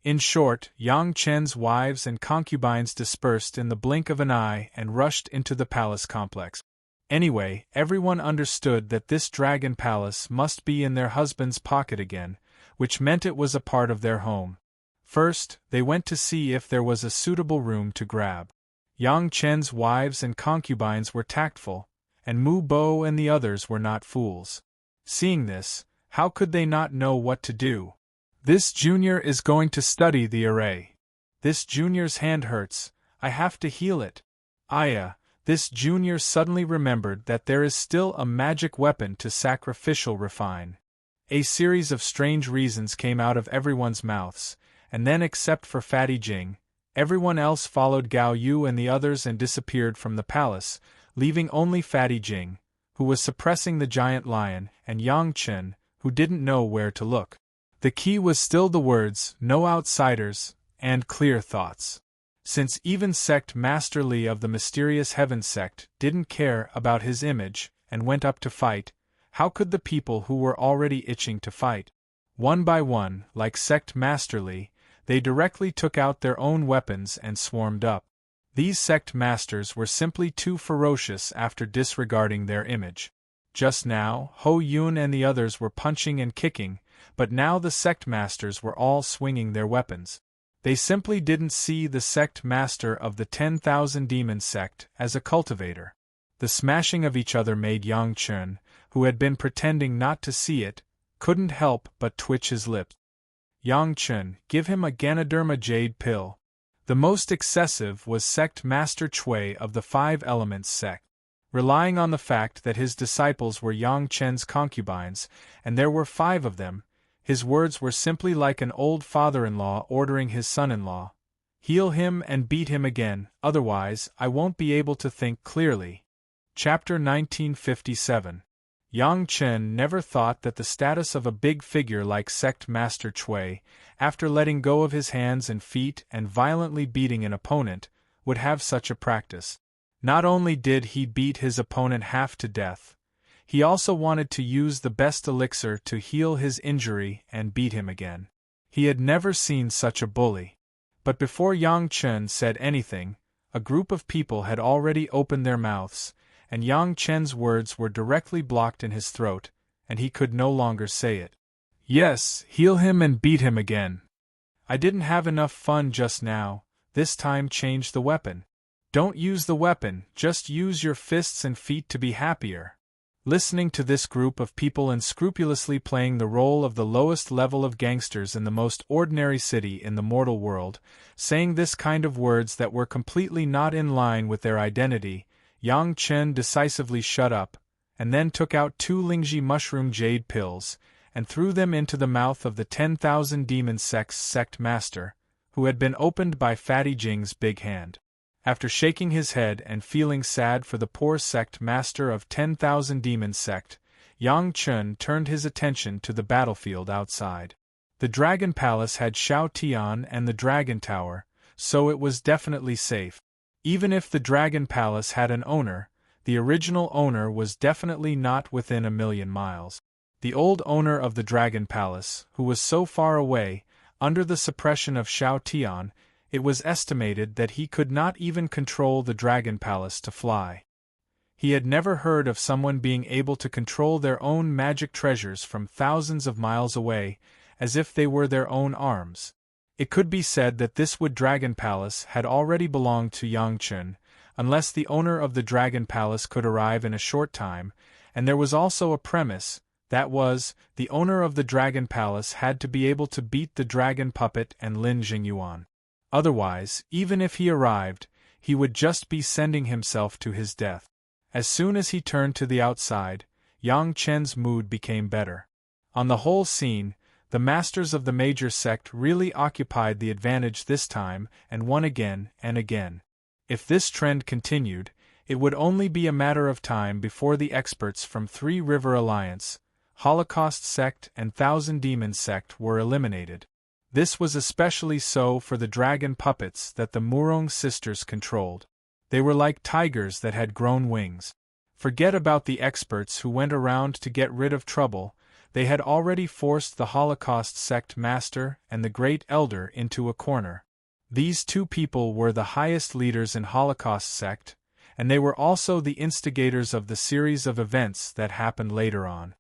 In short, Yang Chen's wives and concubines dispersed in the blink of an eye and rushed into the palace complex. Anyway, everyone understood that this dragon palace must be in their husband's pocket again, which meant it was a part of their home. First, they went to see if there was a suitable room to grab. Yang Chen's wives and concubines were tactful, and Mu Bo and the others were not fools. Seeing this, how could they not know what to do? This junior is going to study the array. This junior's hand hurts, I have to heal it. Aya, this junior suddenly remembered that there is still a magic weapon to sacrificial refine. A series of strange reasons came out of everyone's mouths, and then except for Fatty Jing, everyone else followed Gao Yu and the others and disappeared from the palace, leaving only Fatty Jing, who was suppressing the giant lion, and Yang Chen, who didn't know where to look. The key was still the words, "No outsiders," and clear thoughts. Since even Sect Master Li of the Mysterious Heaven Sect didn't care about his image, and went up to fight, how could the people who were already itching to fight? One by one, like Sect Master Li, they directly took out their own weapons and swarmed up. These sect masters were simply too ferocious after disregarding their image. Just now, Ho Yun and the others were punching and kicking, but now the sect masters were all swinging their weapons. They simply didn't see the sect master of the 10,000 demon sect as a cultivator. The smashing of each other made Yang Chen, who had been pretending not to see it, couldn't help but twitch his lips. Yang Chen, give him a Ganoderma jade pill. The most excessive was Sect Master Chui of the Five Elements sect. Relying on the fact that his disciples were Yang Chen's concubines, and there were 5 of them, his words were simply like an old father-in-law ordering his son-in-law. Heal him and beat him again, otherwise I won't be able to think clearly. Chapter 1957. Yang Chen never thought that the status of a big figure like Sect Master Chui, after letting go of his hands and feet and violently beating an opponent, would have such a practice. Not only did he beat his opponent half to death, he also wanted to use the best elixir to heal his injury and beat him again. He had never seen such a bully. But before Yang Chen said anything, a group of people had already opened their mouths, and Yang Chen's words were directly blocked in his throat, and he could no longer say it. Yes, heal him and beat him again. I didn't have enough fun just now, this time change the weapon. Don't use the weapon, just use your fists and feet to be happier. Listening to this group of people unscrupulously playing the role of the lowest level of gangsters in the most ordinary city in the mortal world, saying this kind of words that were completely not in line with their identity, Yang Chen decisively shut up, and then took out 2 Lingji mushroom jade pills, and threw them into the mouth of the 10,000 demon sect's sect master, who had been opened by Fatty Jing's big hand. After shaking his head and feeling sad for the poor sect master of 10,000 demon sect, Yang Chen turned his attention to the battlefield outside. The Dragon Palace had Shao Tian and the Dragon Tower, so it was definitely safe. Even if the Dragon Palace had an owner, the original owner was definitely not within 1,000,000 miles. The old owner of the Dragon Palace, who was so far away, under the suppression of Shao Tian, it was estimated that he could not even control the Dragon Palace to fly. He had never heard of someone being able to control their own magic treasures from thousands of miles away, as if they were their own arms. It could be said that this wood Dragon Palace had already belonged to Yang Chen, unless the owner of the Dragon Palace could arrive in a short time, and there was also a premise, that was, the owner of the Dragon Palace had to be able to beat the dragon puppet and Lin Jingyuan. Otherwise, even if he arrived, he would just be sending himself to his death. As soon as he turned to the outside, Yang Chen's mood became better. On the whole scene, the masters of the major sect really occupied the advantage this time and won again and again. If this trend continued, it would only be a matter of time before the experts from Three River Alliance, Holocaust Sect and Thousand Demons Sect were eliminated. This was especially so for the dragon puppets that the Murong sisters controlled. They were like tigers that had grown wings. Forget about the experts who went around to get rid of trouble. They had already forced the Holocaust Sect Master and the Great Elder into a corner. These two people were the highest leaders in Holocaust Sect, and they were also the instigators of the series of events that happened later on.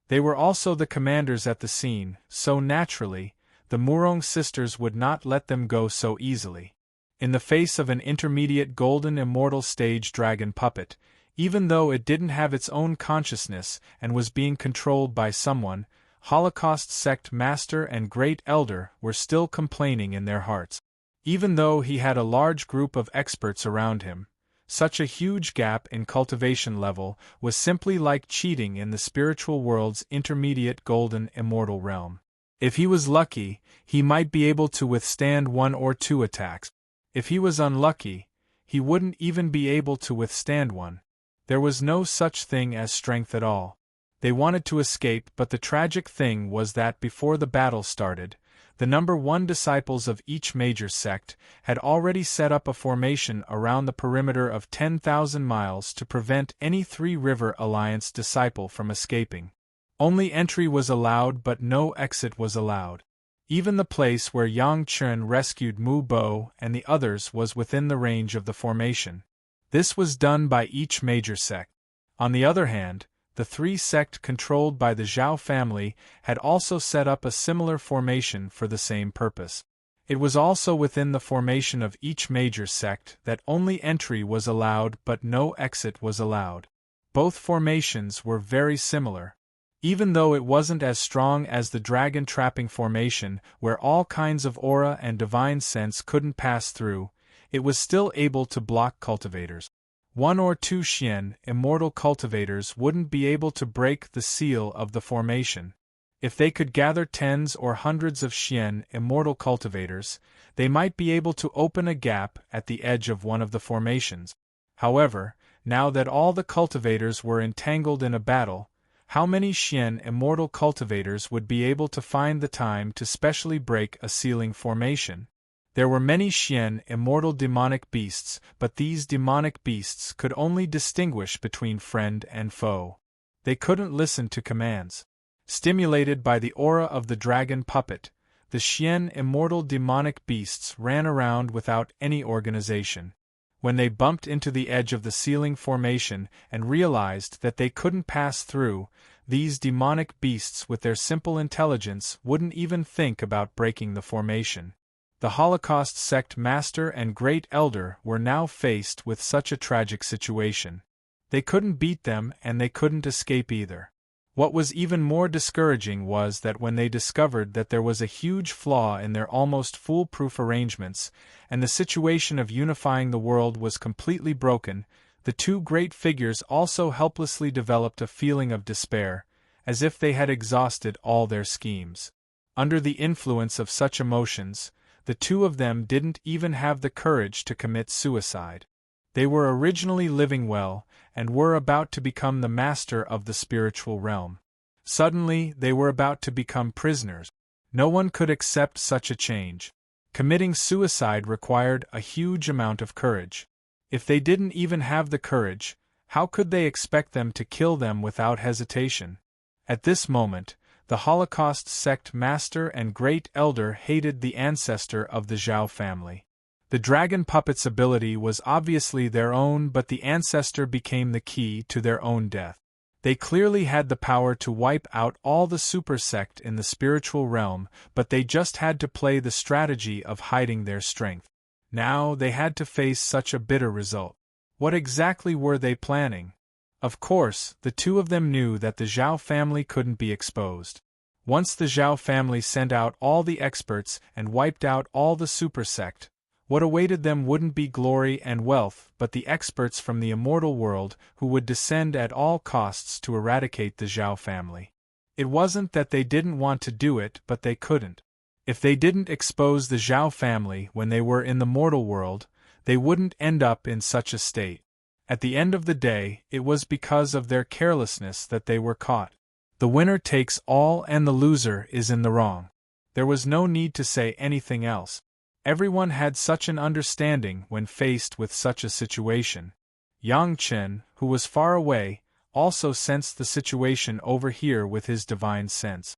They were also the commanders at the scene, so naturally, the Murong sisters would not let them go so easily. In the face of an intermediate golden immortal stage dragon puppet, even though it didn't have its own consciousness and was being controlled by someone, Holocaust Sect Master and Great Elder were still complaining in their hearts. Even though he had a large group of experts around him, such a huge gap in cultivation level was simply like cheating in the spiritual world's intermediate golden immortal realm. If he was lucky, he might be able to withstand one or two attacks. If he was unlucky, he wouldn't even be able to withstand one. There was no such thing as strength at all. They wanted to escape, but the tragic thing was that before the battle started, the number 1 disciples of each major sect had already set up a formation around the perimeter of 10,000 miles to prevent any Three River Alliance disciple from escaping. Only entry was allowed but no exit was allowed. Even the place where Yang Chen rescued Mu Bo and the others was within the range of the formation. This was done by each major sect. On the other hand, the 3 sect controlled by the Zhao family had also set up a similar formation for the same purpose. It was also within the formation of each major sect that only entry was allowed but no exit was allowed. Both formations were very similar. Even though it wasn't as strong as the dragon trapping formation where all kinds of aura and divine sense couldn't pass through, it was still able to block cultivators. 1 or 2 Xian immortal cultivators wouldn't be able to break the seal of the formation. If they could gather tens or hundreds of Xian immortal cultivators, they might be able to open a gap at the edge of one of the formations. However, now that all the cultivators were entangled in a battle, how many Xian immortal cultivators would be able to find the time to specially break a sealing formation? There were many Xian immortal demonic beasts, but these demonic beasts could only distinguish between friend and foe. They couldn't listen to commands. Stimulated by the aura of the dragon puppet, the Xian immortal demonic beasts ran around without any organization. When they bumped into the edge of the sealing formation and realized that they couldn't pass through, these demonic beasts with their simple intelligence wouldn't even think about breaking the formation. The Holocaust Sect Master and Great Elder were now faced with such a tragic situation. They couldn't beat them and they couldn't escape either. What was even more discouraging was that when they discovered that there was a huge flaw in their almost foolproof arrangements, and the situation of unifying the world was completely broken, the 2 great figures also helplessly developed a feeling of despair, as if they had exhausted all their schemes. Under the influence of such emotions, the 2 of them didn't even have the courage to commit suicide. They were originally living well, and were about to become the master of the spiritual realm. Suddenly, they were about to become prisoners. No one could accept such a change. Committing suicide required a huge amount of courage. If they didn't even have the courage, how could they expect them to kill them without hesitation? At this moment, the Holocaust Sect Master and Great Elder hated the ancestor of the Zhao family. The dragon puppet's ability was obviously their own, but the ancestor became the key to their own death. They clearly had the power to wipe out all the super sect in the spiritual realm, but they just had to play the strategy of hiding their strength. Now they had to face such a bitter result. What exactly were they planning? Of course, the 2 of them knew that the Zhao family couldn't be exposed. Once the Zhao family sent out all the experts and wiped out all the super sect, what awaited them wouldn't be glory and wealth but the experts from the immortal world who would descend at all costs to eradicate the Zhao family. It wasn't that they didn't want to do it, but they couldn't. If they didn't expose the Zhao family when they were in the mortal world, they wouldn't end up in such a state. At the end of the day, it was because of their carelessness that they were caught. The winner takes all and the loser is in the wrong. There was no need to say anything else. Everyone had such an understanding when faced with such a situation. Yang Chen, who was far away, also sensed the situation over here with his divine sense.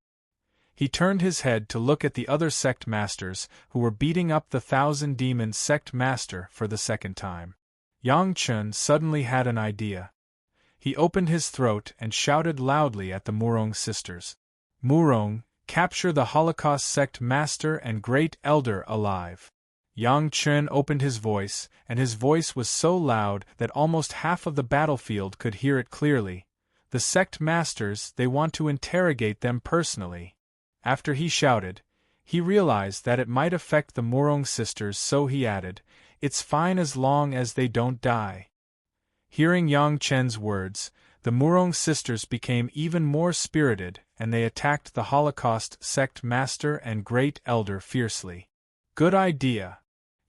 He turned his head to look at the other sect masters who were beating up the 1,000-demon sect master for the second time. Yang Chen suddenly had an idea. He opened his throat and shouted loudly at the Murong sisters. Murong, capture the Holocaust sect master and great elder alive. Yang Chen opened his voice, and his voice was so loud that almost half of the battlefield could hear it clearly. The sect masters, they want to interrogate them personally. After he shouted, he realized that it might affect the Murong sisters, so he added, "It's fine as long as they don't die." Hearing Yang Chen's words, the Murong sisters became even more spirited, and they attacked the Holocaust sect master and great elder fiercely. Good idea.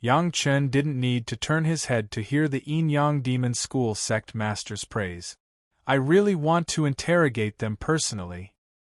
Yang Chen didn't need to turn his head to hear the Yin Yang Demon School sect master's praise. I really want to interrogate them personally.